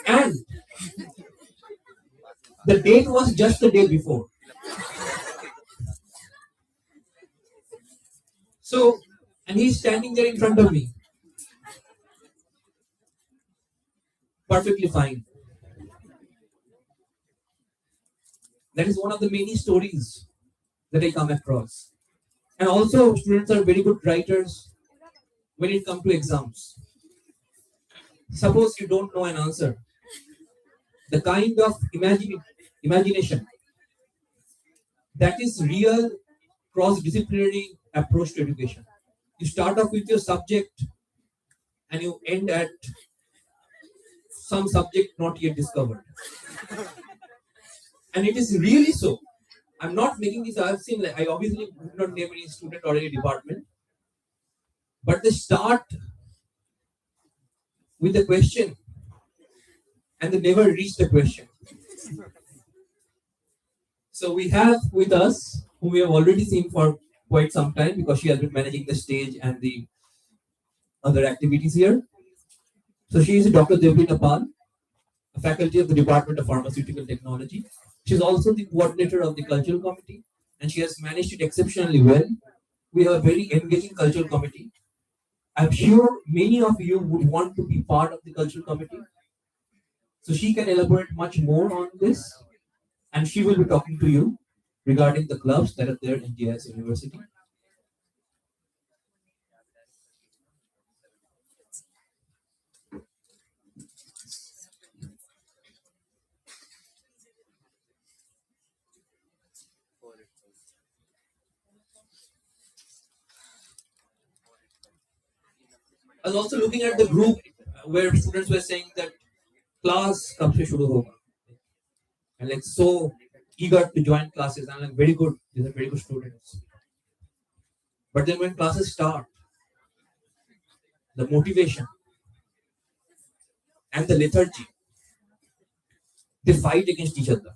And the date was just the day before. So, and he's standing there in front of me. Perfectly fine. That is one of the many stories that I come across. And also, students are very good writers when it comes to exams. Suppose you don't know an answer. The kind of imagination that is real cross-disciplinary approach to education. You start off with your subject and you end at some subject not yet discovered. And it is really so. I'm not making this, I've seen, like, I obviously do not name any student or any department, but they start with the question and they never reach the question. So we have with us, whom we have already seen for quite some time because she has been managing the stage and the other activities here. So she is Dr. Devli Napal, a faculty of the Department of Pharmaceutical Technology. She is also the coordinator of the cultural committee and she has managed it exceptionally well. We have a very engaging cultural committee. I'm sure many of you would want to be part of the cultural committee. So she can elaborate much more on this and she will be talking to you regarding the clubs that are there in JIS University. I was also looking at the group where students were saying that class कब से शुरू होगा, and like so eager to join classes and like very good, these are very good students. But then when classes start, the motivation and the lethargy, they fight against each other.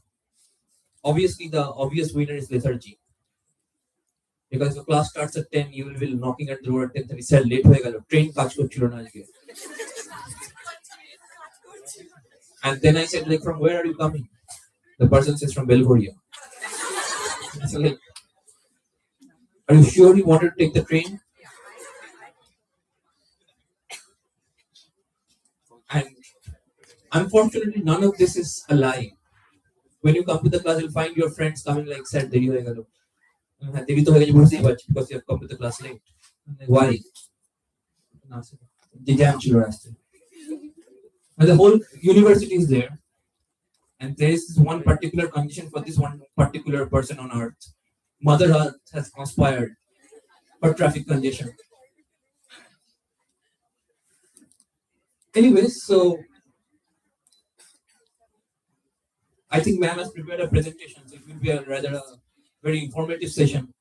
Obviously, the obvious winner is lethargy. Because if the class starts at 10, you will be knocking at the door at 10:30. Sir, late ho gelo. Train catch korchilo na ajke. And then I said, like, from where are you coming? The person says from Belgorod. I said, like, are you sure you wanted to take the train? And unfortunately, none of this is a lie. When you come to the class, you'll find your friends coming like, sir, deri ho gelo. Because you have come to the class late. Like, why? The jam chilo raste. And the whole university is there, and there is one particular condition for this one particular person on earth. Mother Earth has conspired for traffic congestion. Anyways, so I think ma'am has prepared a presentation, so it will be a rather very informative session.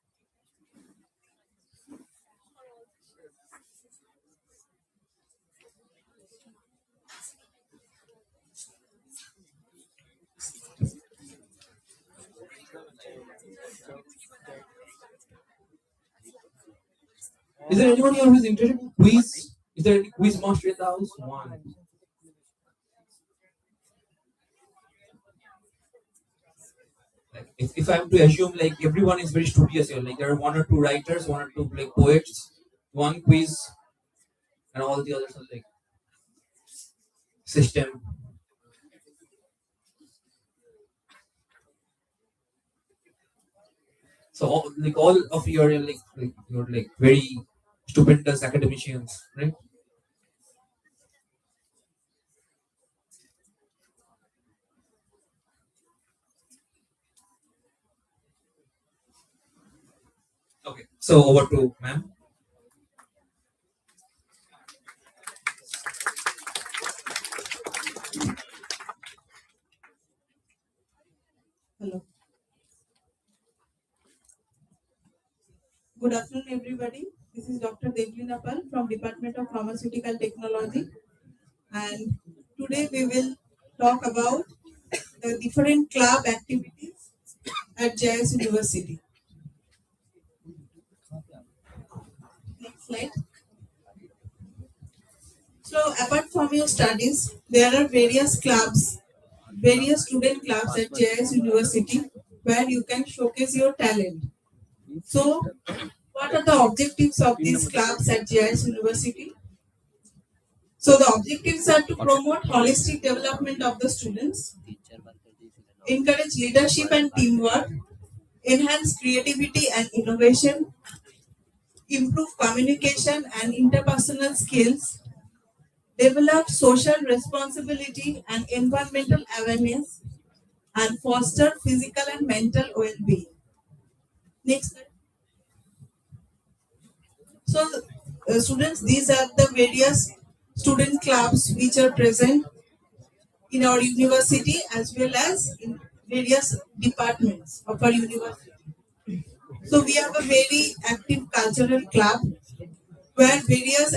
Is there anyone here who is interested in quiz? Is there any quiz master in the house? One. Like, if I have to assume, like, everyone is very studious here, like there are one or two writers, one or two like poets, one quiz, and all the others are like system. So all of you are like you're like very stupendous academicians, right? Okay, so over to ma'am. Hello. Good afternoon, everybody. This is Dr. Devlina Pal from Department of Pharmaceutical Technology, and today we will talk about the different club activities at JIS University. Next slide. So, apart from your studies, there are various clubs, various student clubs at JIS University where you can showcase your talent. So, what are the objectives of these clubs at JIS University? So, the objectives are to promote holistic development of the students, encourage leadership and teamwork, enhance creativity and innovation, improve communication and interpersonal skills, develop social responsibility and environmental awareness, and foster physical and mental well-being. Next slide. So, students, these are the various student clubs which are present in our university as well as in various departments of our university. So, we have a very active cultural club where various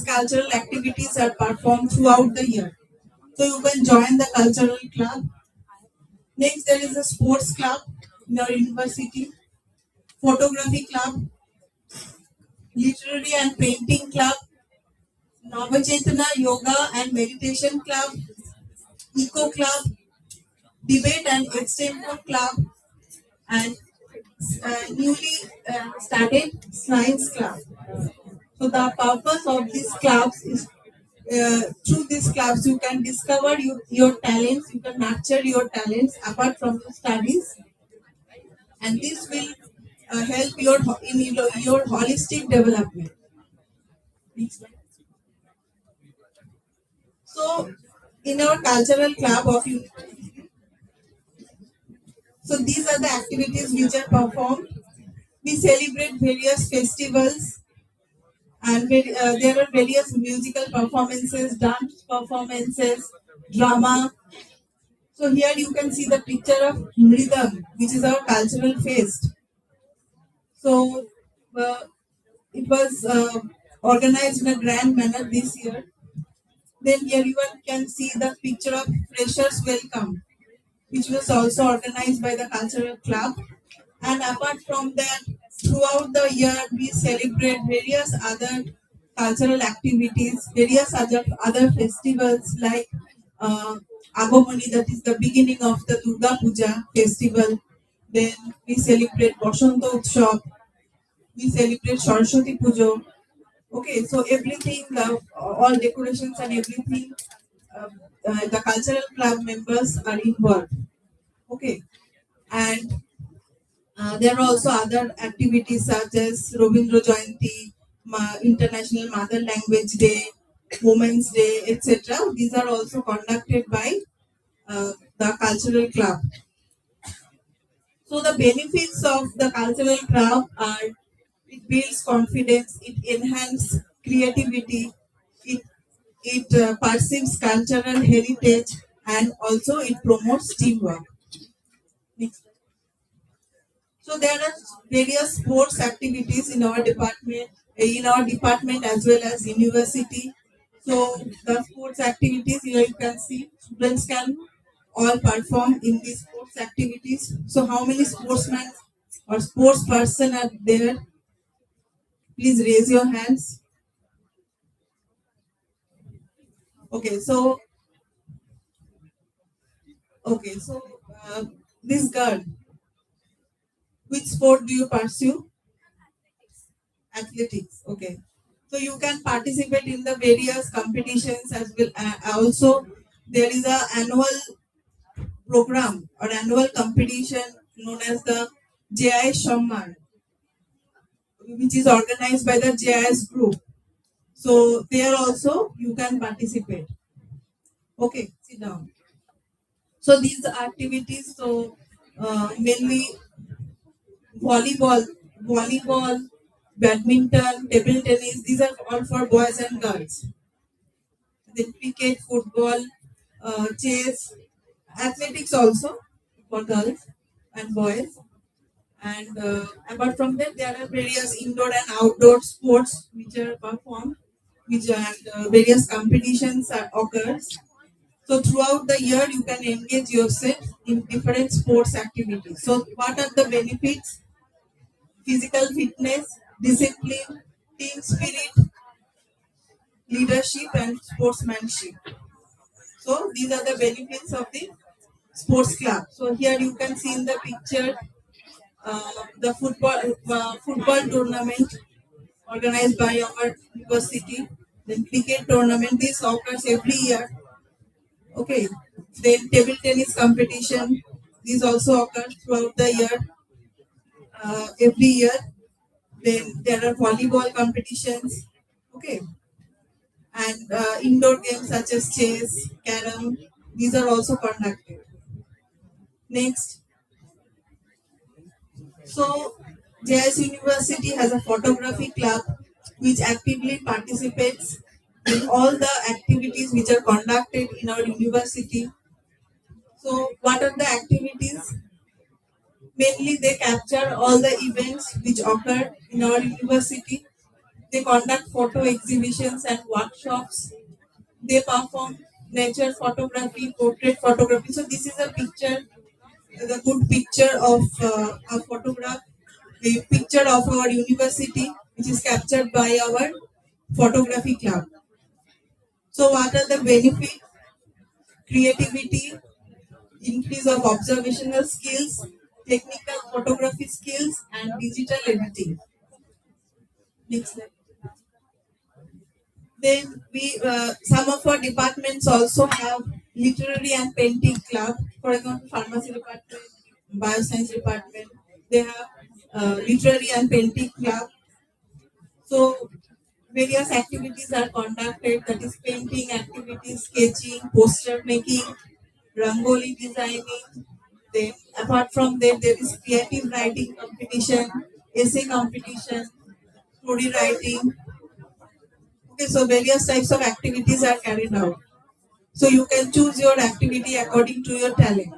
cultural activities are performed throughout the year. So, you can join the cultural club. Next, there is a sports club in our university, photography club, literary and painting club, Navachetana Yoga and Meditation Club, Eco Club, Debate and Extempore Club, and newly started Science Club. So the purpose of these clubs is through these clubs you can discover your talents, you can nurture your talents apart from your studies, and this will help your holistic development. So, in our cultural club of university, so these are the activities which are performed. We celebrate various festivals, and there are various musical performances, dance performances, drama. So here you can see the picture of Mridam, which is our cultural fest. So it was organized in a grand manner this year. Then here you can see the picture of Freshers Welcome, which was also organized by the cultural club. And apart from that, throughout the year, we celebrate various other cultural activities, various other festivals like Agomani, that is the beginning of the Durga Puja festival. Then we celebrate Bashanta Utsav, we celebrate Saraswati Puja. Okay, so everything, all decorations and everything, the cultural club members are involved. Okay, and there are also other activities such as Robindra Jayanti, International Mother Language Day, Women's Day, etc. These are also conducted by the cultural club. So the benefits of the cultural club are it builds confidence, it enhances creativity, it perceives cultural heritage, and also it promotes teamwork. Next. So there are various sports activities in our department as well as university. So the sports activities here you can see students can all perform in these sports activities. So how many sportsmen or sports person are there? Please raise your hands. Okay, so uh, this girl, which sport do you pursue? Athletics. Okay. So you can participate in the various competitions as well. Also, there is a annual program or annual competition known as the JIS Shamman, which is organized by the JIS group. So there also you can participate. Okay, sit down. So these activities, mainly volleyball, badminton, table tennis. These are all for boys and girls. Then cricket, football, chess, athletics also for girls and boys. And apart from that, there are various indoor and outdoor sports which are performed, various competitions are occurs. So throughout the year, you can engage yourself in different sports activities. So what are the benefits? Physical fitness, discipline, team spirit, leadership, and sportsmanship. So these are the benefits of the sports club. So here you can see in the picture the football tournament organized by our university. Then cricket tournament, this occurs every year. Okay. Then table tennis competition, these also occur throughout the year, every year. Then there are volleyball competitions. Okay. And indoor games such as chess, carom, these are also conducted. Next. So JIS University has a photography club which actively participates in all the activities which are conducted in our university. So what are the activities? Mainly they capture all the events which occur in our university. They conduct photo exhibitions and workshops. They perform nature photography, portrait photography. So this is a picture, the good picture of a photograph, a picture of our university, which is captured by our photography club. So what are the benefits? Creativity, increase of observational skills, technical photography skills, and digital editing. Next slide. Then we some of our departments also have literary and painting club. For example, pharmacy department, bioscience department, they have literary and painting club. So various activities are conducted, that is painting activities, sketching, poster making, rangoli designing. Then apart from that, there is creative writing competition, essay competition, story writing. Okay, so various types of activities are carried out. So you can choose your activity according to your talent.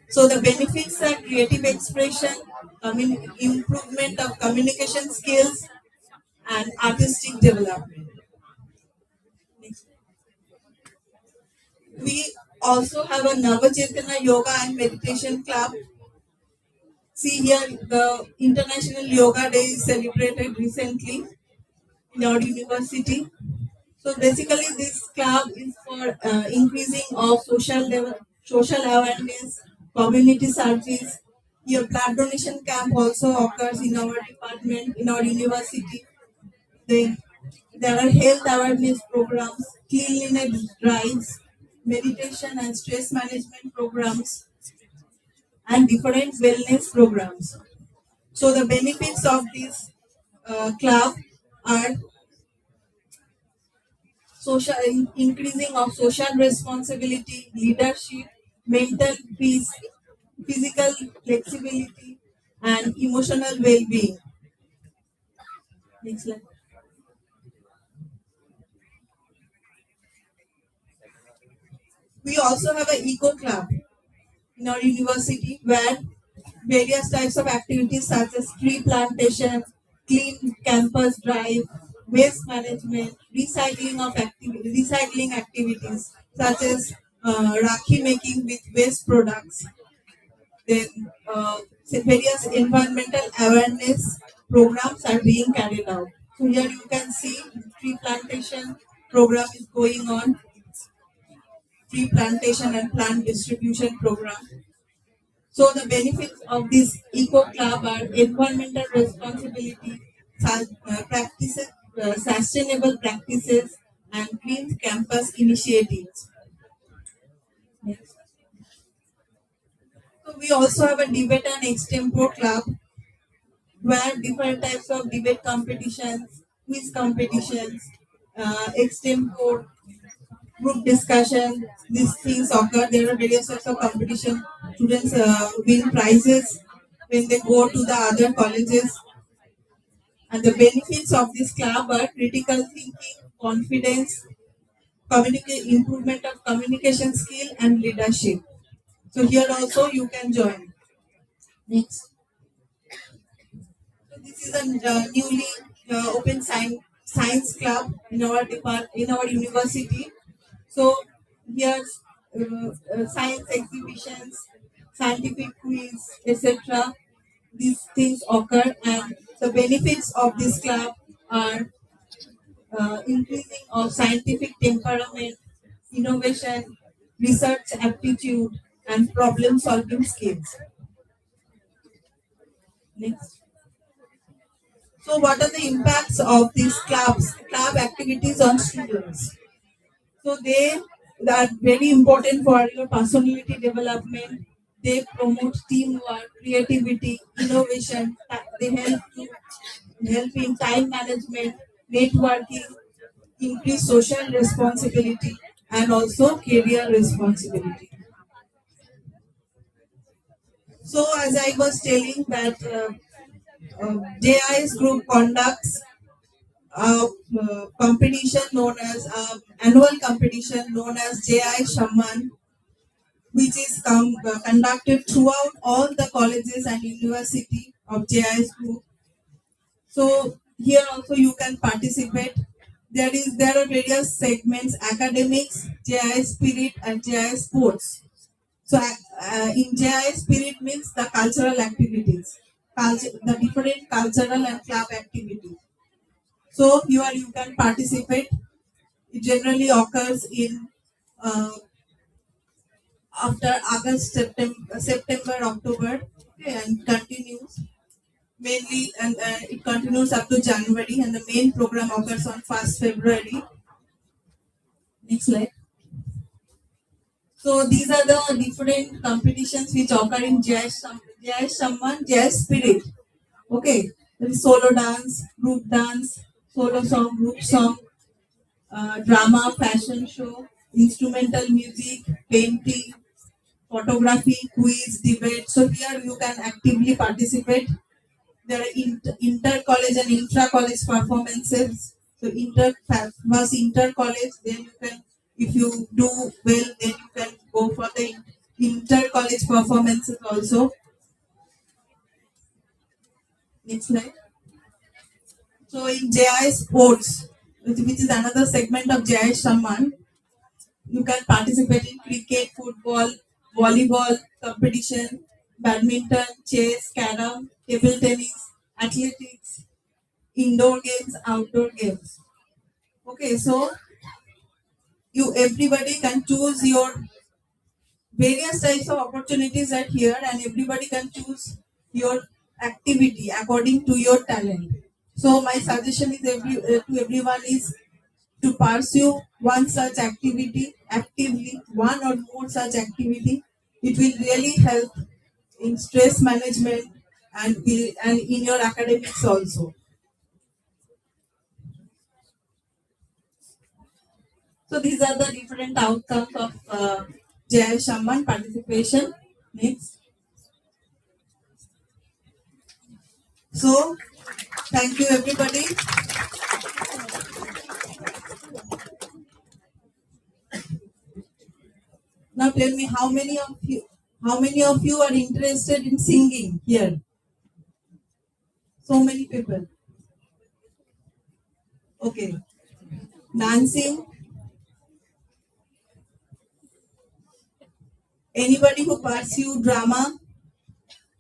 So the benefits are creative expression, improvement of communication skills, and artistic development. Next. We also have a Navachetana Yoga and Meditation Club. See here, the International Yoga Day is celebrated recently in our university. So basically, this club is for increasing of social awareness, community service. Your blood donation camp also occurs in our department, in our university. Then there are health awareness programs, cleanliness drives, meditation and stress management programs, and different wellness programs. So the benefits of this club are increasing of social responsibility, leadership, mental peace, physical flexibility, and emotional well-being. Next slide. We also have an eco club in our university where various types of activities such as tree plantation, clean campus drive, waste management, recycling activities such as rakhi making with waste products. Then various environmental awareness programs are being carried out. So here you can see tree plantation program is going on, tree plantation and plant distribution program. So the benefits of this eco club are environmental responsibility, practices, sustainable practices, and clean campus initiatives. Next. So we also have a debate and extempore club where different types of debate competitions, quiz competitions, extempore, group discussion, these things occur. There are various types of competition. Students win prizes when they go to the other colleges. And the benefits of this club are critical thinking, confidence, improvement of communication skill, and leadership. So here also you can join. Next. So this is a newly open science club in our in our university. So here's science exhibitions, scientific quiz, etc. These things occur, and the benefits of this club are increasing of scientific temperament, innovation, research aptitude, and problem solving skills. Next. So, what are the impacts of these club activities on students? So they are very important for your personality development. They promote teamwork, creativity, innovation. They help in time management, networking, increase social responsibility, and also career responsibility. So as I was telling that JIS group conducts a competition known as annual competition known as JI Shaman, which is conducted throughout all the colleges and university of JIS group. So here also you can participate. There are various segments: academics, JIS spirit, and JIS sports. So in JIS spirit means the cultural activities, the different cultural and club activities. So here you can participate. It generally occurs in after August, September, October, okay, and continues mainly, and it continues up to January, and the main program occurs on 1st February. Next slide. So these are the different competitions which occur in JIS Samman, JIS Spirit. Okay, there is solo dance, group dance, solo song, group song, drama, fashion show, instrumental music, painting, photography, quiz, debate. So here you can actively participate. There are inter-college and intra-college performances. So inter-college, then you can, if you do well, then you can go for the inter-college performances also. Next slide. So in JIS Sports, which is another segment of JIS Samman, you can participate in cricket, football, volleyball competition, badminton, chess, carom, table tennis, athletics, indoor games, outdoor games. Okay, so everybody can choose your various types of opportunities are here, and everybody can choose your activity according to your talent. So my suggestion is to everyone is to pursue one such activity actively, one or more such activity. It will really help in stress management and in your academics also. So these are the different outcomes of JIS participation. Next. So thank you everybody. Now tell me how many of you are interested in singing here? So many people. Okay. Dancing. Anybody who pursue drama?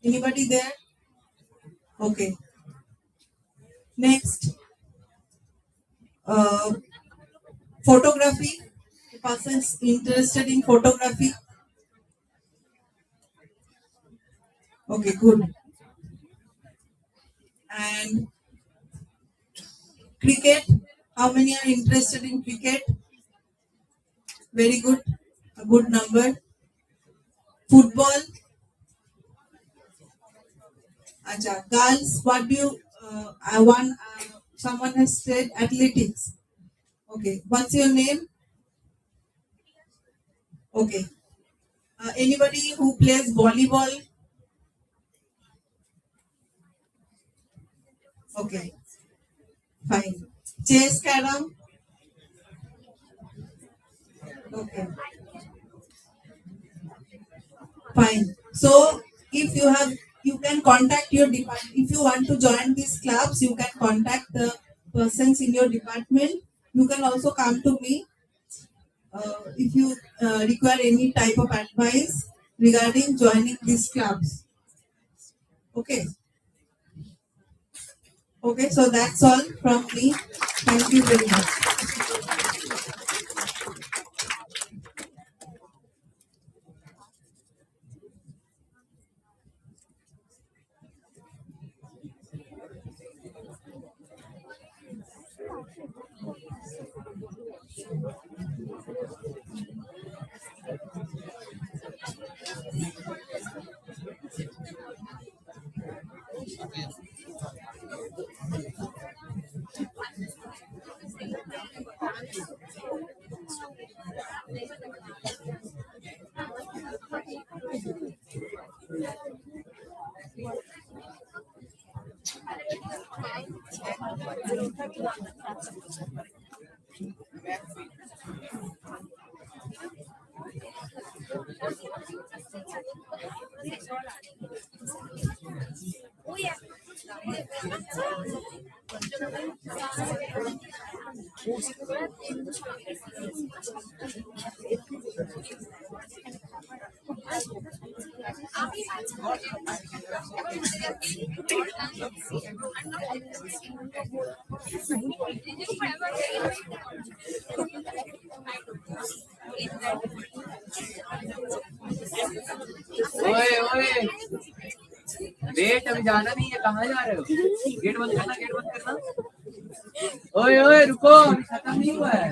Anybody there? Okay. Next. Photography. The person is interested in photography. Okay, good. And cricket. How many are interested in cricket? Very good. A good number. Football. Acha. Girls, what do you? Someone has said athletics. Okay. What's your name? Okay. Anybody who plays volleyball? Okay. Fine. Chess, carom? Okay. Fine. So if you can contact your department. If you want to join these clubs, you can contact the persons in your department. You can also come to me if you require any type of advice regarding joining these clubs. Okay. Okay, so that's all from me. Thank you very much. ओए ओए wait, अभी जाना नहीं है, कहाँ जा रहे हो? गेट बंद करना, गेट बंद करना। ओए ओए रुको, अभी खत्म नहीं हुआ है।